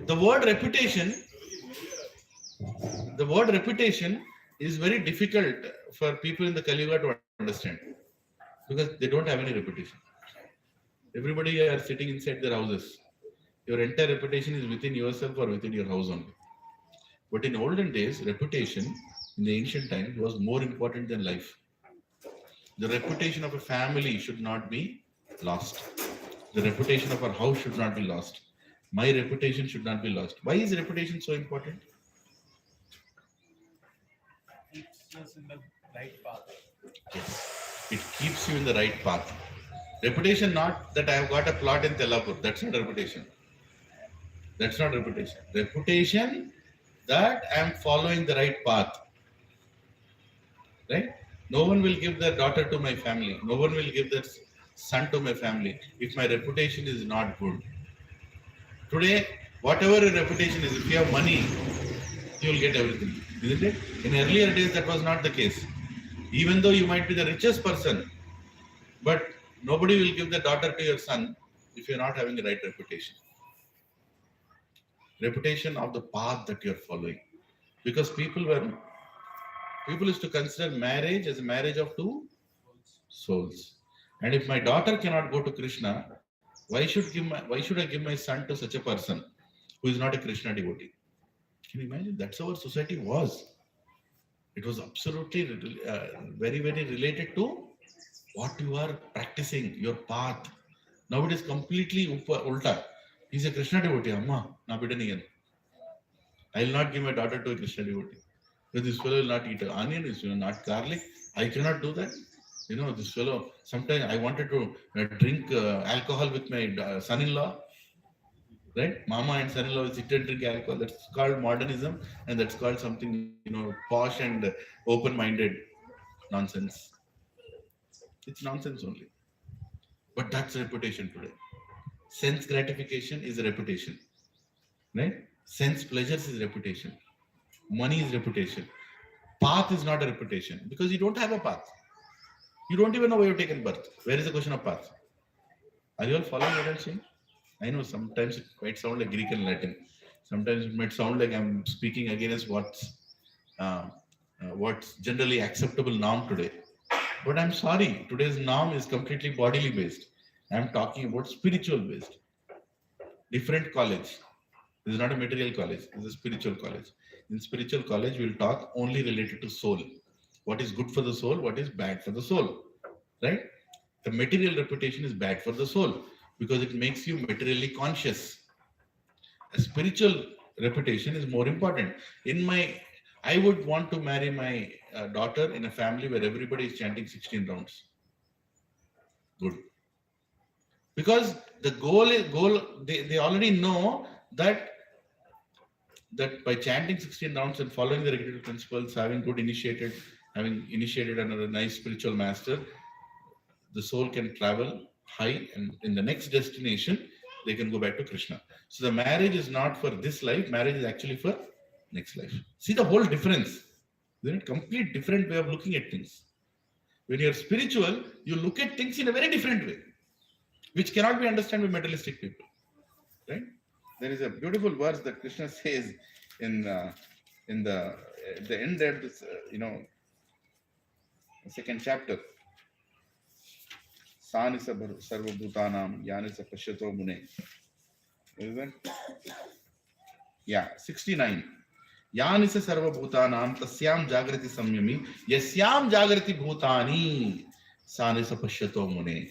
B: The word reputation is very difficult for people in the Kali Yuga to understand because they don't have any reputation. Everybody are sitting inside their houses. Your entire reputation is within yourself or within your house only. But in olden days, reputation in the ancient times was more important than life. The reputation of a family should not be lost. The reputation of our house should not be lost. My reputation should not be lost. Why is reputation so important?
D: Keeps us in the right path.
B: Yes. It keeps you in the right path. Reputation, not that I have got a plot in Tellapur. That's not reputation. That's not reputation. Reputation that I am following the right path. Right? No one will give their daughter to my family. No one will give their son to my family if my reputation is not good. Today, whatever your reputation is, if you have money, you will get everything. Isn't it? In earlier days, that was not the case. Even though you might be the richest person, but nobody will give their daughter to your son if you're not having the right reputation. Reputation of the path that you're following. Because people used to consider marriage as a marriage of two souls. And if my daughter cannot go to Krishna, why should I give my son to such a person who is not a Krishna devotee? Can you imagine? That's how our society was. It was absolutely very, very related to what you are practicing, your path, Now it is completely ulta. He's a Krishna devotee. Amma, na bidaniyan. I will not give my daughter to a Krishna devotee. Because this fellow will not eat onion, this will not garlic. I cannot do that. This fellow, sometimes I wanted to drink alcohol with my son-in-law. Right? Mama and son-in-law will sit and drink alcohol. That's called modernism, and that's called something, posh and open-minded nonsense. It's nonsense only. But that's reputation today. Sense gratification is a reputation. Right? Sense pleasures is reputation. Money is reputation. Path is not a reputation because you don't have a path. You don't even know where you've taken birth. Where is the question of path? Are you all following what I'm saying? I know sometimes it might sound like Greek and Latin. Sometimes it might sound like I'm speaking against what's generally acceptable norm today. But I'm sorry, today's norm is completely bodily based. I'm talking about spiritual based. Different college. This is not a material college. This is a spiritual college. In spiritual college, we'll talk only related to soul. What is good for the soul? What is bad for the soul? Right? The material reputation is bad for the soul because it makes you materially conscious. A spiritual reputation is more important. I would want to marry my daughter in a family where everybody is chanting 16 rounds. Good. Because the goal, they already know that by chanting 16 rounds and following the regulated principles, having initiated under a nice spiritual master, the soul can travel high, and in the next destination, they can go back to Krishna. So the marriage is not for this life, marriage is actually for next life. See the whole difference. There's a complete different way of looking at things. When you're spiritual, you look at things in a very different way, which cannot be understood by materialistic people. Right? There is a beautiful verse that Krishna says in the end of this, second chapter. Sanisa sarva bhutanam yanisa pashyato mune. Is it? Yeah, 69. Yanisa sarva bhutanam tasyam jagrati samyami yasyam jagrati bhutani sanisa pashyato mune.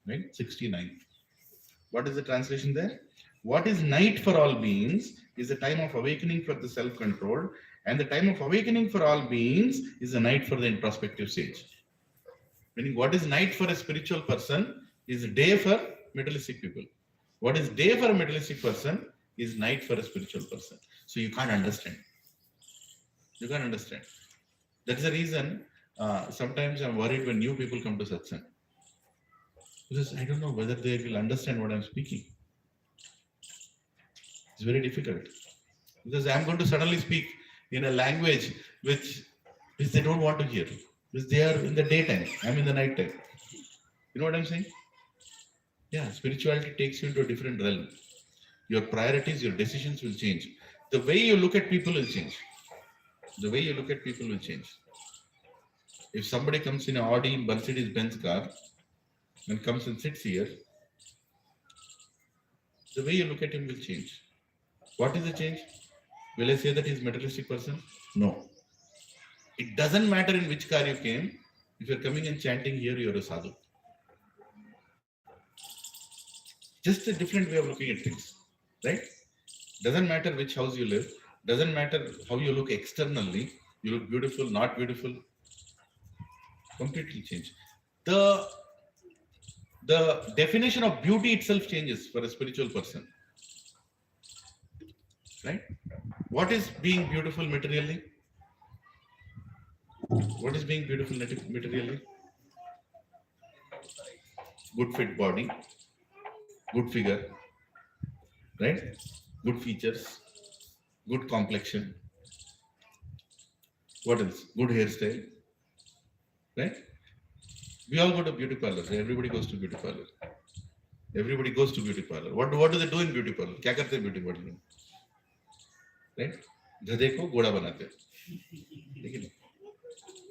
B: Right? 69. What is the translation there? What is night for all beings is the time of awakening for the self-control, and the time of awakening for all beings is the night for the introspective sage. Meaning, what is night for a spiritual person is day for materialistic people. What is day for a materialistic person is night for a spiritual person. So you can't understand. You can't understand. That's the reason sometimes I'm worried when new people come to satsang. Because I don't know whether they will understand what I'm speaking. It's very difficult. Because I'm going to suddenly speak in a language which they don't want to hear. Because they are in the daytime. I'm in the night time. You know what I'm saying? Yeah, spirituality takes you into a different realm. Your priorities, your decisions will change. The way you look at people will change. The way you look at people will change. If somebody comes in an Audi, Mercedes Benz car and comes and sits here, the way you look at him will change. What is the change? Will I say that he's a materialistic person? No. It doesn't matter in which car you came. If you're coming and chanting here, you're a sadhu. Just a different way of looking at things, right? Doesn't matter which house you live. Doesn't matter how you look externally. You look beautiful, not beautiful. Completely change. The definition of beauty itself changes for a spiritual person. Right? What is being beautiful materially? What is being beautiful materially? Good fit body, good figure, right? Good features, good complexion. What else? Good hairstyle, right? We all go to beauty parlors. Everybody goes to beauty parlor. Everybody goes to beauty parlor. What do they do in beauty parlor? क्या करते हैं beauty parlor में? Right? गधे को घोड़ा बनाते हैं. लेकिन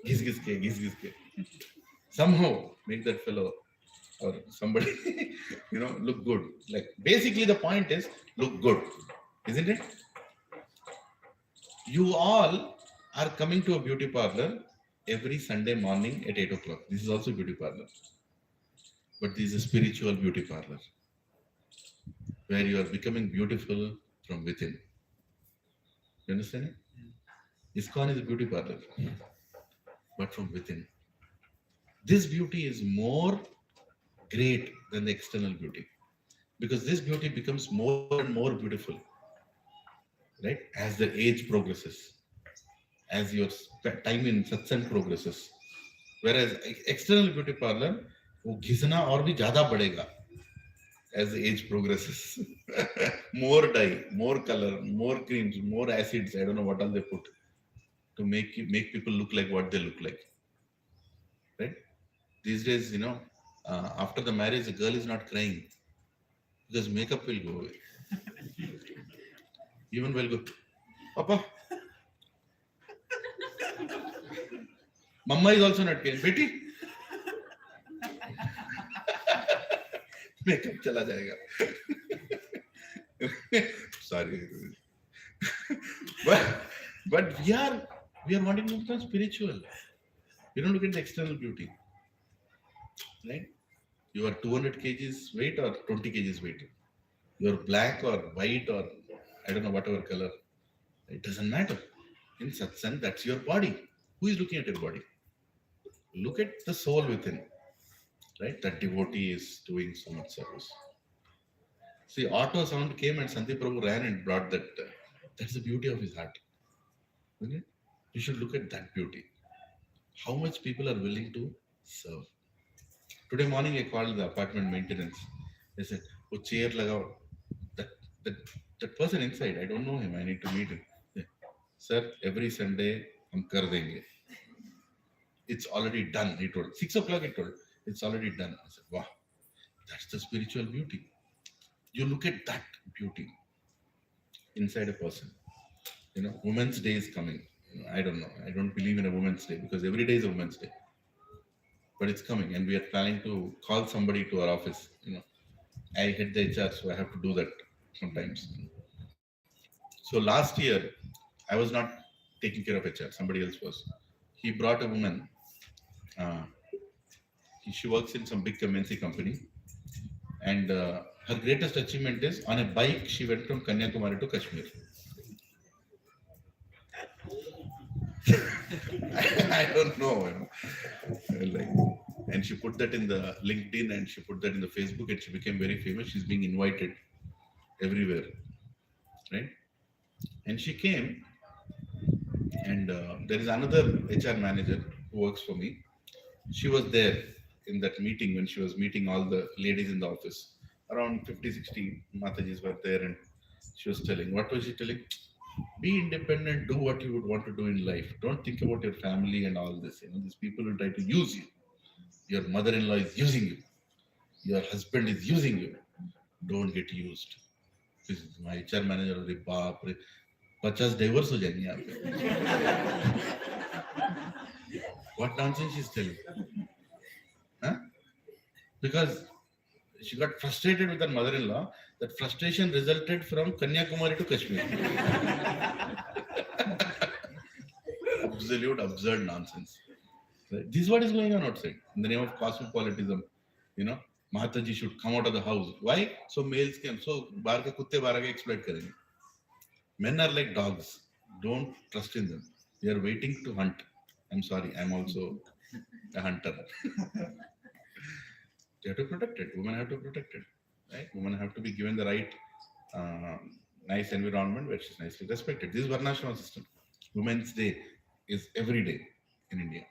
B: घिस के somehow make that fellow or somebody look good. Like basically the point is look good, isn't it? You all are coming to a beauty parlor every Sunday morning at 8 o'clock. This is also beauty parlor. But this is a spiritual beauty parlor where you are becoming beautiful from within. You understand? ISKCON is a beauty parlor, but from within. This beauty is more great than the external beauty because this beauty becomes more and more beautiful, right? As the age progresses, as your time in satsang progresses. Whereas external beauty parlor, वो घिसना और भी ज्यादा बढ़ेगा as the age progresses. More dye, more color, more creams, more acids. I don't know what all they put to make people look like what they look like. Right? These days, after the marriage, the girl is not crying because makeup will go away. Even will go, Papa. Mama is also not crying. Betty. Makeup chala jayega. Sorry. but we are wanting to become spiritual. We don't look at the external beauty. Right? You are 200 kgs weight or 20 kgs weight. You're black or white or I don't know, whatever color. It doesn't matter. In satsang, that's your body. Who is looking at your body? Look at the soul within. Right? That devotee is doing so much service. See, auto sound came and Sandeep Prabhu ran and brought that. That's the beauty of his heart. Okay? You should look at that beauty. How much people are willing to serve. Today morning, I called the apartment maintenance. They said, "Oh, chair lagao." That person inside, I don't know him. I need to meet him. Sir, every Sunday, hum kar denge. It's already done. He told. 6 o'clock. He told. It's already done. I said, wow, that's the spiritual beauty. You look at that beauty inside a person. Women's Day is coming. I don't know. I don't believe in a Women's Day because every day is a Women's Day. But it's coming, and we are planning to call somebody to our office. I head the HR, so I have to do that sometimes. So last year, I was not taking care of HR. Somebody else was. He brought a woman. She works in some big MNC company, and her greatest achievement is on a bike. She went from Kanyakumari to Kashmir. I don't know. And she put that in the LinkedIn and she put that in the Facebook and she became very famous. She's being invited everywhere, right? And she came, and there is another HR manager who works for me. She was there in that meeting when she was meeting all the ladies in the office. Around 50, 60 Matajis were there, and she was telling, what was she telling? Be independent, do what you would want to do in life. Don't think about your family and all this. These people will try to use you. Your mother-in-law is using you. Your husband is using you. Don't get used. This is my HR manager, 50 divorce ho jayenge yahan pe. What nonsense she's telling? Huh? Because she got frustrated with her mother-in-law. That frustration resulted from Kanyakumari to Kashmir. Absolute absurd nonsense. Right? This is what is going on outside. In the name of cosmopolitanism, Mahataji should come out of the house. Why? So males can. So baar ke kutte baar ke exploit karenge. Men are like dogs. Don't trust in them. They are waiting to hunt. I'm sorry. I'm also a hunter. They have to protect it. Women have to protect it. Right? Women have to be given the right, nice environment where she's nicely respected. This is Varnashrama system. Women's Day is every day in India.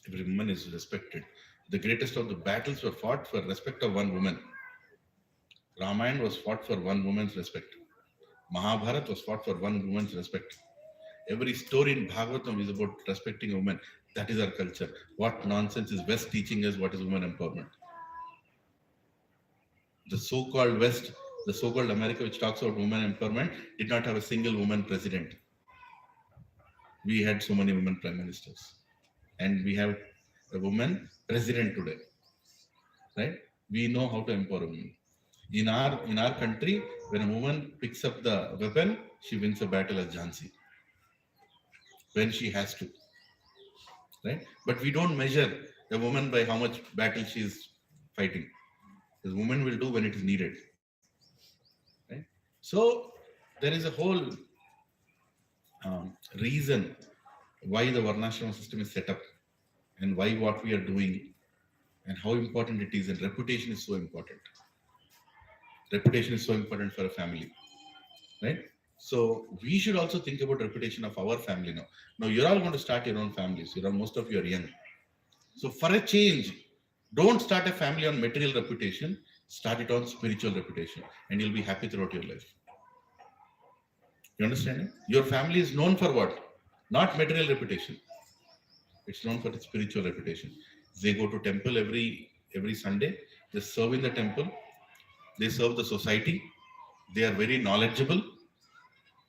B: Every woman is respected. The greatest of the battles were fought for respect of one woman. Ramayana was fought for one woman's respect. Mahabharata was fought for one woman's respect. Every story in Bhagavatam is about respecting a woman. That is our culture. What nonsense is West teaching us what is women empowerment? The so-called West, the so-called America, which talks about women empowerment, did not have a single woman president. We had so many women prime ministers. And we have a woman president today. Right? We know how to empower women. In our country, when a woman picks up the weapon, she wins a battle as Jhansi. When she has to. Right? But we don't measure a woman by how much battle she is fighting. The women will do when it is needed. Right? So there is a whole reason why the Varnashrama system is set up and why what we are doing and how important it is, and reputation is so important. Reputation is so important for a family, right? So we should also think about reputation of our family now. Now you're all going to start your own families. Most of you are young. So for a change, don't start a family on material reputation. Start it on spiritual reputation, and you'll be happy throughout your life. You understand it? Your family is known for what? Not material reputation. It's known for its spiritual reputation. They go to temple every Sunday. They serve in the temple. They serve the society. They are very knowledgeable.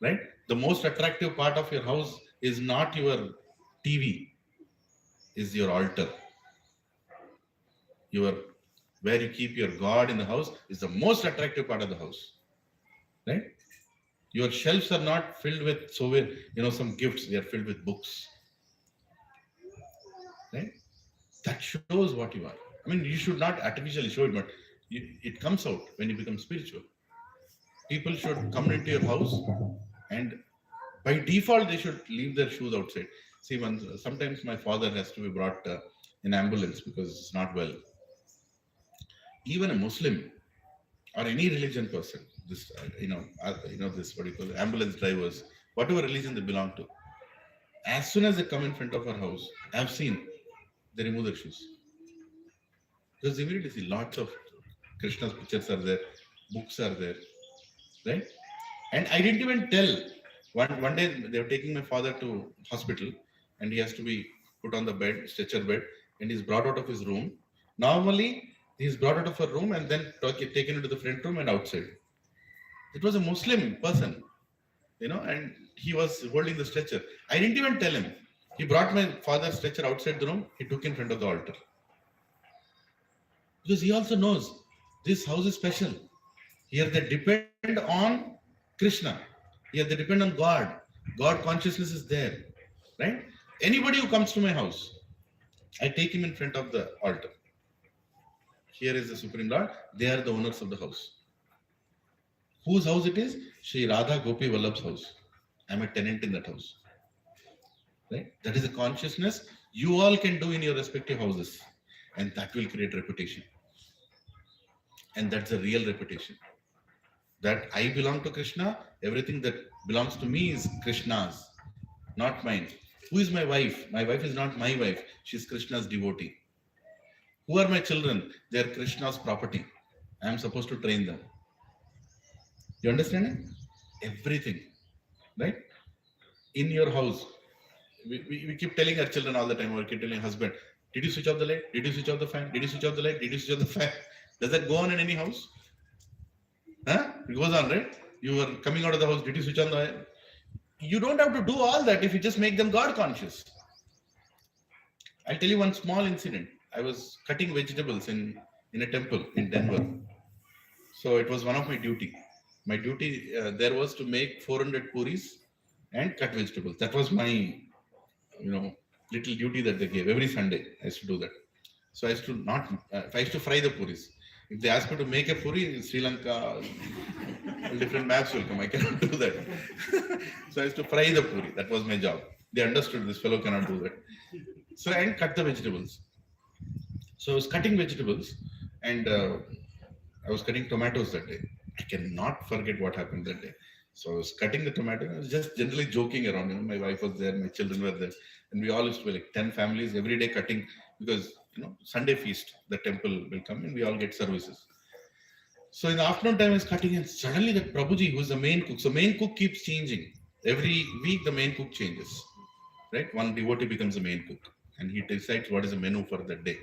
B: Right? The most attractive part of your house is not your TV, is your altar. Where you keep your God in the house is the most attractive part of the house. Right? Your shelves are not filled with some gifts. They are filled with books. Right? That shows what you are. I mean, you should not artificially show it, but it comes out when you become spiritual. People should come into your house, and by default, they should leave their shoes outside. See, sometimes my father has to be brought in ambulance because it's not well. Even a Muslim or any religion person, this this what do you call it, ambulance drivers, whatever religion they belong to, as soon as they come in front of our house, I've seen they remove their shoes. Because immediately see lots of Krishna's pictures are there, books are there, right? And I didn't even tell. One day they were taking my father to hospital, and he has to be put on the bed, stretcher bed, and he's brought out of his room. Normally, he's brought out of a room and then taken into the front room and outside. It was a Muslim person, and he was holding the stretcher. I didn't even tell him. He brought my father's stretcher outside the room. He took in front of the altar. Because he also knows this house is special. Here they depend on Krishna. Here they depend on God. God consciousness is there. Right? Anybody who comes to my house, I take him in front of the altar. Here is the Supreme Lord. They are the owners of the house. Whose house it is? Sri Radha Gopi Vallabh's house. I'm a tenant in that house. Right? That is a consciousness you all can do in your respective houses. And that will create reputation. And that's a real reputation. That I belong to Krishna, everything that belongs to me is Krishna's, not mine. Who is my wife? My wife is not my wife. She's Krishna's devotee. Who are my children? They are Krishna's property. I am supposed to train them. You understand it? Everything. Right? In your house. We keep telling our children all the time, or keep telling husband, did you switch off the light? Did you switch off the fan? Did you switch off the light? Did you switch off the fan? Does that go on in any house? Huh? It goes on, right? You are coming out of the house, did you switch on the light? You don't have to do all that if you just make them God conscious. I'll tell you one small incident. I was cutting vegetables in a temple in Denver. So it was one of my duty. My duty there was to make 400 puris and cut vegetables. That was my, little duty that they gave. Every Sunday I used to do that. So I used to fry the puris. If they ask me to make a puri in Sri Lanka, different maps will come. I cannot do that. So I used to fry the puri. That was my job. They understood this fellow cannot do that. So and cut the vegetables. So I was cutting vegetables, and I was cutting tomatoes that day. I cannot forget what happened that day. So I was cutting the tomato. I was just generally joking around. My wife was there, my children were there, and we all used to be like 10 families every day cutting, because Sunday feast, the temple will come and we all get services. So in the afternoon time I was cutting, and suddenly that Prabhuji, who is the main cook, so main cook keeps changing. Every week the main cook changes, right? One devotee becomes the main cook and he decides what is the menu for that day.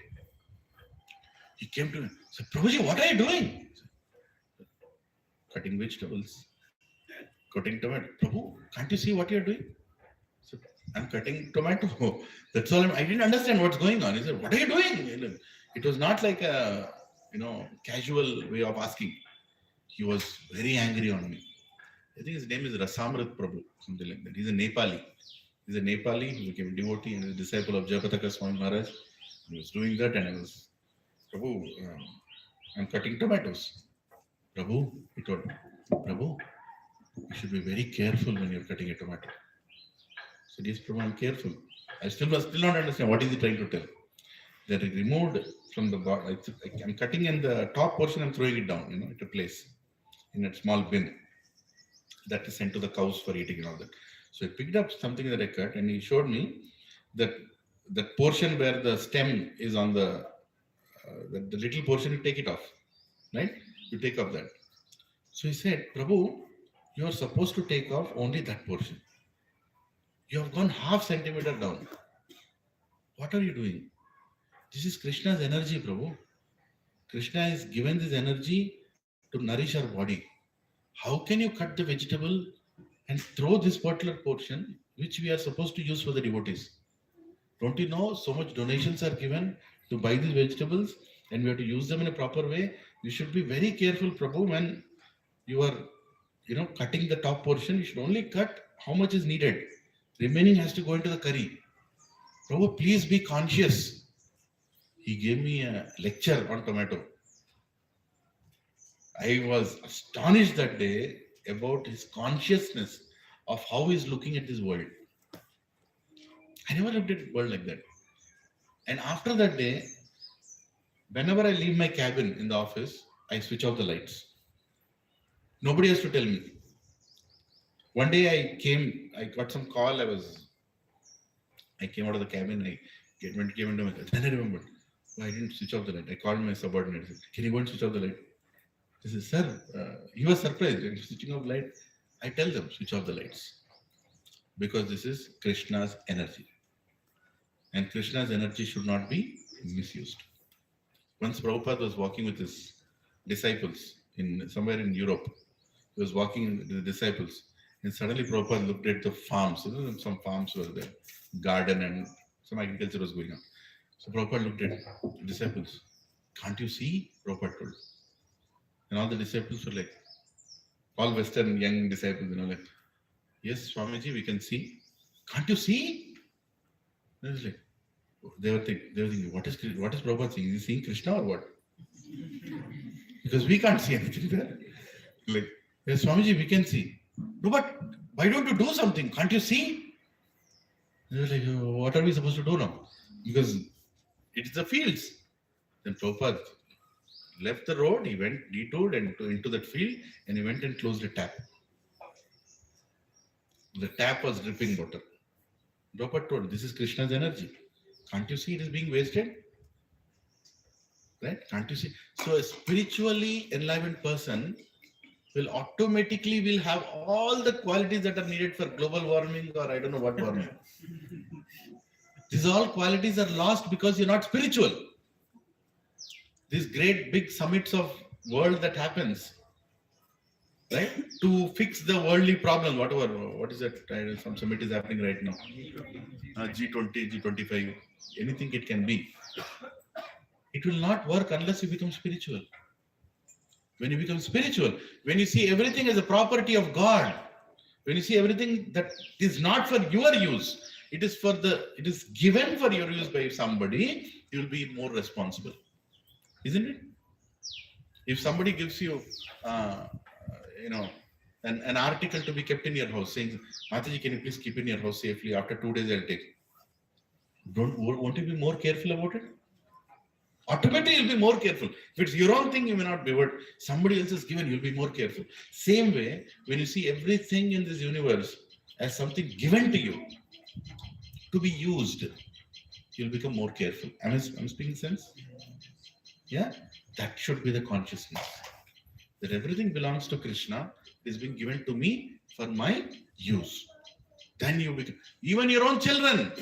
B: He came to me, said, Prabhuji, what are you doing? Cutting vegetables, cutting tomato. Prabhu, can't you see what you're doing? So, I'm cutting tomato. That's all. I didn't understand what's going on. He said, what are you doing? It was not like a, casual way of asking. He was very angry on me. I think his name is Rasamrit Prabhu, something like that. He's a Nepali. He's a Nepali who became a devotee and is a disciple of Jayapataka Swami Maharaj. He was doing that, and I was Prabhu, I'm cutting tomatoes. Prabhu, he told me, Prabhu, you should be very careful when you're cutting a tomato. I said, yes, Prabhu, I'm careful. I still not understand what is he trying to tell. That is removed from the bottom. I'm cutting in the top portion and throwing it down, at a place in a small bin that is sent to the cows for eating and all that. So I picked up something that I cut and he showed me that that portion where the stem is on the little portion, you take it off, right? You take off that. So he said, Prabhu, you are supposed to take off only that portion. You have gone half centimeter down. What are you doing? This is Krishna's energy, Prabhu. Krishna has given this energy to nourish our body. How can you cut the vegetable and throw this particular portion which we are supposed to use for the devotees? Don't you know so much donations are given to buy these vegetables and we have to use them in a proper way? You should be very careful, Prabhu, when you are cutting the top portion. You should only cut how much is needed. Remaining has to go into the curry. Prabhu, please be conscious. He gave me a lecture on tomato. I was astonished that day about his consciousness of how he's looking at this world. I never looked at the world like that. And after that day, whenever I leave my cabin in the office, I switch off the lights. Nobody has to tell me. One day I got some call. I came out of the cabin. I came into my car. Then I remembered, I didn't switch off the light. I called my subordinate. I said, can you go and switch off the light? He said, sir, he was surprised. I'm switching off the light. I tell them, switch off the lights. Because this is Krishna's energy. And Krishna's energy should not be misused. Once Prabhupada was walking with his disciples somewhere in Europe. He was walking with the disciples. And suddenly Prabhupada looked at the farms. Some farms were there. Garden and some agriculture was going on. So Prabhupada looked at the disciples. Can't you see? Prabhupada told. And all the disciples were like, all Western young disciples, like, yes, Swamiji, we can see. Can't you see? They was like, they were thinking, what is Prabhupada seeing? Is he seeing Krishna or what? Because we can't see anything there. Like, yes, Swamiji, we can see. No, but why don't you do something? Can't you see? They were like, what are we supposed to do now? Because it's the fields. Then Prabhupada left the road, he went detoured into that field and he went and closed the tap. The tap was dripping water. Prabhupada told, this is Krishna's energy. Can't you see it is being wasted? Right? Can't you see? So a spiritually enlivened person will automatically have all the qualities that are needed for global warming or I don't know what warming. These all qualities are lost because you're not spiritual. These great big summits of world that happens, right? To fix the worldly problem, whatever, what is that? Some summit is happening right now. G20, G25, anything it can be. It will not work unless you become spiritual. When you become spiritual, when you see everything as a property of God, when you see everything that is not for your use, it is given for your use by somebody, you will be more responsible. Isn't it? If somebody gives you, an article to be kept in your house saying, Mataji, can you please keep in your house safely? After 2 days, I'll take it. Won't you be more careful about it? Automatically, you'll be more careful. If it's your own thing, you may not be, but somebody else is given, you'll be more careful. Same way, when you see everything in this universe as something given to you to be used, you'll become more careful. I'm speaking sense? Yeah, that should be the consciousness. That everything belongs to Krishna, is being given to me for my use. Then you become, even your own children.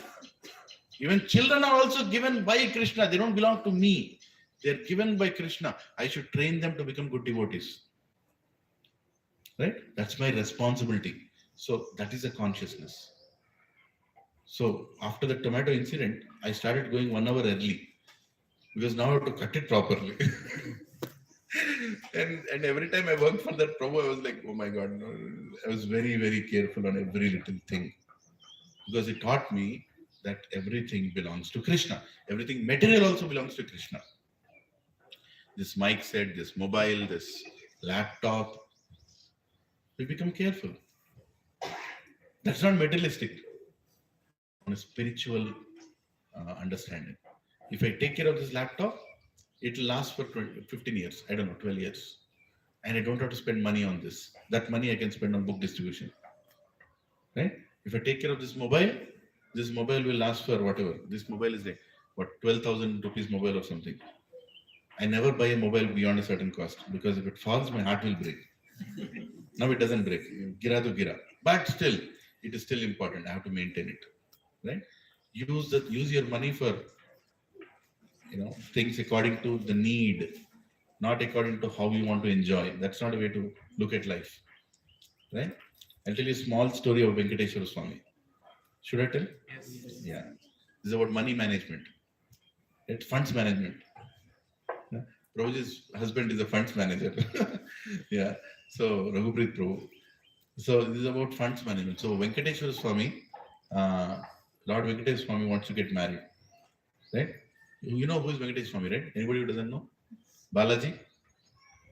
B: Even children are also given by Krishna. They don't belong to me. They're given by Krishna. I should train them to become good devotees. Right? That's my responsibility. So that is a consciousness. So after the tomato incident, I started going 1 hour early. Because now I have to cut it properly. and every time I worked for that Prabhu, I was like, oh my God, no. I was very, very careful on every little thing. Because it taught me that everything belongs to Krishna. Everything material also belongs to Krishna. this mic set, this mobile, this laptop. We become careful. That's not materialistic. On a spiritual understanding. If I take care of this laptop, it will last for 15 years, I don't know, 12 years. And I don't have to spend money on this. That money I can spend on book distribution. Right? If I take care of this mobile will last for whatever. This mobile is like, what, 12,000 rupees mobile or something. I never buy a mobile beyond a certain cost because if it falls, my heart will break. Now it doesn't break. Gira to gira. But still, it is still important. I have to maintain it. Right? Use your money for things according to the need, not according to how you want to enjoy. That's not a way to look at life. Right? I'll tell you a small story of Venkateshwara Swami. Should I tell?
D: Yes.
B: Yeah. This is about money management. It's funds management. Prabhuji's husband is a funds manager. Yeah. So Raghupreet Prabhu. So this is about funds management. So Venkateshwara Swami, Lord Venkateshwara Swami wants to get married. Right? You know who is Venkateshwara Swami, right? Anybody who doesn't know? Balaji.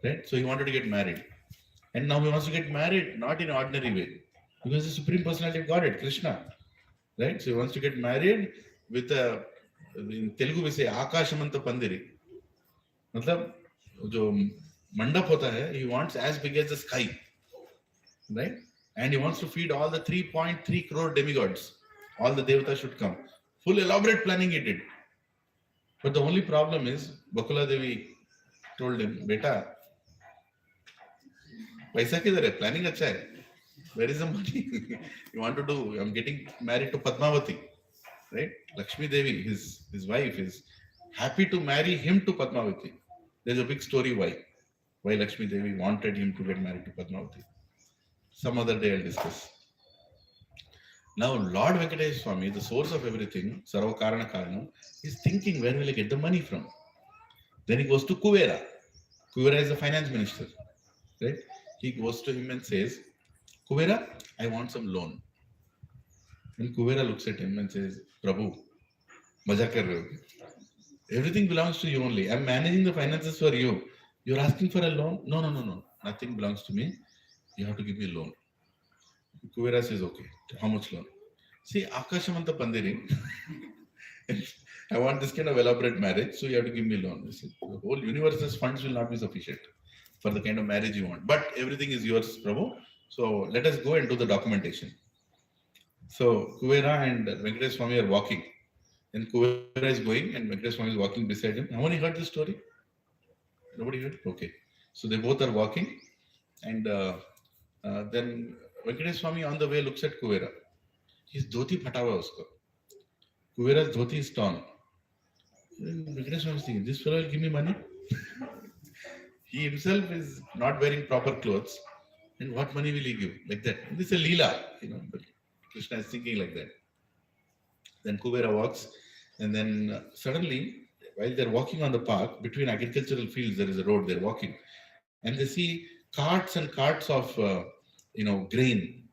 B: Right? So he wanted to get married. And now he wants to get married, not in an ordinary way. Because the Supreme Personality of Godhead, Krishna. Right? So he wants to get married with in Telugu we say, Akashamanta Pandiri. मतलब जो मंडप होता है, he wants as big as the sky, right? And he wants to feed all the 3.3 crore demigods. All the devatas should come. Full elaborate planning he did. But the only problem is, Bakula Devi told him, Beta, paisa kidhar hai? Planning acha hai. Where is the money? You want to do? I'm getting married to Padmavati, right? Lakshmi Devi, his wife, is happy to marry him to Padmavati. There's a big story why Lakshmi Devi wanted him to get married to Padmavati. Some other day I'll discuss. Now Lord Venkateshwara Swami, the source of everything, Sarva Karana Karanam, is thinking, where will I get the money from? Then he goes to Kuvera. Kuvera is the finance minister, right? He goes to him and says, Kuvera, I want some loan. And Kuvera looks at him and says, Prabhu, maja kar rahe ho. Everything belongs to you only. I'm managing the finances for you. You're asking for a loan? No. Nothing belongs to me. You have to give me a loan. Kuvera says, okay. How much loan? See, Akashamanta Pandiri. I want this kind of elaborate marriage, so you have to give me a loan. The whole universe's funds will not be sufficient for the kind of marriage you want. But everything is yours, Prabhu. So let us go and do the documentation. So Kuvera and Venkateshwara Swami are walking. And Kuvera is going and Venkateshwara Swami is walking beside him. How many heard this story? Nobody heard? Okay. So they both are walking. And then Venkateshwara Swami on the way looks at Kuvera. His dhoti phata hua usko. Kuvera's dhoti is torn. Venkateshwara Swami is thinking, this fellow will give me money? He himself is not wearing proper clothes. And what money will he give? Like that. And this is a Leela. But Krishna is thinking like that. Then Kuvera walks, and then suddenly, while they're walking on the park, between agricultural fields, there is a road, they're walking. And they see carts and carts of, grain,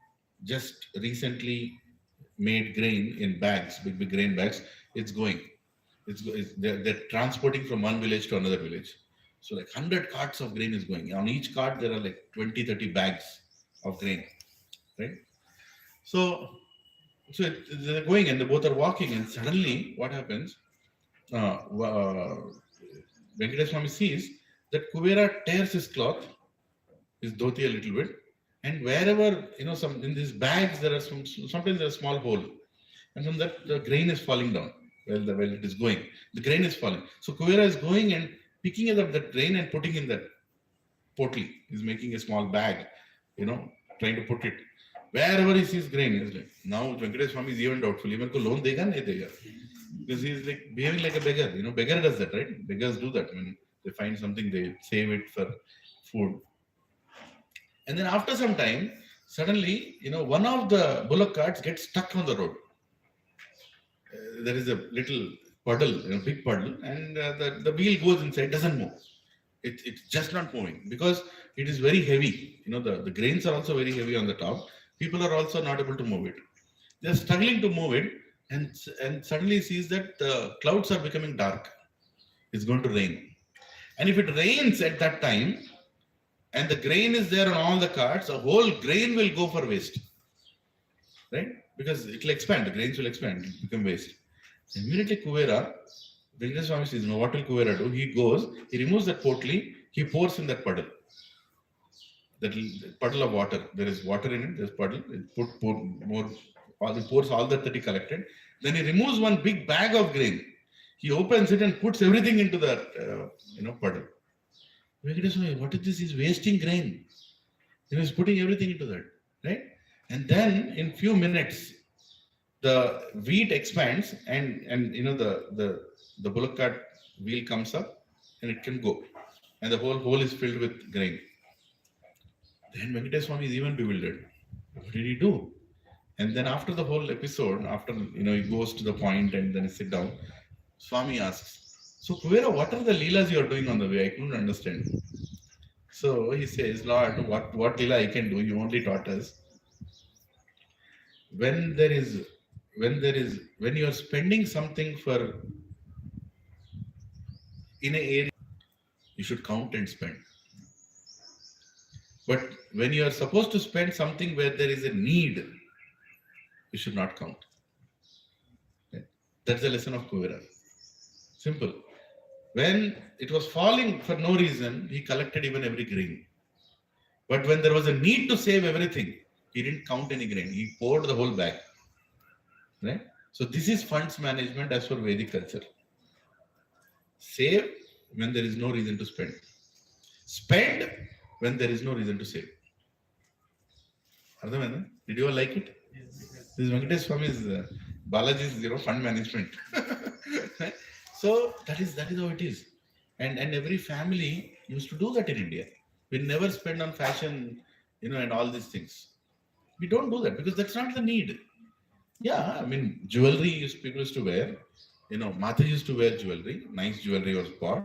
B: just recently made grain in bags, big grain bags. It's going. They're transporting from one village to another village. So like 100 carts of grain is going. On each cart, there are like 20, 30 bags of grain, right? So they're going and they both are walking, and suddenly what happens? Venkateshwara Swami sees that Kuvera tears his cloth, his dhoti a little bit, and wherever in these bags there are sometimes there are small hole, and from that the grain is falling down. While it is going, the grain is falling. So Kuvera is going and picking up that grain and putting in that potli. He's making a small bag, trying to put it. Wherever he sees grain, he's like, now Venkateshwara Swami is even doubtful. Even ko loan dega, nahi dega. Because he's like behaving like a beggar. Beggar does that, right? Beggars do that. When they find something, they save it for food. And then after some time, suddenly, one of the bullock carts gets stuck on the road. There is a little puddle, big puddle, and the wheel goes inside, doesn't move. It's just not moving because it is very heavy. The grains are also very heavy on the top. People are also not able to move it. They're struggling to move it, and suddenly sees that the clouds are becoming dark. It's going to rain. And if it rains at that time, and the grain is there on all the carts, the whole grain will go for waste. Right? Because it will expand, the grains will expand, it will become waste. Immediately Kuvera, Venkateswara Swami says, no, what will Kuvera do? He goes, he removes that potli, he pours in that puddle. That puddle of water. There is water in it, there's puddle, pour more, he pours all that he collected. Then he removes one big bag of grain. He opens it and puts everything into that puddle. Venkateswara Swami, what is this? He's wasting grain. He's putting everything into that. Right? And then in few minutes, the wheat expands and the bullock cart wheel comes up and it can go. And the whole hole is filled with grain. Then Venkateswara Swami is even bewildered. What did he do? And then after the whole episode, after he goes to the point and then he sit down, Swami asks, so Kuvera, what are the leelas you are doing on the way? I couldn't understand. So he says, Lord, what leela I can do? You only taught us. When you are spending something in an area, you should count and spend. But when you are supposed to spend something where there is a need, you should not count. Okay? That's the lesson of Kuvera. Simple. When it was falling for no reason, he collected even every grain. But when there was a need to save everything, he didn't count any grain. He poured the whole bag. Right? So this is funds management as per Vedic culture. Save when there is no reason to spend. Spend when there is no reason to save. Did you all like it?
D: Yes.
B: This is Venkateswara Swami's Balaji's fund management. So that is how it is. And every family used to do that in India. We never spend on fashion, and all these things. We don't do that because that's not the need. Yeah, jewelry people used to wear. Mata used to wear jewelry. Nice jewelry was bought.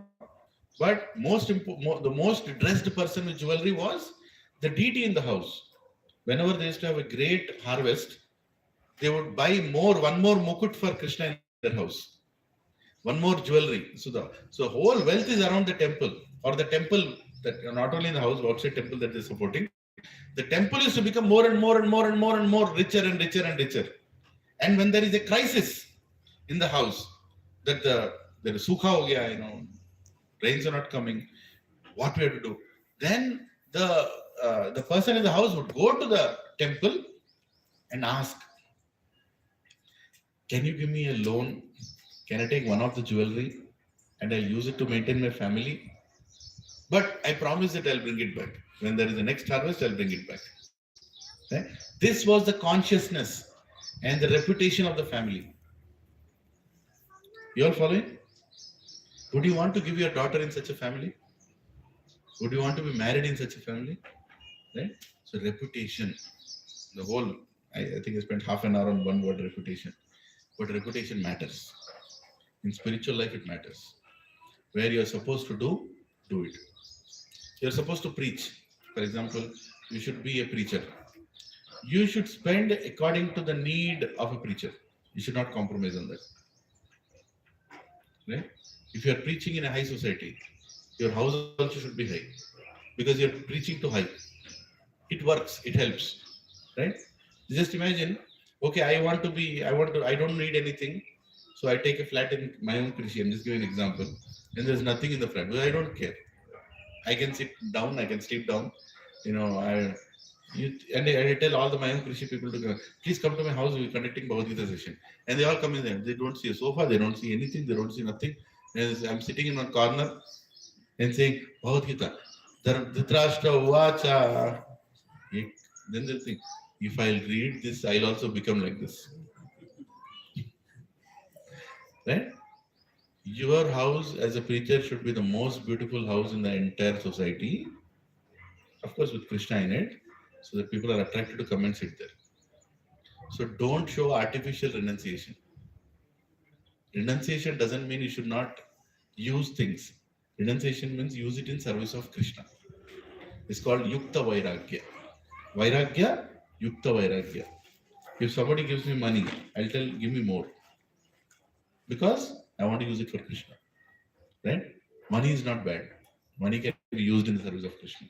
B: But the most dressed person with jewelry was the deity in the house. Whenever they used to have a great harvest, they would buy one more mukut for Krishna in their house. One more jewelry. So whole wealth is around the temple, or the temple that not only in the house, but outside temple that they're supporting. The temple is to become more and more and more and more and more richer and richer and richer. And when there is a crisis in the house, that there is sukha ho gaya, rains are not coming, what we have to do? Then the person in the house would go to the temple and ask, can you give me a loan? Can I take one of the jewelry and I'll use it to maintain my family? But I promise that I'll bring it back. When there is the next harvest, I'll bring it back. Right? This was the consciousness and the reputation of the family. You all following? Would you want to give your daughter in such a family? Would you want to be married in such a family? Right? So reputation, the whole, I think I spent half an hour on one word, reputation. But reputation matters. In spiritual life, it matters. Where you're supposed to do it. You're supposed to preach. For example, you should be a preacher. You should spend according to the need of a preacher. You should not compromise on that. Right? If you're preaching in a high society, your house also should be high. Because you're preaching to high. It works, it helps. Right? Just imagine, okay, I don't need anything. So I take a flat in my own Krishe. I'm just giving an example. And there's nothing in the flat. Well, I don't care. I can sit down, I can sleep down. I tell all the my own Krishe people to go, please come to my house, we're conducting Bhagavad Gita session. And they all come in there. They don't see a sofa, they don't see anything, they don't see nothing. And I'm sitting in one corner and saying, Bhagavad Gita, Dhritarashtra Uvacha. Then they'll think, if I'll read this, I'll also become like this. Right? Your house as a preacher should be the most beautiful house in the entire society. Of course, with Krishna in it, so that people are attracted to come and sit there. So don't show artificial renunciation. Renunciation doesn't mean you should not use things. Renunciation means use it in service of Krishna. It's called Yukta Vairagya. Vairagya, Yukta Vairagya. If somebody gives me money, I'll tell, give me more. Because I want to use it for Krishna. Right? Money is not bad. Money can be used in the service of Krishna.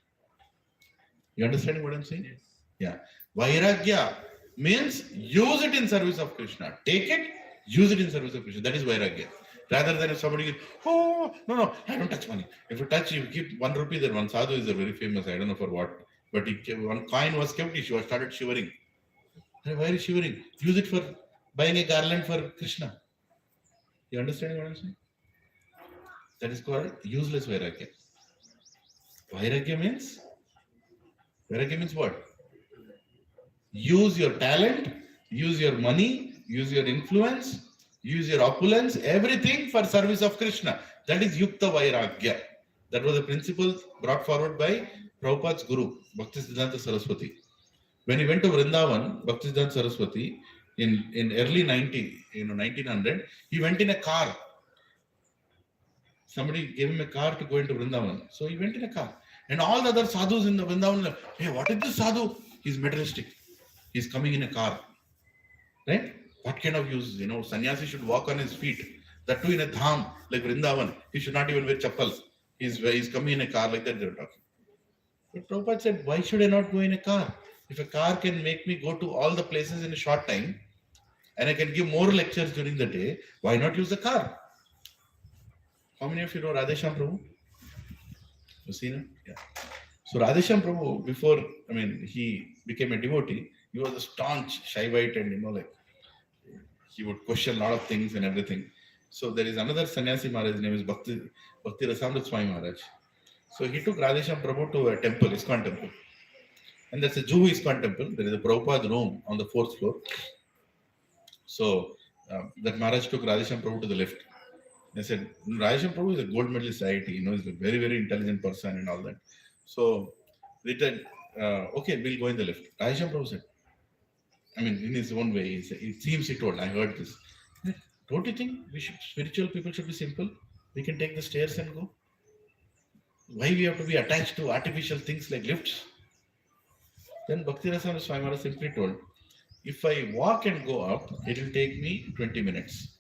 B: You understand what I'm saying?
D: Yes.
B: Yeah. Vairagya means use it in service of Krishna. Take it, use it in service of Krishna. That is Vairagya. Rather than if somebody, oh, no, I don't touch money. If you touch, you keep 1 rupee, then one sadhu is a very famous, I don't know for what, but one coin was kept, he started shivering. Why are you shivering? Use it for buying a garland for Krishna. You understand what I'm saying? That is called useless Vairagya. Vairagya means what? Use your talent, use your money, use your influence, use your opulence, everything for service of Krishna. That is Yukta Vairagya. That was the principle brought forward by Prabhupada's Guru, Bhaktisiddhanta Saraswati. When he went to Vrindavan, Bhaktisiddhanta Saraswati, in early 1900, he went in a car. Somebody gave him a car to go into Vrindavan. So he went in a car. And all the other sadhus in the Vrindavan, hey, what is this sadhu? He's materialistic. He's coming in a car. Right? What kind of use? Sannyasi should walk on his feet. That too in a dham, like Vrindavan. He should not even wear chappal. He's coming in a car, like that they were talking. But Prabhupada said, why should I not go in a car? If a car can make me go to all the places in a short time, and I can give more lectures during the day, why not use the car? How many of you know Radheshyam Prabhu? You seen him? Yeah. So Radheshyam Prabhu, before, he became a devotee, he was a staunch Shaivite and, he would question a lot of things and everything. So there is another sannyasi Maharaj, his name is Bhakti Rasamrita Swami Maharaj. So he took Radheshyam Prabhu to a temple, ISKCON temple. And that's a Jew ISKCON temple. There is a Prabhupada room on the 4th floor. So that Maharaj took Radheshyam Prabhu to the lift. They said, Radheshyam Prabhu is a gold medalist IIT, he's a very, very intelligent person and all that. So they said, okay, we'll go in the lift. Radheshyam Prabhu said, in his own way, it seems he told, I heard this. Don't you think spiritual people should be simple? We can take the stairs and go. Why we have to be attached to artificial things like lifts? Then Bhakti Rasamrita Swami Maharaj simply told, if I walk and go up, it will take me 20 minutes.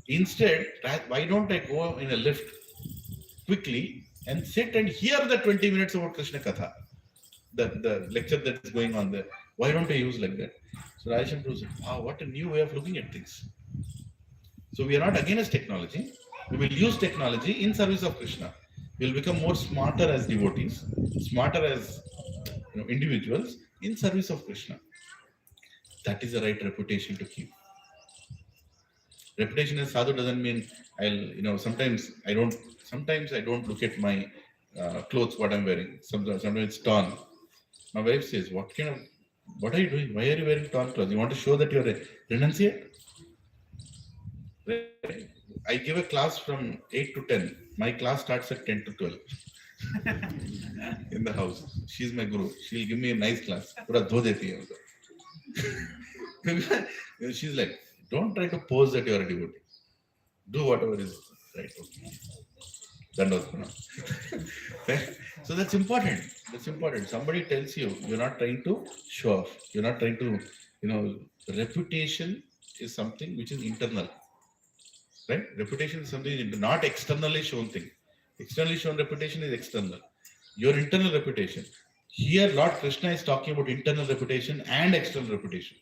B: Instead, why don't I go in a lift quickly and sit and hear the 20 minutes about Krishna Katha, the lecture that is going on there. Why don't I use like that? So Radheshyam Prabhu said, wow, what a new way of looking at things. So we are not against technology. We will use technology in service of Krishna. We will become more smarter as devotees, smarter as individuals in service of Krishna. That is the right reputation to keep. Reputation as sadhu doesn't mean sometimes I don't look at my clothes, what I'm wearing. Sometimes it's torn. My wife says, what are you doing? Why are you wearing torn clothes? You want to show that you're a renunciate? I give a class from 8 to 10. My class starts at 10 to 12 in the house. She's my guru. She'll give me a nice class. She's like, don't try to pose that you're a devotee. Do whatever is right. Okay. So that's important. That's important. Somebody tells you, you're not trying to show off. You're not trying to, reputation is something which is internal. Right? Reputation is something not externally shown thing. Externally shown reputation is external. Your internal reputation. Here, Lord Krishna is talking about internal reputation and external reputation.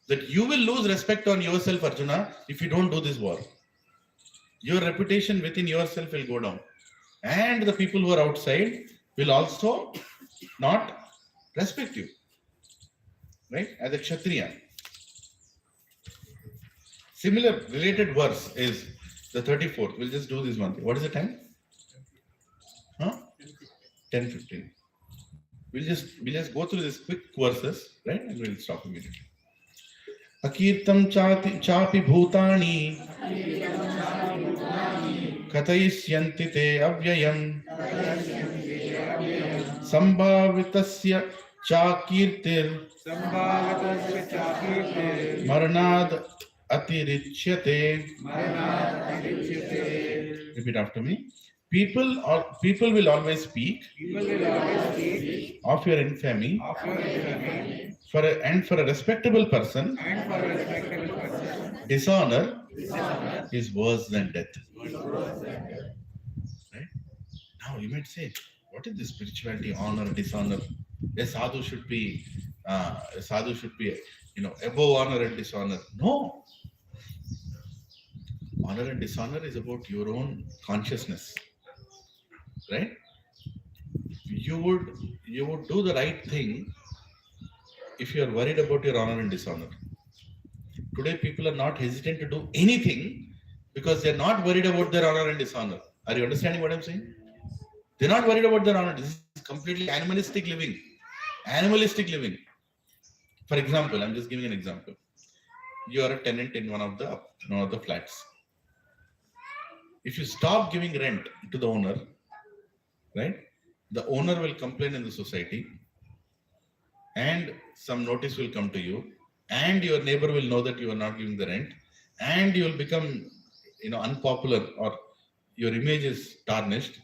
B: That you will lose respect on yourself, Arjuna, if you don't do this war. Your reputation within yourself will go down. And the people who are outside will also not respect you. Right? As a Kshatriya. Similar related verse is the 34th. We'll just do this one thing. What is the time? 10:15. We'll just go through these quick verses, right? And we'll stop immediately. Akirtam chapi bhutani kathayisyanti te avyayam sambhavitasya chakirtir maranad atirichyate. Repeat after me. People will always speak of your infamy, for a respectable person, dishonor is worse than death. Right? you might say, what is this spirituality, honor, dishonor? A sadhu should be, above honor and dishonor. No. Honor and dishonor is about your own consciousness, right? You would do the right thing if you are worried about your honor and dishonor. Today, people are not hesitant to do anything because they are not worried about their honor and dishonor. Are you understanding what I'm saying? They're not worried about their honor. This is completely animalistic living. Animalistic living. For example, I'm just giving an example. You are a tenant in one of the flats. If you stop giving rent to the owner, right? The owner will complain in the society, and some notice will come to you, and your neighbor will know that you are not giving the rent, and you will become, unpopular, or your image is tarnished.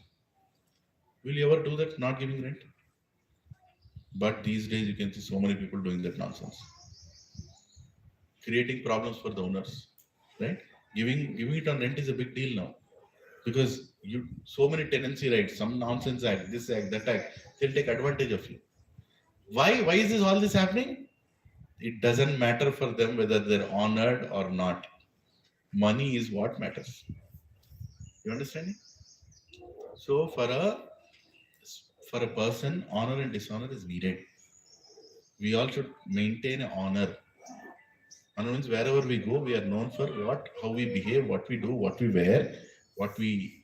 B: Will you ever do that, not giving rent? But these days you can see so many people doing that nonsense, creating problems for the owners, right? Giving it on rent is a big deal now, because so many tenancy rights, some nonsense act, this act, that act, they'll take advantage of you. Why is all this happening? It doesn't matter for them whether they're honored or not. Money is what matters. You understand? So for a person, honor and dishonor is needed. We all should maintain honor. Honor means wherever we go, we are known for how we behave, what we do, what we wear, what we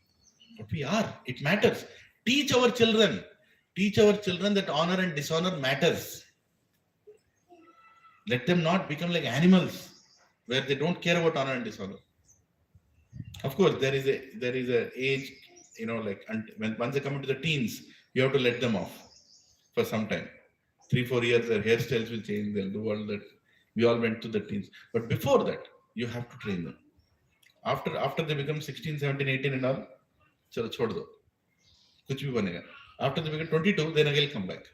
B: are. It matters. Teach our children that honor and dishonor matters. Let them not become like animals where they don't care about honor and dishonor. Of course, there is a age, once they come into the teens, you have to let them off for some time. 3-4 years, their hairstyles will change. They'll do all that. We all went to the teens. But before that, you have to train them. After they become 16, 17, 18 and all, chalo chhod do. Kuch bhi banega. After they become 22, then again come back.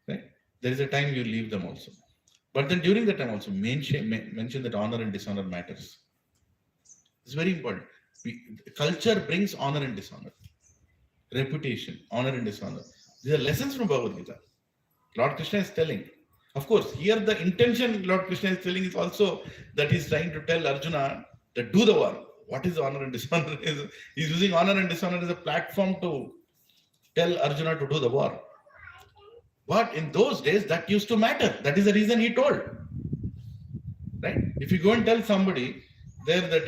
B: Right? There is a time you leave them also. But then during that time also, mention that honor and dishonor matters. It's very important. Culture brings honor and dishonor. Reputation, honor and dishonor. These are lessons from Bhagavad Gita. Lord Krishna is telling. Of course, here the intention Lord Krishna is telling is also that he's trying to tell Arjuna that do the war. What is honor and dishonor? He's using honor and dishonor as a platform to tell Arjuna to do the war. But in those days, that used to matter. That is the reason he told. Right? If you go and tell somebody there that,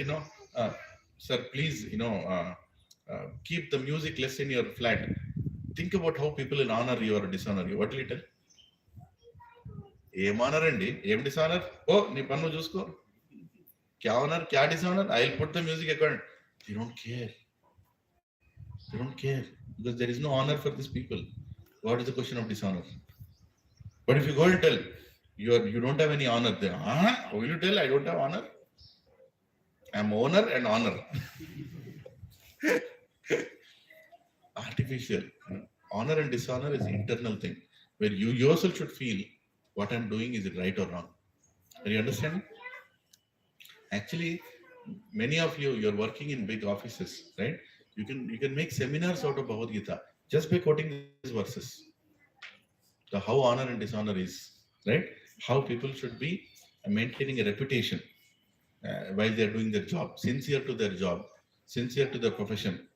B: sir, please, keep the music less in your flat. Think about how people will honor you or dishonor you. What will you tell? Em honor and em dishonor? Oh, nee pannu chusko. Kya honor, kya dishonor? I'll put the music according. They don't care. They don't care. Because there is no honor for these people. What is the question of dishonor? But if you go and tell, you don't have any honor there. How will you tell I don't have honor? I'm owner and honor. Artificial. Honor and dishonor is an internal thing where you yourself should feel what I'm doing, is it right or wrong? Are you understanding? Actually, many of you're working in big offices, right? You can make seminars out of Bhagavad Gita just by quoting these verses. So how honor and dishonor is, right? How people should be maintaining a reputation while they're doing their job, sincere to their job, sincere to their profession,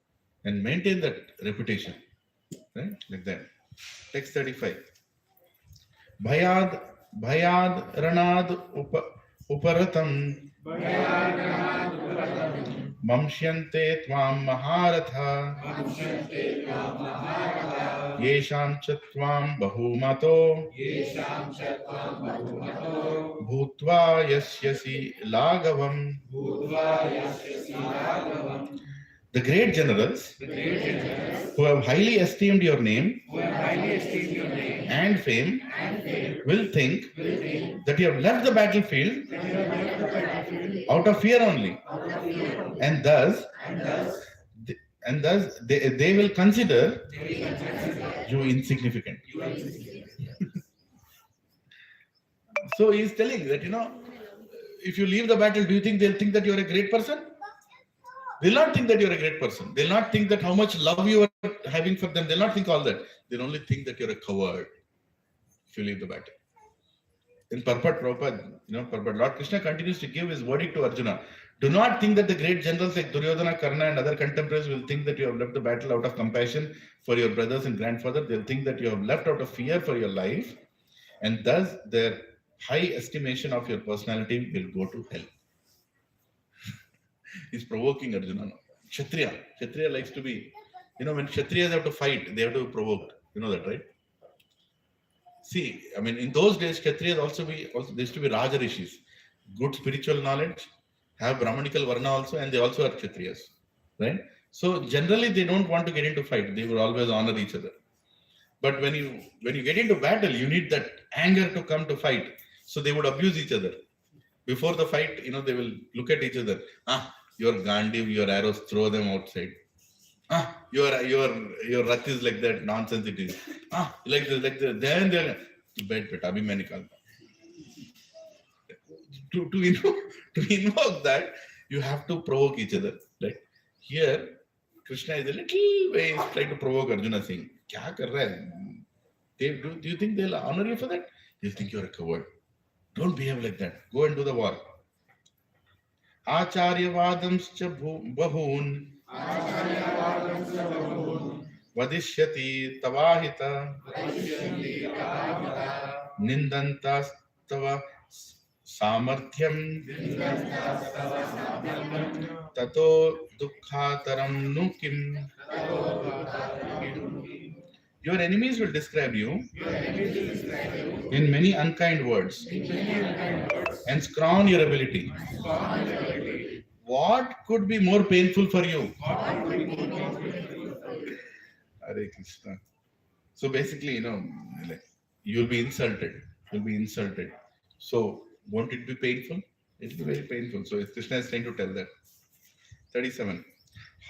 B: and maintain that reputation, right? Like that. Text 35. Bhayad ranad uparatam mamshyante tvam maharatha yesham cha tvam bahumato bhutva yasyasi lagavam. The great generals who have highly esteemed your name and fame will think that you have left the battlefield out of fear only, and thus they will consider you insignificant. So he is telling that, if you leave the battle, do you think they'll think that you're a great person? They'll not think that you're a great person. They'll not think that how much love you having for them, they'll not think all that. They'll only think that you're a coward if you leave the battle. In purport, purport, Lord Krishna continues to give his verdict to Arjuna. Do not think that the great generals like Duryodhana, Karna and other contemporaries will think that you have left the battle out of compassion for your brothers and grandfather. They'll think that you have left out of fear for your life, and thus their high estimation of your personality will go to hell. He's provoking Arjuna now. Kshatriya likes to be, when Kshatriyas have to fight, they have to be provoked. You know that, right? See, in those days, Kshatriyas also there used to be Raja Rishis, good spiritual knowledge, have Brahmanical Varna also, and they also are Kshatriyas, right? So generally, they don't want to get into fight. They will always honor each other. But when you get into battle, you need that anger to come to fight. So they would abuse each other. Before the fight, they will look at each other. Your Gandhi, your arrows, throw them outside. Your Rath is like that, nonsense it is. Like this. Then they're bed pet, abhi main nikalta. To invoke that, you have to provoke each other. Right? Here, Krishna is a little way trying to provoke Arjuna, saying, "Kya kar raha hai?" Do you think they'll honor you for that? They'll think you're a coward. Don't behave like that. Go and do the war. Acharyavadamscha bahun vadishyati tavahita nindantas tava samarthyam tato dukkhataram nukim. Your enemies will describe you in many unkind words and scorn your ability. What could be more painful for you? Hare Krishna. So basically, you'll be insulted. So won't it be painful? It will be very painful. So Krishna is trying to tell that. 37.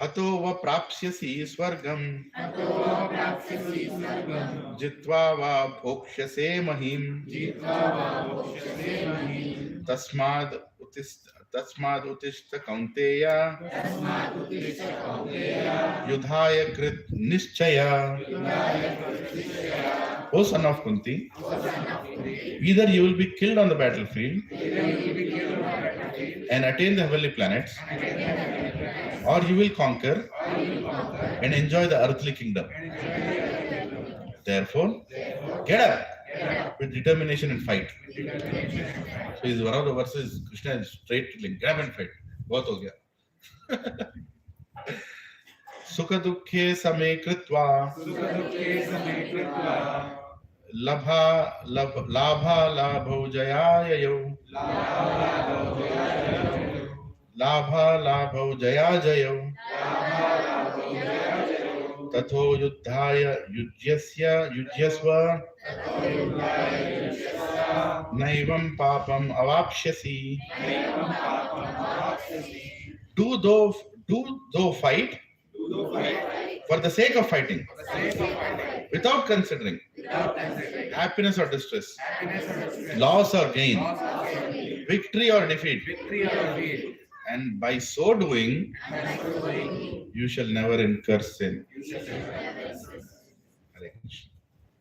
B: Hato va prapsyasi swargam jitva va bhokshase mahim tasmad utishta kaunteya yudhaya krit nischaya. O son of Kunti, either you will be killed on the battlefield and attain the heavenly planets, or you will conquer and enjoy the earthly kingdom. Therefore, get up with determination and fight. So is one of the verses Krishna is straight telling, get up and fight. Bahut ho gaya. Sukha dukkhe same kritva labha labho jayayo labha labho jayajayo tatho yuddhaya yujyasva naivam papam avapshyasi. Do thou fight for the sake of fighting, without considering happiness or distress, loss or gain, victory or defeat. And by so doing, you shall never incur sin.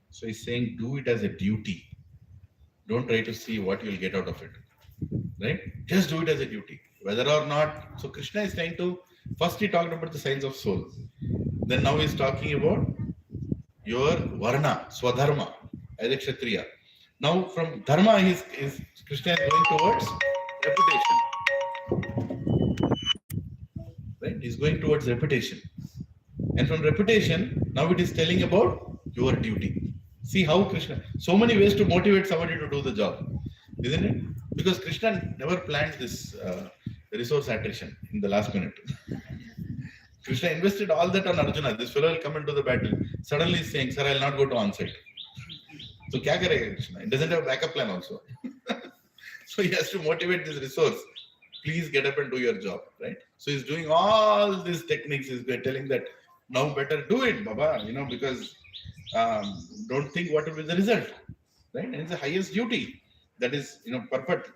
B: So he's saying, do it as a duty. Don't try to see what you will get out of it. Right? Just do it as a duty. Whether or not. So Krishna is trying to, first he talked about the signs of soul. Then now he's talking about your varna, swadharma, as a kshatriya. Now from dharma, Krishna is going towards reputation. Right? He's going towards reputation. And from reputation, now it is telling about your duty. See how Krishna, so many ways to motivate somebody to do the job, isn't it? Because Krishna never planned this resource attrition in the last minute. Krishna invested all that on Arjuna. This fellow will come into the battle. Suddenly he's saying, sir, I will not go to on-site. So kya karega Krishna? It doesn't have a backup plan also. So he has to motivate this resource. Please get up and do your job, right? So he's doing all these techniques. He's telling that now better do it, Baba, because don't think what will be the result, right? And it's the highest duty. That is, perfect.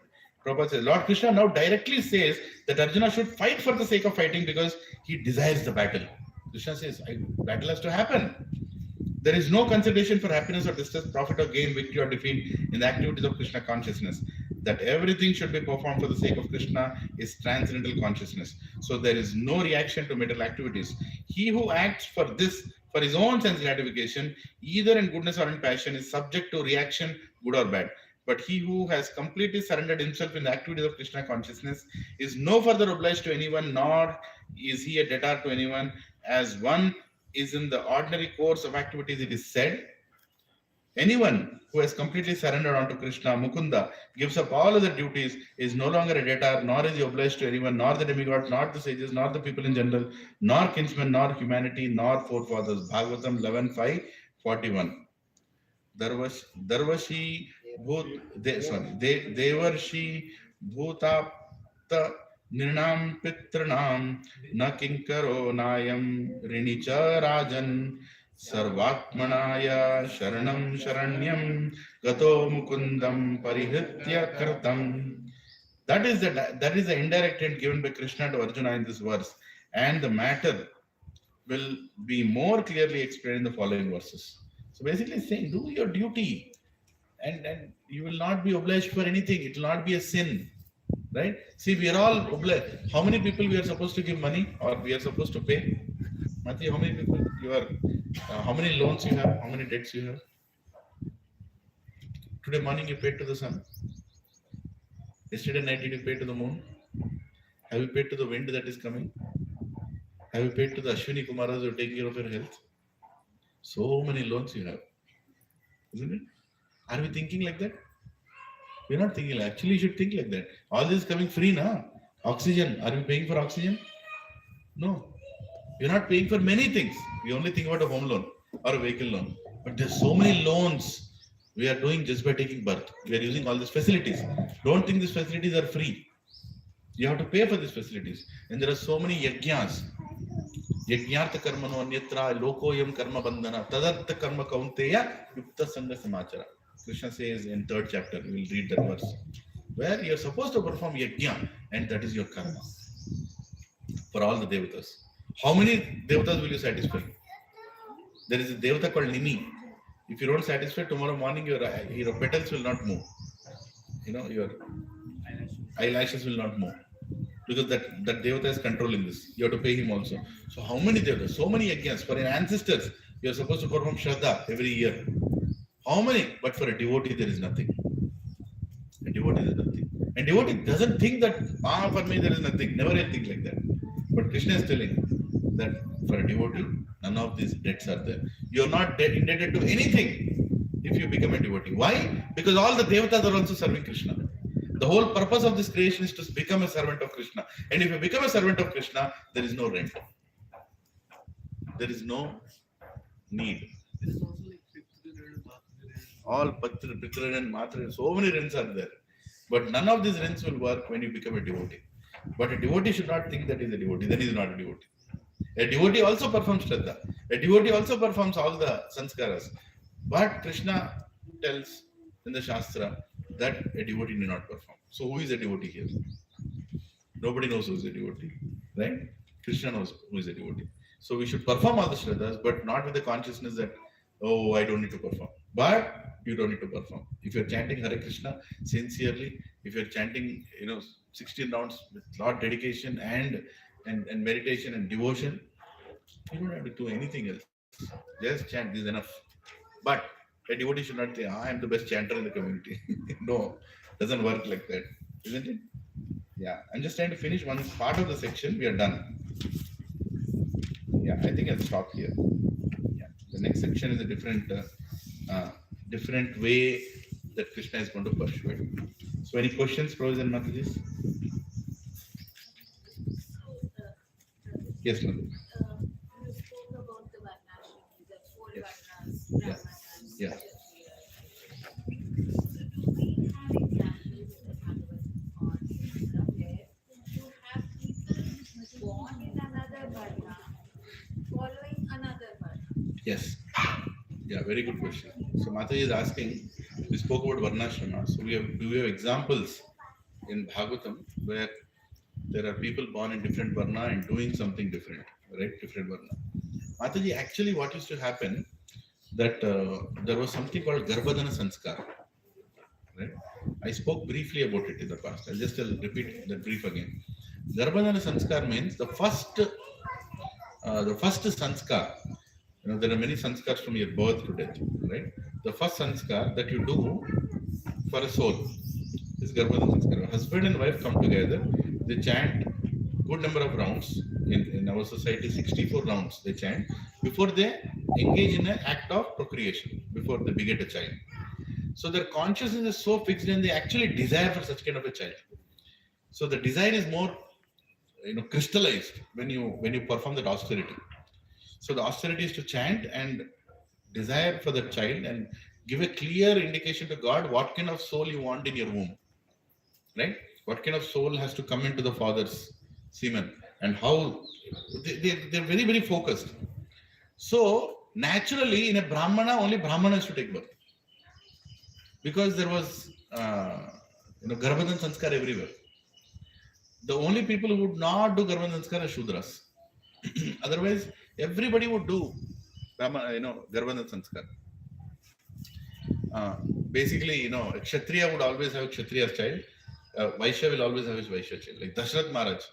B: Prabhupada says, Lord Krishna now directly says that Arjuna should fight for the sake of fighting because he desires the battle. Krishna says, battle has to happen. There is no consideration for happiness or distress, profit or gain, victory or defeat in the activities of Krishna consciousness. That everything should be performed for the sake of Krishna is transcendental consciousness. So there is no reaction to material activities. He who acts for this, for his own sense gratification, either in goodness or in passion, is subject to reaction, good or bad. But he who has completely surrendered himself in the activities of Krishna consciousness is no further obliged to anyone, nor is he a debtor to anyone. As one is in the ordinary course of activities, it is said, anyone who has completely surrendered unto Krishna, Mukunda, gives up all other duties, is no longer a debtor, nor is he obliged to anyone, nor the demigods, nor the sages, nor the people in general, nor kinsmen, nor humanity, nor forefathers. Bhagavatam 11:5-41. Darvashi Devarshi Bhutapta Nirnam Pitranam Na Kinkaro Nayam Rinicha Rajan Sarvatmanaya Sharanam Sharanyam Gato Mukundam Parihritya Kartam. That is the indirect hint given by Krishna to Arjuna in this verse, and the matter will be more clearly explained in the following verses. So basically saying, do your duty, and you will not be obliged for anything. It will not be a sin, right? See, we are all obliged. How many people we are supposed to give money, or we are supposed to pay? Matthew, how many people you are? How many loans you have? How many debts you have? Today morning you paid to the sun. Yesterday night did you pay to the moon? Have you paid to the wind that is coming? Have you paid to the Ashwini Kumaras who are taking care of your health? So many loans you have, isn't it? Are we thinking like that? We're not thinking like, actually you should think like that. All this is coming free now. Oxygen, are we paying for oxygen? No. You're not paying for many things. We only think about a home loan or a vehicle loan. But there's so many loans we are doing just by taking birth. We are using all these facilities. Don't think these facilities are free. You have to pay for these facilities. And there are so many yajnas. Yajnartha karmano anyatra lokoyam karma bandhana tadartha karma kaunteya yukta sangha samachara. Krishna says in 3rd chapter, we will read that verse, where you are supposed to perform yajna, and that is your karma for all the devatas. How many devatas will you satisfy? There is a devata called Nimi. If you don't satisfy, tomorrow morning your petals will not move. Your eyelashes will not move. Because that devata is controlling this. You have to pay him also. So how many devatas? So many yajnas. For your ancestors, you are supposed to perform Shraddha every year. How many? But for a devotee, there is nothing. A devotee is nothing. And devotee doesn't think that, for me there is nothing. Never will think like that. But Krishna is telling that for a devotee, none of these debts are there. You are not indebted to anything if you become a devotee. Why? Because all the devatas are also serving Krishna. The whole purpose of this creation is to become a servant of Krishna. And if you become a servant of Krishna, there is no rent. There is no need.
D: There is also like
B: All Pitra and Matra, so many rents are there. But none of these rents will work when you become a devotee. But a devotee should not think that he is a devotee. Then he is not a devotee. A devotee also performs Shraddha. A devotee also performs all the sanskaras. But Krishna tells in the Shastra that a devotee need not perform. So who is a devotee here? Nobody knows who is a devotee, right? Krishna knows who is a devotee. So we should perform all the Shraddhas, but not with the consciousness that, oh, I don't need to perform. But you don't need to perform. If you're chanting Hare Krishna sincerely, if you're chanting, 16 rounds with a lot of dedication and meditation and devotion, you don't have to do anything else. Just chant, this is enough. But a devotee should not say, I am the best chanter in the community. No, doesn't work like that, isn't it? Yeah, I'm just trying to finish one part of the section. We are done. Yeah, I think I'll stop here. Yeah, the next section is a different way that Krishna is going to pursue it. So, any questions, Pros and Matajis? Yes, Madhu.
E: You spoke about the Varnashram, the four
B: Yes.
E: Varnas,
B: Yeah.
E: Brahmanas,
B: Yeah.
E: So do we have examples in the Bhagavad or Gita where you have people born in another Varna following another Varna?
B: Yes. Yeah, very good question. So Mataji is asking, we spoke about Varnashrama. So do we have examples in Bhagavatam where there are people born in different Varna and doing something different, right? Different Varna. Mataji, actually what used to happen, that there was something called Garbhadana Sanskar. Right? I spoke briefly about it in the past. I'll repeat the brief again. Garbhadana Sanskar means the first sanskar. There are many sanskars from your birth to death, right? The first sanskar that you do for a soul is Garbhadana Sanskar. Husband and wife come together, they chant good number of rounds. In our society, 64 rounds they chant before they engage in an act of procreation, before they beget a child. So their consciousness is so fixed and they actually desire for such kind of a child. So the desire is more, crystallized when you perform that austerity. So the austerity is to chant and desire for the child and give a clear indication to God what kind of soul you want in your womb, right? What kind of soul has to come into the father's semen, and how they're very, very focused. So naturally, in a Brahmana, only Brahmana has to take birth, because there was Garbhadana Sanskar everywhere. The only people who would not do Garbhadana Sanskar are Shudras. Otherwise, everybody would do Garbhadana Sanskar. Basically, a Kshatriya would always have Kshatriya's child. Vaishya will always have his Vaishya child. Like Dashrath Maharaj,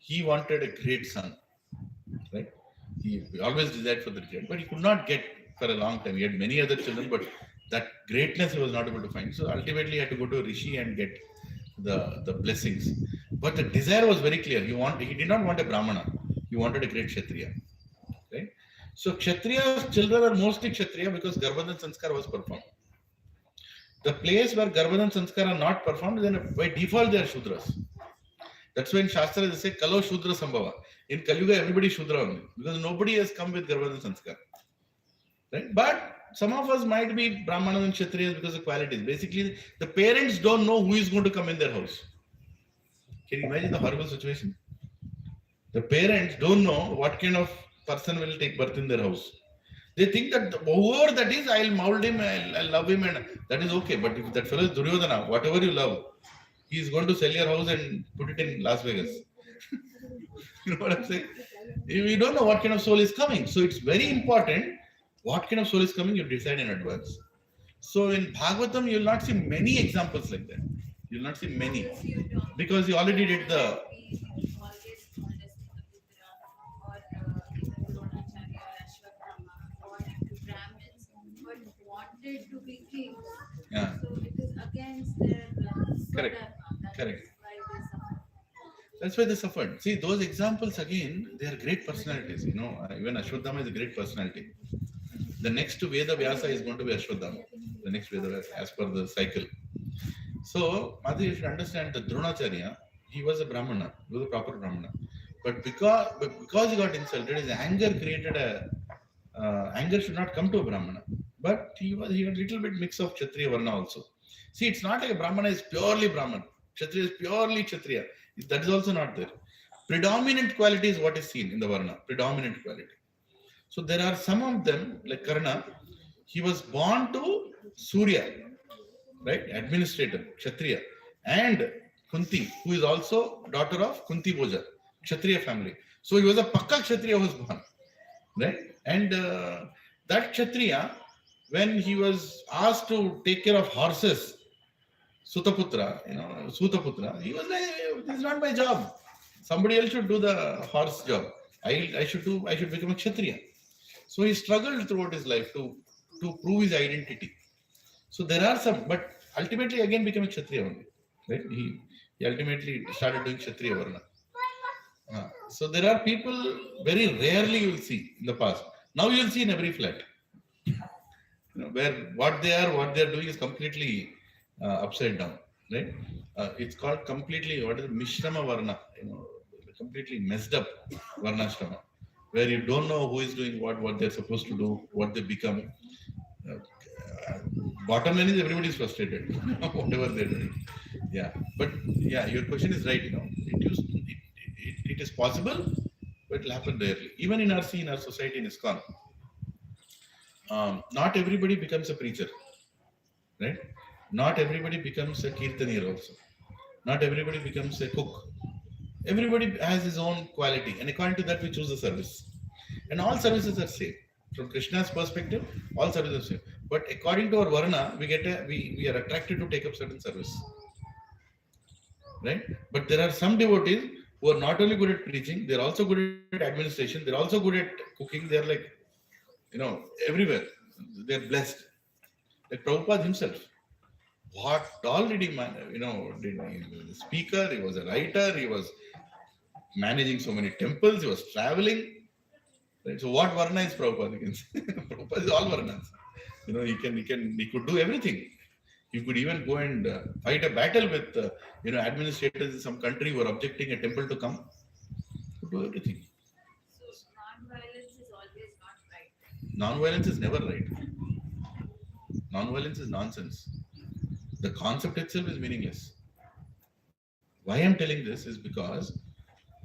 B: he wanted a great son, right? He always desired for the child, but he could not get for a long time. He had many other children, but that greatness he was not able to find. So ultimately, he had to go to a Rishi and get the blessings. But the desire was very clear. He did not want a Brahmana. He wanted a great Kshatriya, right? So Kshatriya's children are mostly Kshatriya because Garbhadana Sanskar was performed. The place where Garbhadana Sanskar are not performed, then by default they are Shudras. That's why in Shastra they say Kalo Shudra Sambhava. In Kali Yuga everybody is Shudra only, because nobody has come with Garbhadana Sanskar, right? But some of us might be Brahmanas and Kshatriyas because of qualities. Basically, the parents don't know who is going to come in their house. Can you imagine the horrible situation? The parents don't know what kind of person will take birth in their house. They think that whoever that is, I'll mold him, I'll love him, and that is okay. But if that fellow is Duryodhana, whatever you love, he is going to sell your house and put it in Las Vegas. You know what I'm saying? We don't know what kind of soul is coming. So it's very important what kind of soul is coming, you decide in advance. So in Bhagavatam, you will not see many examples like that. You will not see many. Because you already did the...
E: To be kings.
B: Yeah.
E: So it is against their
B: Correct.
E: Swadharma.
B: Correct.
E: That's why they suffer.
B: That's why they suffered. See, those examples again, they are great personalities. Even Ashwadhama is a great personality. The next Veda Vyasa is going to be Ashwadhama. The next Veda Vyasa, as per the cycle. So, Mother, you should understand that Dronacharya, he was a Brahmana. He was a proper Brahmana. But because he got insulted, his anger created anger should not come to a Brahmana. But he had a little bit mix of Kshatriya Varna also. See, it's not like a Brahmana is purely Brahman. Kshatriya is purely Kshatriya. That is also not there. Predominant quality is what is seen in the Varna. Predominant quality. So there are some of them, like Karna, he was born to Surya, right? Administrator, Kshatriya. And Kunti, who is also daughter of Kunti Bhoja, Kshatriya family. So he was a Pakka Kshatriya who was born, right? And that Kshatriya, when he was asked to take care of horses, Sutaputra, he was like, this is not my job. Somebody else should do the horse job. I should become a Kshatriya. So he struggled throughout his life to prove his identity. So there are some, but ultimately again became a Kshatriya only. Right? He ultimately started doing Kshatriya Varna. So there are people very rarely you will see in the past. Now you will see in every flat. Where what they are doing is completely upside down, right? It's called completely, Mishrama Varna, completely messed up Varnashrama, where you don't know who is doing what they're supposed to do, what they become. Bottom line is everybody is frustrated, whatever they're doing. Yeah, but yeah, your question is right. It is possible, but it will happen rarely. Even in our society in ISKCON, not everybody becomes a preacher, right? Not everybody becomes a kirtanier also. Not everybody becomes a cook. Everybody has his own quality, and according to that, we choose the service. And all services are same. From Krishna's perspective, all services are same. But according to our Varna, we are attracted to take up certain service. Right? But there are some devotees who are not only good at preaching, they're also good at administration, they're also good at cooking, they're like, everywhere. They're blessed. Like Prabhupada himself. What all did he did he was a speaker, he was a writer, he was managing so many temples, he was traveling. Right? So what Varna is Prabhupada? You can say? Prabhupada is all Varnas. He could do everything. You could even go and fight a battle with, administrators in some country who are objecting a temple to come. You could do everything.
E: So non-violence is always not right.
B: Non-violence is never right. Non-violence is nonsense. The concept itself is meaningless. Why I'm telling this is because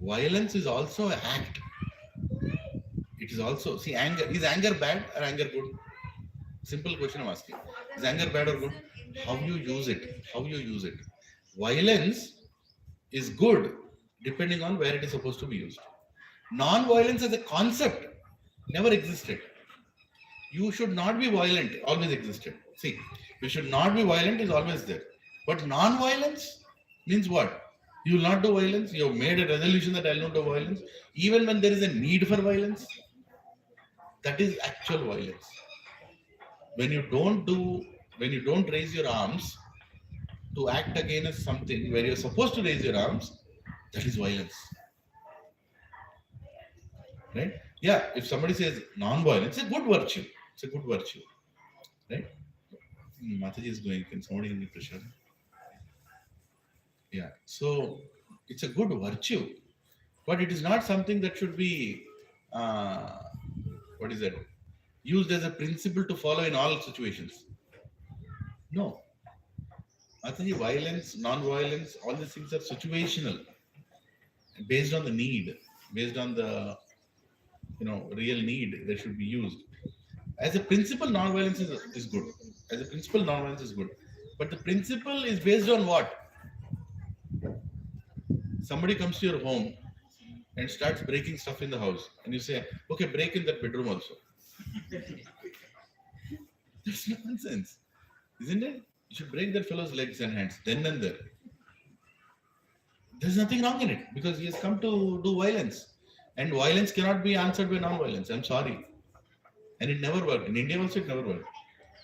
B: violence is also an act. It is also, see, anger. Is anger bad or anger good? Simple question I'm asking. Is anger bad or good? How you use it. How you use it. Violence is good depending on where it is supposed to be used. Non-violence as a concept never existed. You should not be violent, always existed. See, you should not be violent is always there. But non-violence means what? You will not do violence. You have made a resolution that I will not do violence. Even when there is a need for violence, that is actual violence. When you don't raise your arms to act against something where you're supposed to raise your arms, that is violence. Right? Yeah, if somebody says non-violence, it's a good virtue. It's a good virtue. Right? Mataji is going, can somebody give me pressure? Yeah, so it's a good virtue, but it is not something that should be, used as a principle to follow in all situations. No. Mataji, violence, non-violence, all these things are situational, based on the need, based on the, real need that should be used. As a principle, non-violence is good. As a principle, non-violence is good. But the principle is based on what? Somebody comes to your home and starts breaking stuff in the house. And you say, okay, break in that bedroom also. That's nonsense. Isn't it? You should break that fellow's legs and hands, then and there. There's nothing wrong in it because he has come to do violence. And violence cannot be answered by non-violence. I'm sorry. And it never worked. In India also, it never worked.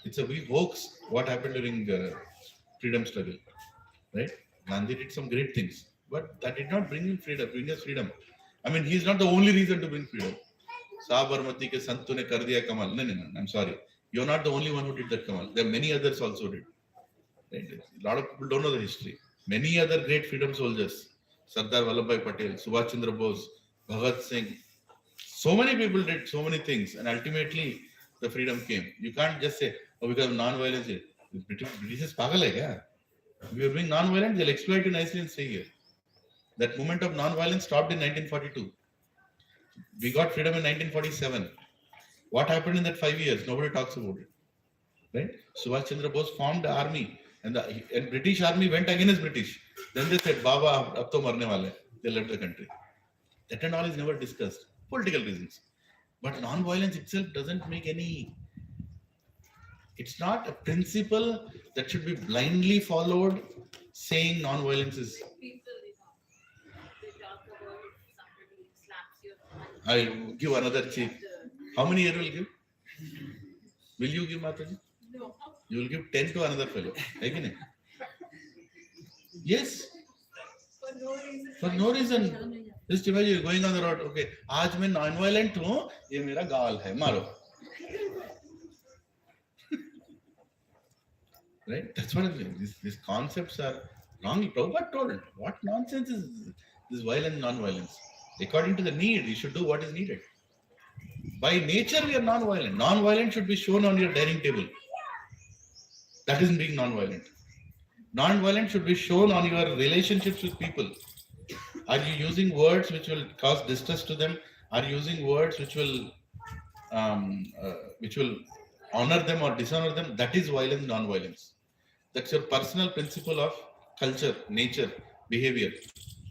B: It's a big hoax what happened during the freedom struggle. Right? Gandhi did some great things. But that did not bring us freedom. I mean, he's not the only reason to bring freedom. Sabarmati ke santu ne kar diya kamal. No, I'm sorry. You're not the only one who did that kamal. There are many others also did. Right? A lot of people don't know the history. Many other great freedom soldiers. Sardar Vallabhbhai Patel, Subhash Chandra Bose, Bhagat Singh. So many people did so many things and ultimately the freedom came. You can't just say, oh, because of non-violence. British is pagal hai kya? If you're being non-violent, they'll exploit you nicely and stay here. That movement of non-violence stopped in 1942. We got freedom in 1947. What happened in that 5 years? Nobody talks about it. Right? Subhash Chandra Bose formed the army and British army went against British. Then they said, Baba, ab to marne wale. They left the country. That and all is never discussed. Political reasons. But non-violence itself doesn't make any... It's not a principle that should be blindly followed, saying non-violence is...
E: People, they talk about if somebody slaps your hand.
B: I'll give another cheek. How many years will you give? Will you give, Mataji?
E: No.
B: You will give 10 to another fellow. Yes.
E: For no reason.
B: For no reason. Just imagine you're going on the road. Okay, आज मैं non-violent हूँ. ये मेरा गाल है. मारो. Right? That's what it is. These concepts are wrongly. Prabhupada told. What nonsense is this violence, non-violence? According to the need, you should do what is needed. By nature, we are non-violent. Non-violent should be shown on your dining table. That isn't being non-violent. Non-violent should be shown on your relationships with people. Are you using words which will cause distress to them? Are you using words which will honor them or dishonor them? That is violence, non-violence. That's your personal principle of culture, nature, behavior.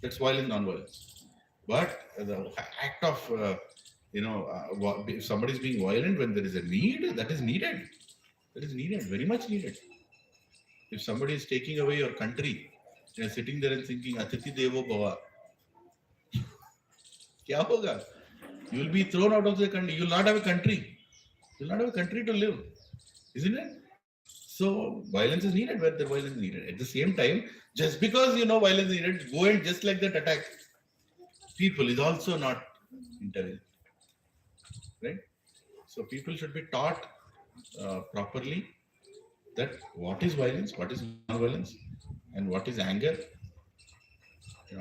B: That's violence, non-violence. But the act of if somebody is being violent when there is a need, that is needed. That is needed, very much needed. If somebody is taking away your country, you are sitting there and thinking, Atiti Devo Bhava, kya hoga? You will be thrown out of the country. You will not have a country. You will not have a country to live. Isn't it? So violence is needed where the violence is needed. At the same time, just because violence is needed, go and just like that attack people is also not intelligent. Right? So people should be taught properly that what is violence, what is non-violence, and what is anger,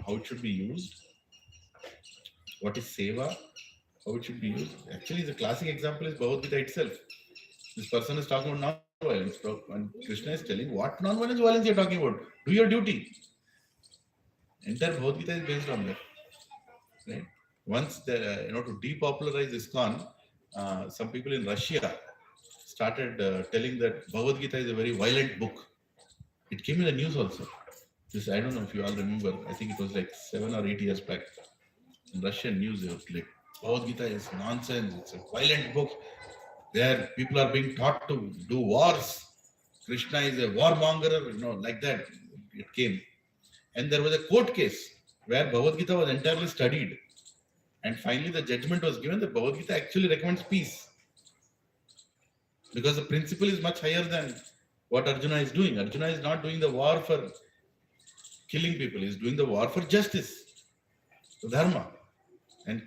B: how it should be used, what is seva, how it should be used. Actually, the classic example is Bhagavad Gita itself. This person is talking about non-violence, and Krishna is telling what non-violence violence you are talking about. Do your duty. Entire Bhagavad Gita is based on that. Right? Once to depopularize ISKCON, some people in Russia started telling that Bhagavad Gita is a very violent book. It came in the news also. I don't know if you all remember. I think it was like 7 or 8 years back. In Russian news, it was like Bhagavad Gita is nonsense. It's a violent book. There, people are being taught to do wars. Krishna is a warmonger, like that. It came. And there was a court case where Bhagavad Gita was entirely studied. And finally, the judgment was given that Bhagavad Gita actually recommends peace. Because the principle is much higher than what Arjuna is doing. Arjuna is not doing the war for killing people. He is doing the war for justice, dharma. And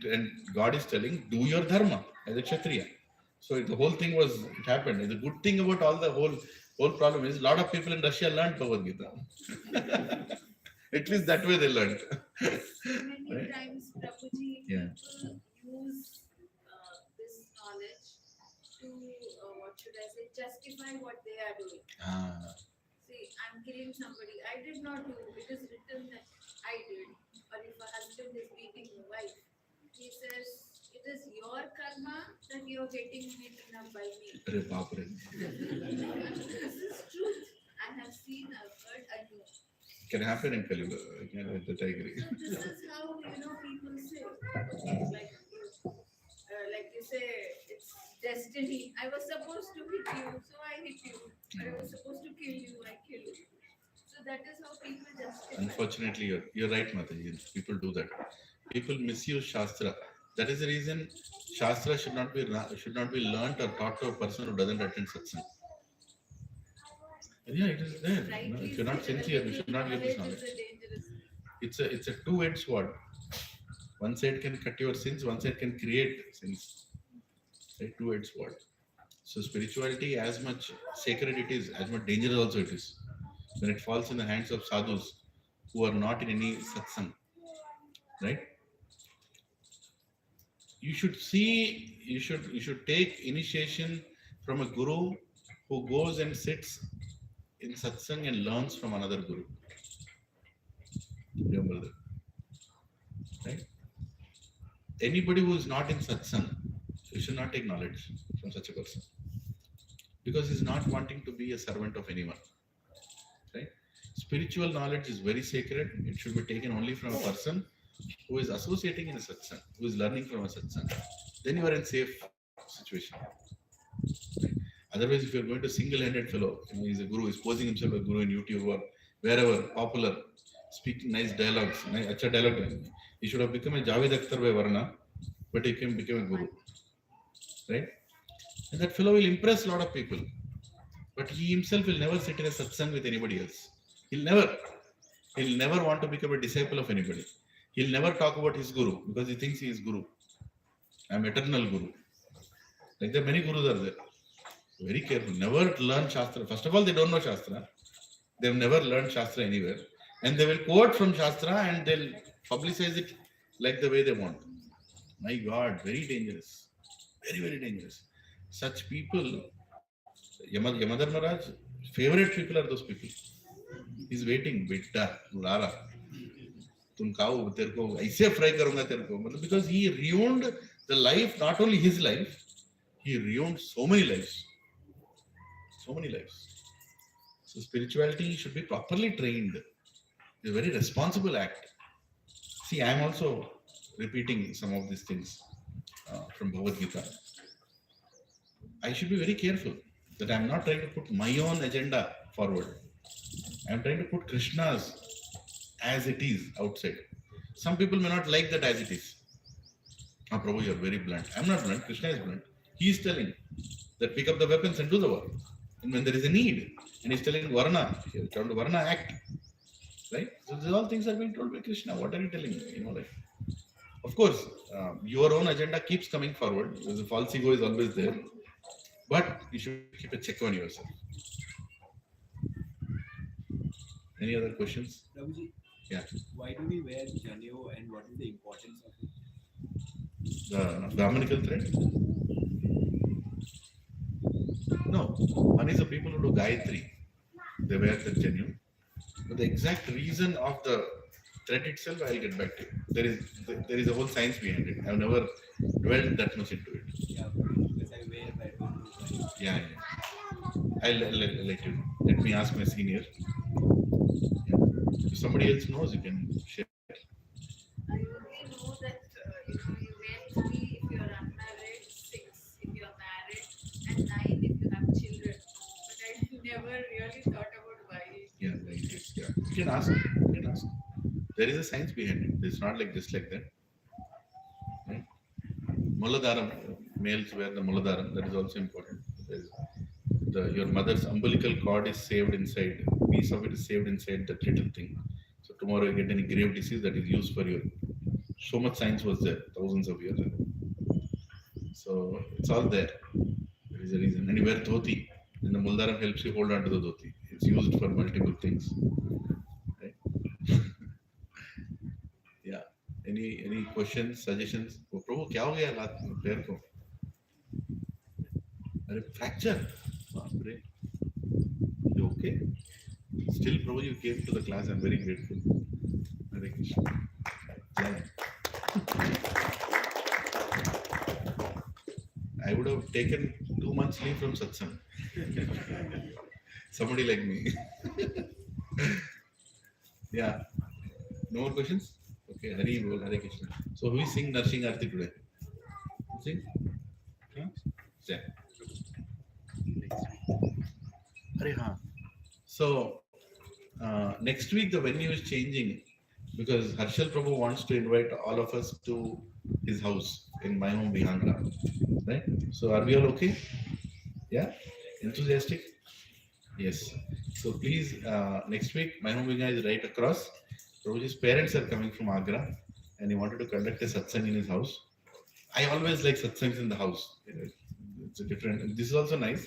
B: God is telling, do your dharma as a Kshatriya. So the whole thing it happened. The good thing about all the whole problem is a lot of people in Russia learned Bhagavad Gita. At least that way they learned.
E: Many
B: Right?
E: times, Prabhuji,
B: Yeah.
E: people use this knowledge to, justify what they are doing. See, I'm killing somebody. I did not do. It is written that I did. Or if a husband is beating a wife, he says, it is your karma that you're getting beaten up by me. This is truth. I have seen, I've heard, I know.
B: Can happen in Kali Yuga. I agree.
E: So this is how people say, like you say, it's destiny. I was supposed to hit you, so I hit you. I was supposed to kill you, I killed you. So that is how people justify.
B: Unfortunately, you're right, Mataji. People do that. People misuse Shastra. That is the reason Shastra should not be learnt or taught to a person who doesn't attend satsang. Yeah, it is there. If you're not sincere, you should not give this knowledge. It's a two-edged sword. One side can cut your sins, one side can create sins. A two-edged sword. So spirituality, as much sacred it is, as much dangerous also it is. When it falls in the hands of sadhus who are not in any satsang, right? You should take initiation from a guru who goes and sits in satsang and learns from another guru. Remember that, right? Anybody who is not in satsang, you should not take knowledge from such a person, because he's not wanting to be a servant of anyone, right? Spiritual knowledge is very sacred. It should be taken only from a person who is associating in a satsang, who is learning from a satsang. Then you are in safe situation. Right? Otherwise, if you are going to single-handed fellow, he's a guru, he's posing himself a guru in YouTube or wherever, popular, speaking nice dialogues, acha dialogue. He should have become a Javed Akhtar by Varna, but he became a guru, right? And that fellow will impress a lot of people, but he himself will never sit in a satsang with anybody else. He'll never want to become a disciple of anybody. He'll never talk about his guru because he thinks he is guru. I'm eternal guru. Like there, many gurus are there. Very careful. Never learn Shastra. First of all, they don't know Shastra. They've never learned Shastra anywhere. And they will quote from Shastra and they'll publicize it like the way they want. My God, very dangerous. Very, very dangerous. Such people, Yamadharma Raj, favorite people are those people. He's waiting, beta, Lara. Tum kao, terko, aise fry karunga terko. Because he ruined the life, not only his life, he ruined so many lives. So many lives. So spirituality should be properly trained. It's a very responsible act. See, I am also repeating some of these things. from Bhagavad Gita. I should be very careful that I'm not trying to put my own agenda forward. I'm trying to put Krishna's as it is outside. Some people may not like that as it is. Ah, Prabhu, you're very blunt. I'm not blunt. Krishna is blunt. He is telling that pick up the weapons and do the work. And when there is a need, and he's telling Varna, he's told Varna act. Right? So these all things are being told by Krishna. What are you telling me? Like, of course, your own agenda keeps coming forward. The false ego is always there. But you should keep a check on yourself. Any other questions?
D: Prabhuji,
B: Yeah.
D: why do we wear janeo and what is the importance of it?
B: The Brahmanical thread? No. One is the people who do Gayatri. They wear the janeo. But the exact reason of the thread itself, I'll get back to you. There is a whole science behind it. I've never dwelled that much into it.
D: Yeah, because I wear, but I don't know why.
B: Yeah. I'll let you know. Let me ask my senior. Yeah. If somebody else knows, you can share.
E: I only know that you wear 3 if you're unmarried, 6 if you're married, and 9 if you have children. But I never really thought about why.
B: Yeah, like this. Yeah. You can ask. There is a science behind it. It's not like just like that. Right? Muladaram, males wear the muladaram. That is also important. Your mother's umbilical cord is saved inside. A piece of it is saved inside that little thing. So tomorrow you get any grave disease, that is used for you. So much science was there thousands of years ago. So it's all there. There is a reason. And you wear dhoti. And the muldaram helps you hold on to the dhoti. It's used for multiple things. Right? Yeah. Any questions, suggestions? Oh, Prabhu, क्या हो गया रात में पैर को? अरे fracture. You okay? Still, Prabhu, you came to the class. I'm very grateful. Hare Krishna. Yeah. I would have taken 2 months leave from satsang. Somebody like me. Yeah. No more questions? Okay. Hari Bol, Hare Krishna. So who is sing Narshing Arti today? Sing? Huh? Yeah. So next week the venue is changing because Harshal Prabhu wants to invite all of us to his house in my home Bihanga. Right? So are we all okay? Yeah? Enthusiastic? Yes. So please, next week my home Bihanga is right across. Prabhuji's parents are coming from Agra and he wanted to conduct a satsang in his house. I always like satsangs in the house. It's a different, this is also nice,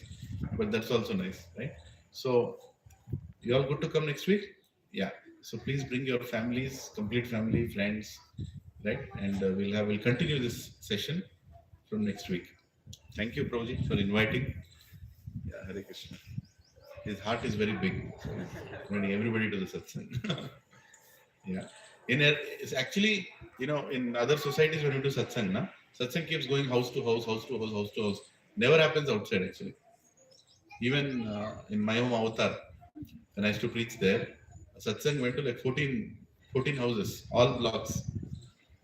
B: but that's also nice, right? So you all good to come next week? Yeah. So please bring your families, complete family, friends, right? And we'll continue this session from next week. Thank you, Prabhuji, for inviting. Yeah, Hare Krishna. His heart is very big, so inviting everybody to the satsang. Yeah. It's actually, in other societies when you do satsang, satsang keeps going house to house, house to house, house to house. Never happens outside actually. Even in my home avatar, when I used to preach there, satsang went to like 14 houses, all blocks,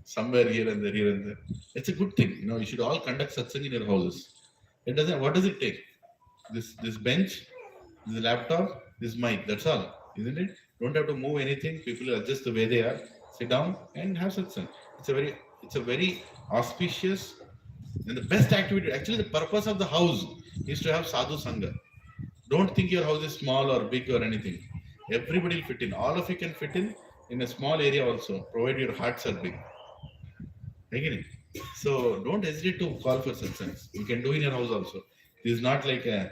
B: somewhere here and there, here and there. It's a good thing, you should all conduct satsang in your houses. What does it take? This bench, this laptop, this mic, that's all, isn't it? Don't have to move anything. People are just the way they are. Sit down and have satsang. It's a very auspicious and the best activity. Actually, the purpose of the house is to have sadhu sangha. Don't think your house is small or big or anything. Everybody will fit in. All of you can fit in a small area also, provided your hearts are big. Again, so don't hesitate to call for satsangs. You can do in your house also. This is not like a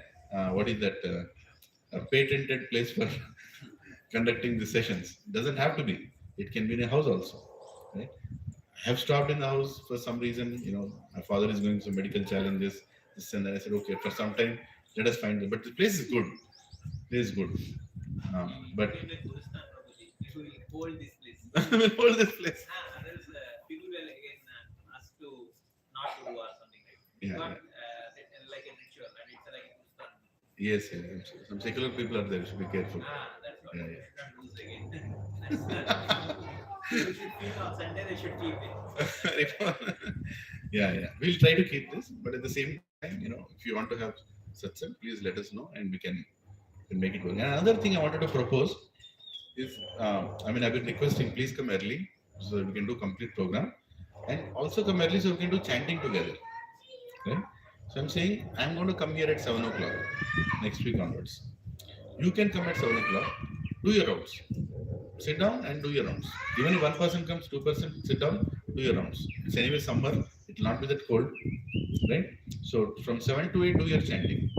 B: patented place for conducting the sessions. It doesn't have to be. It can be in a house also. Right? I have stopped in the house for some reason. My father is going through medical challenges. This and that. I said, okay, for some time, let us find it. But the place is good. Place is good. But
D: So we hold this place.
B: we'll hold this place.
D: Others, people will again ask to not to do or something like that.
B: Yeah,
D: Not
B: yeah.
D: like a ritual, and it's like a Hindustan.
B: Yes, yes. Some secular people are there. You should be careful.
D: That's what
B: Yeah,
D: we
B: yeah.
D: should not lose again. They should feel on Sunday, they should keep it.
B: Yeah. We'll try to keep this, but at the same time, if you want to have satsang, please let us know and we can make it work. And another thing I wanted to propose is, I've been requesting, please come early so that we can do complete program, and also come early so we can do chanting together. Right? So I'm saying I'm going to come here at 7 o'clock next week onwards. You can come at 7 o'clock, do your rounds. Sit down and do your rounds. Even if one person comes, 2%, sit down, do your rounds. It's anyway summer, it will not be that cold, right? So from 7 to 8, do your chanting.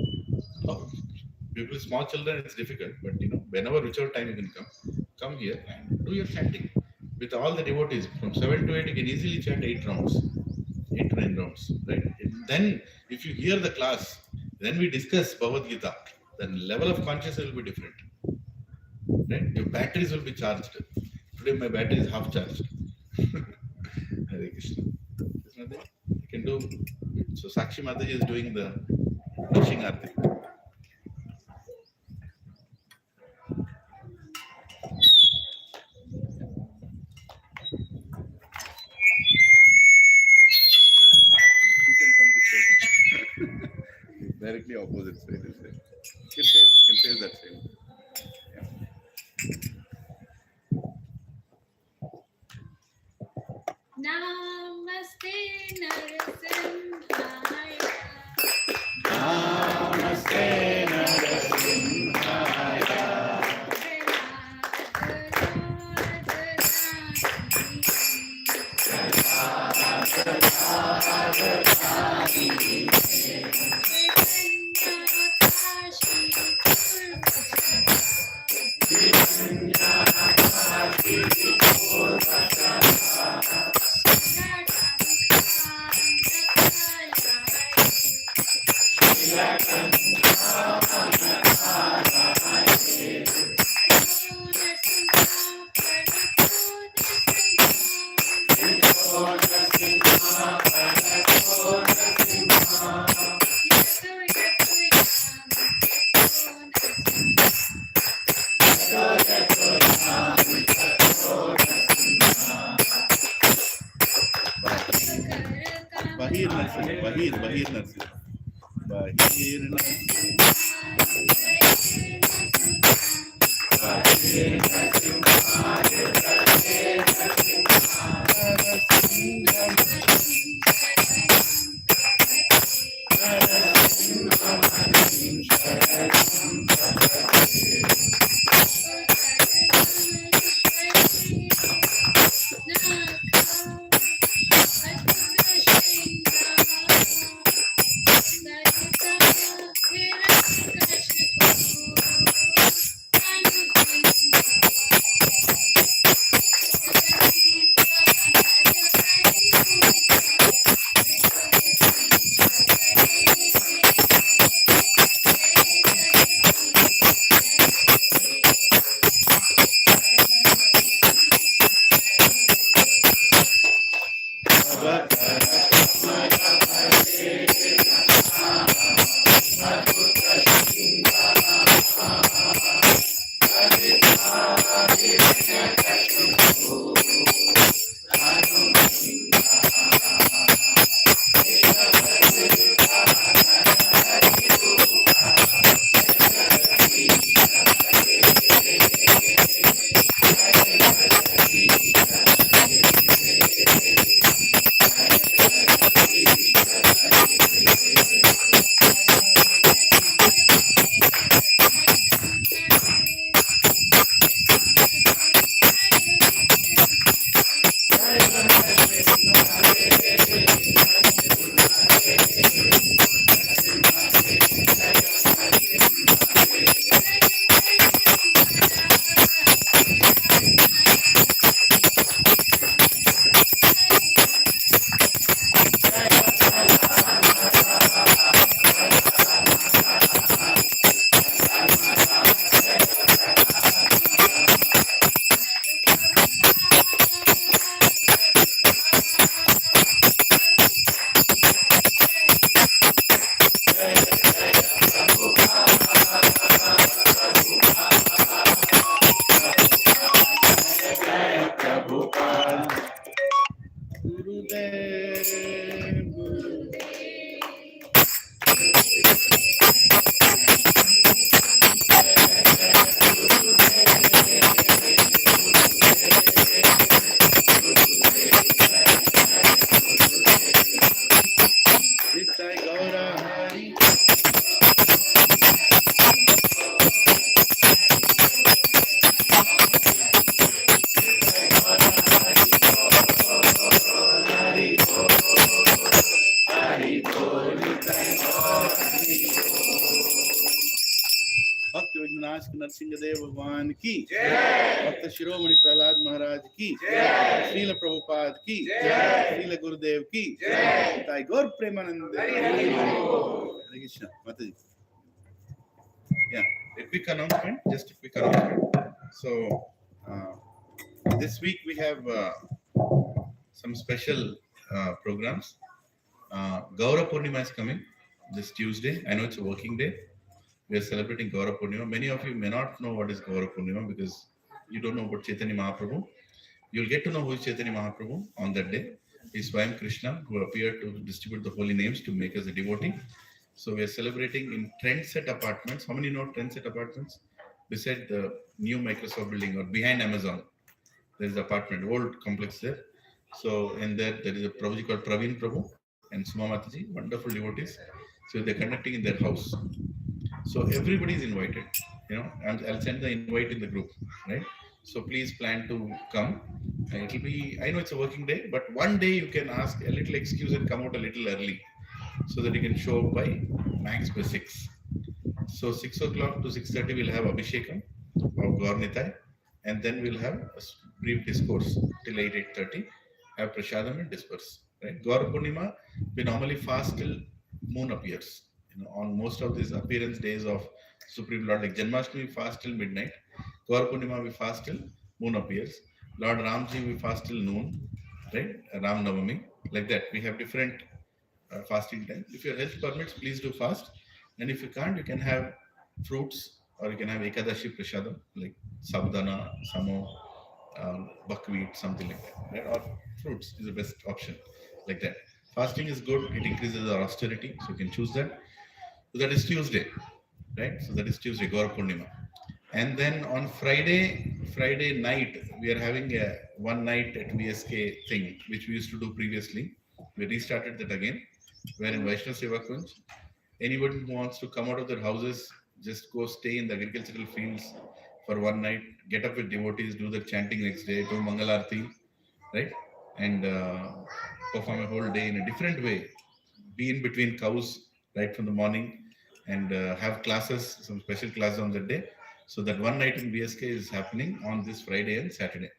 B: People, small children, it's difficult, but whenever, whichever time you can come here and do your chanting. With all the devotees, from 7 to 8, you can easily chant 8 rounds, 8 to 9 rounds, right? And then, if you hear the class, then we discuss Bhagavad Gita, then level of consciousness will be different. Right? Your batteries will be charged. Today my battery is half charged. Hare Krishna. You can do. So Sakshi Mataji is doing the finishing arti. You can come this way. Directly opposite side is there. You can face that side.
E: Namaste Narasimhaya.
C: Namaste Narasimhaya.
A: Bahir Narsimha. Bahir Narsimha. Bahir Narsimha. मास्क नरसिंहदेव भगवान की
C: जय।
A: भक्त शिरोमणि प्रहलाद महाराज की
C: जय।
A: श्रील प्रभुपाद की
C: जय।
A: श्रील गुरुदेव की
C: जय।
A: ताई गौर प्रेमानंद
C: हरि हरि बोल।
A: हरे कृष्ण माता जी
B: Yeah, a quick announcement, just a quick announcement. So, this week we have some special programs. Gaura Purnima is coming this Tuesday. I know it's a working day. We are celebrating Gaura Purnima. Many of you may not know what is Gaura Purnima because you don't know about Chaitanya Mahaprabhu. You'll get to know who is Chaitanya Mahaprabhu on that day. He's Swayam Krishna, who appeared to distribute the holy names to make us a devotee. So we are celebrating in Trendset Apartments. How many know Trendset Apartments? Beside the new Microsoft building or behind Amazon, there is an apartment, old complex there. So in there is a Prabhuji called Praveen Prabhu and Suma Mataji, wonderful devotees. So they're conducting in their house. So everybody is invited. And I'll send the invite in the group, right? So please plan to come. It'll be, I know it's a working day, but one day you can ask a little excuse and come out a little early so that you can show up by max by 6. So 6 o'clock to 6:30 we'll have Abhishekam of Gaurnitai, and then we'll have a brief discourse till 8:30, have Prashadam and disperse. Right? Gaur Purnima, we normally fast till moon appears. On most of these appearance days of Supreme Lord, like Janmashtami, we fast till midnight. Gaur Purnima, we fast till moon appears. Lord Ramji, we fast till noon, right? Ram Navami, like that. We have different fasting time. If your health permits, please do fast. And if you can't, you can have fruits or you can have Ekadashi Prashadam, like Sabdana, Samo, buckwheat, something like that. Right? Or fruits is the best option, like that. Fasting is good, it increases our austerity, so you can choose that. So that is Tuesday, right? So that is Tuesday, Gaur Purnima. And then on Friday night, we are having a one night at VSK thing, which we used to do previously. We restarted that again. We're in Vaishnav Seva Kunj. Anybody who wants to come out of their houses, just go stay in the agricultural fields for one night, get up with devotees, do the chanting next day, do Mangalarti, right? And perform a whole day in a different way. Be in between cows right from the morning and have classes, some special classes on that day. So that one night in VSK is happening on this Friday and Saturday.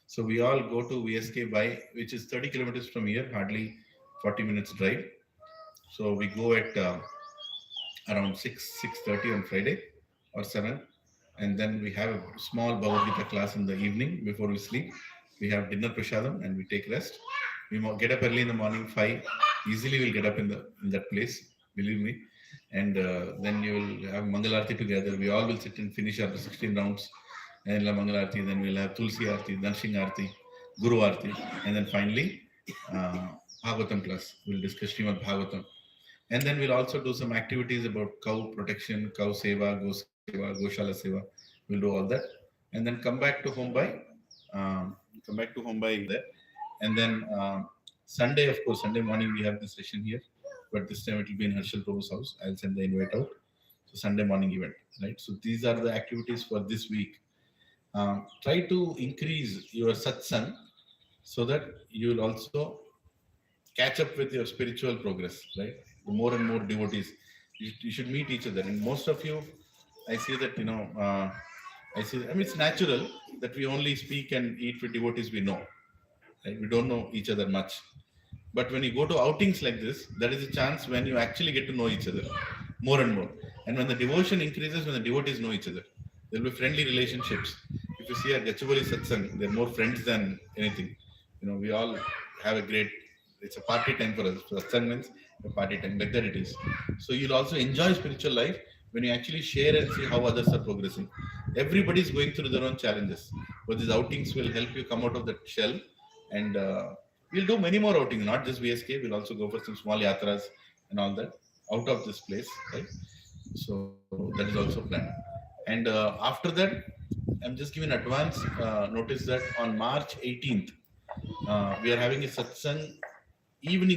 B: So we all go to VSK by, which is 30 kilometers from here, hardly 40 minutes drive. So we go at around 6:30 on Friday or 7. And then we have a small Bhagavad Gita class in the evening before we sleep. We have dinner prashadam and we take rest. We get up early in the morning, 5. Easily we'll get up in that place, believe me. And then you will have Mangalarti together. We all will sit and finish after 16 rounds. And we'll have Mangalarti, then we'll have Tulsi Arti, Danshing Arti, Guru Arti. And then finally, Bhagavatam class. We'll discuss Srimad Bhagavatam. And then we'll also do some activities about cow protection, cow seva, go seva, goshala seva. We'll do all that. And then come back to home by there. And then Sunday, of course, Sunday morning we have this session here. But this time it will be in Harshal Prabhu's house. I'll send the invite out. So Sunday morning event, right? So these are the activities for this week. Try to increase your satsang so that you will also catch up with your spiritual progress, right? The more and more devotees, you should meet each other. And most of you, I see that, it's natural that we only speak and eat with devotees we know, right? We don't know each other much. But when you go to outings like this, that is a chance when you actually get to know each other more and more. And when the devotion increases, when the devotees know each other, there will be friendly relationships. If you see at Gachibowli Satsang, they're more friends than anything. We all have it's a party time for us. Satsang means a party time, like that it is. So you'll also enjoy spiritual life when you actually share and see how others are progressing. Everybody is going through their own challenges. But these outings will help you come out of that shell. And we'll do many more outings, not just VSK. We'll also go for some small yatras and all that out of this place, right? So that is also planned. And after that, I'm just giving advance notice that on March 18th, we are having a satsang,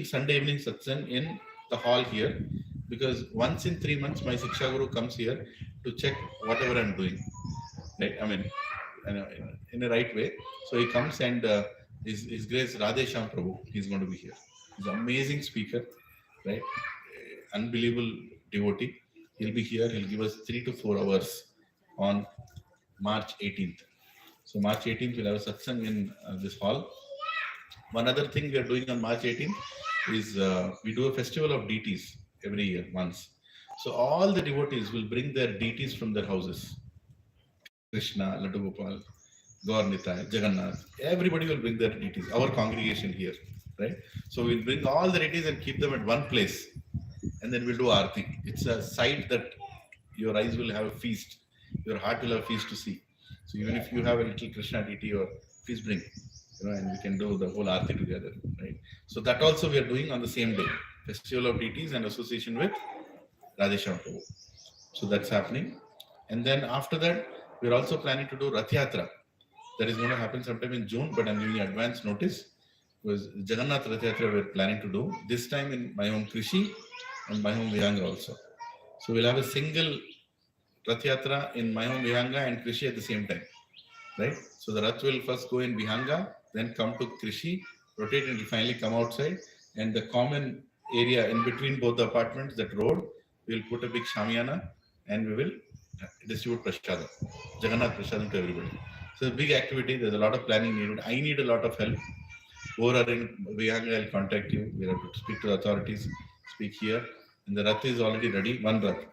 B: Sunday evening satsang in the hall here, because once in 3 months, my Siksha Guru comes here to check whatever I'm doing, right? I mean, in a right way. So he comes and His Grace Radhesham Prabhu, he's going to be here. He's an amazing speaker, right? Unbelievable devotee. He'll be here. He'll give us 3 to 4 hours on March 18th. So March 18th we'll have a satsang in this hall. One other thing we are doing on March 18th is we do a festival of deities every year once. So all the devotees will bring their deities from their houses. Krishna, Laddu Gopal, Gaur Nitai, Jagannath. Everybody will bring their deities. Our congregation here, right? So we'll bring all the deities and keep them at one place, and then we'll do Aarti. It's a sight that your eyes will have a feast, your heart will have a feast to see. So even if you have a little Krishna deity, or please bring, and we can do the whole Aarti together, right? So that also we are doing on the same day, Festival of Deities and association with Radhesham Prabhu. So that's happening. And then after that, we're also planning to do Rath Yatra. That is going to happen sometime in June, but I'm giving advance notice. Because Jagannath Rath Yatra we're planning to do, this time in my home Krishe and my home Vihanga also. So we'll have a single Rath Yatra in my home Vihanga and Krishe at the same time, right? So the Rath will first go in Vihanga, then come to Krishe, rotate and finally come outside. And the common area in between both the apartments, that road, we'll put a big Shamiana and we will distribute Prashadam, Jagannath Prashadam to everybody. So it's a big activity. There's a lot of planning needed. I need a lot of help. Over in Vihanga, I'll contact you. We have to speak to the authorities, speak here. And the Rath is already ready, one Rath.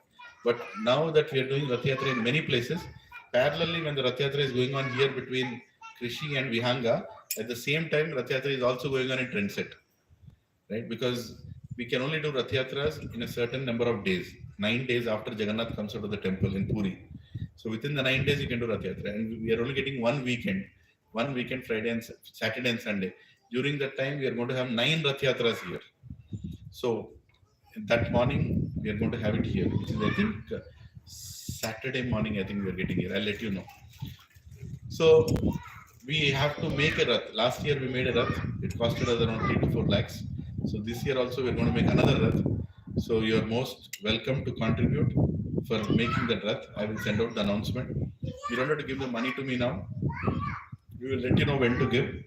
B: But now that we are doing Rath Yatra in many places, parallelly when the Rath Yatra is going on here between Krishe and Vihanga, at the same time Rath Yatra is also going on in Trendset, right? Because we can only do Rath Yatras in a certain number of days, 9 days after Jagannath comes out of the temple in Puri. So within the 9 days you can do Rath Yatra, and we are only getting one weekend, Friday and Saturday and Sunday. During that time we are going to have 9 Rath Yatras here. So that morning we are going to have it here, which is I think Saturday morning. I think we are getting here. I'll let you know. So we have to make a Rath. Last year we made a Rath. It costed us around 3 to 4 lakhs. So this year also we're going to make another Rath. So you are most welcome to contribute for making that Rath. I will send out the announcement. You don't have to give the money to me now. We will let you know when to give.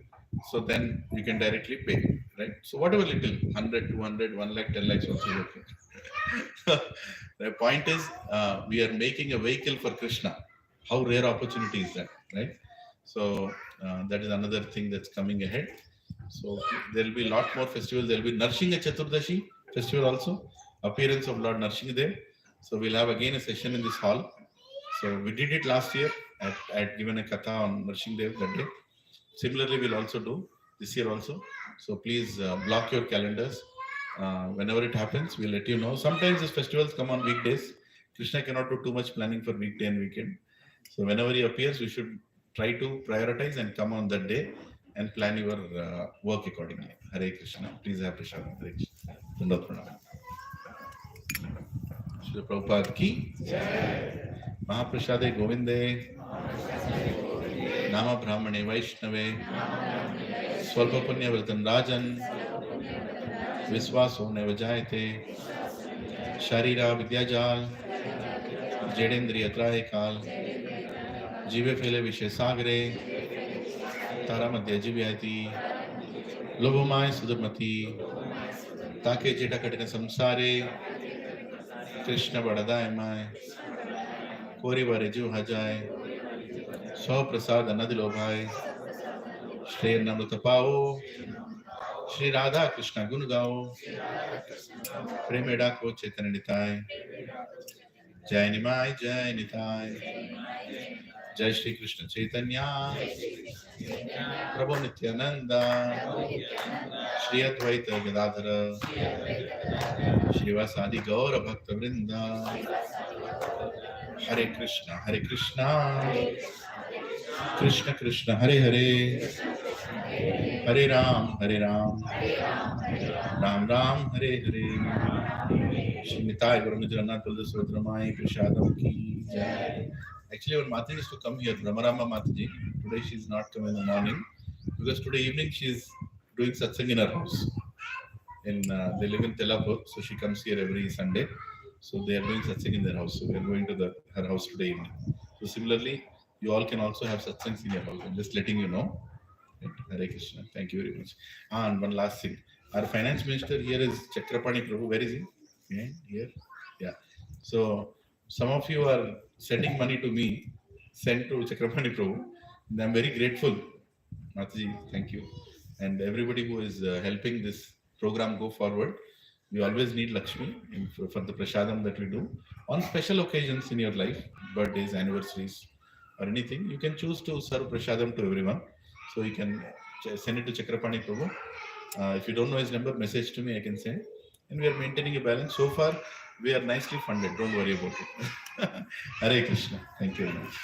B: So then you can directly pay, right? So whatever little, 100, 200, 1 lakh, 10 lakhs also okay. The point is, we are making a vehicle for Krishna. How rare opportunity is that, right? So that is another thing that's coming ahead. So there will be a lot more festivals. There will be Narsingha Chaturdashi festival also, appearance of Lord Narsinghadev. So we'll have again a session in this hall. So we did it last year. I had given a katha on Narsinghadev that day. Similarly, we'll also do this year also. So please block your calendars. Whenever it happens, we'll let you know. Sometimes these festivals come on weekdays. Krishna cannot do too much planning for weekday and weekend. So whenever he appears, we should try to prioritize and come on that day and plan your work accordingly. Hare Krishna. Please have Prashadam. Hare Krishna. Dandavat pranam. Shri Prabhupada ki Mahaprasade Govinde Nama Brahmane Vaishnave Swalpa Punya Vardhan Rajan Viswaso Neva Jayate Sharira Vidyajal Jedendriya Trahe Kal Jive Fele Vishe Sagre Tara Madhya Jivyati Lobomai Sudurmati Take Jeta Katina Samsare Krishna Badadai Mai Kori Vareju Hajai Swa Prasad Anadilo Bhai Shri Namruta Pao Shri Radha Krishna Gun Gao Premeda Ko Chaitanya Nitai Jai Nimai Jai Nitai Jai Shri Krishna Chaitanya Prabhu Nityananda Shri Advaita Gadadhara Shri Vasadi Gaura Bhakta Vrinda Hare Krishna Krishna Krishna Hare Hare Hare Ram Ram Ram Hare Hare Shri Nitai Guru Jagannath Sudramai Prashadam Ki Jai. Actually, our Mataji is to come here, Brahmarama Mataji. Today she is not coming in the morning because today evening she is doing satsang in her house. They live in Telapur, so she comes here every Sunday. So they are doing satsang in their house. So we are going to her house today evening. So similarly, you all can also have satsangs in your house. I'm just letting you know. Hare Krishna. Thank you very much. And one last thing. Our finance minister here is Chakrapani Prabhu. Where is he? Yeah, here. Yeah. So some of you are sending money to me, sent to Chakrapani Prabhu. And I'm very grateful. Mataji, thank you. And everybody who is helping this program go forward. We always need Lakshmi for the prasadam that we do. On special occasions in your life, birthdays, anniversaries, or anything, you can choose to serve prasadam to everyone. So you can send it to Chakrapani Prabhu. If you don't know his number, message to me, I can send. And we are maintaining a balance. So far, we are nicely funded. Don't worry about it. Hare Krishna. Thank you very much.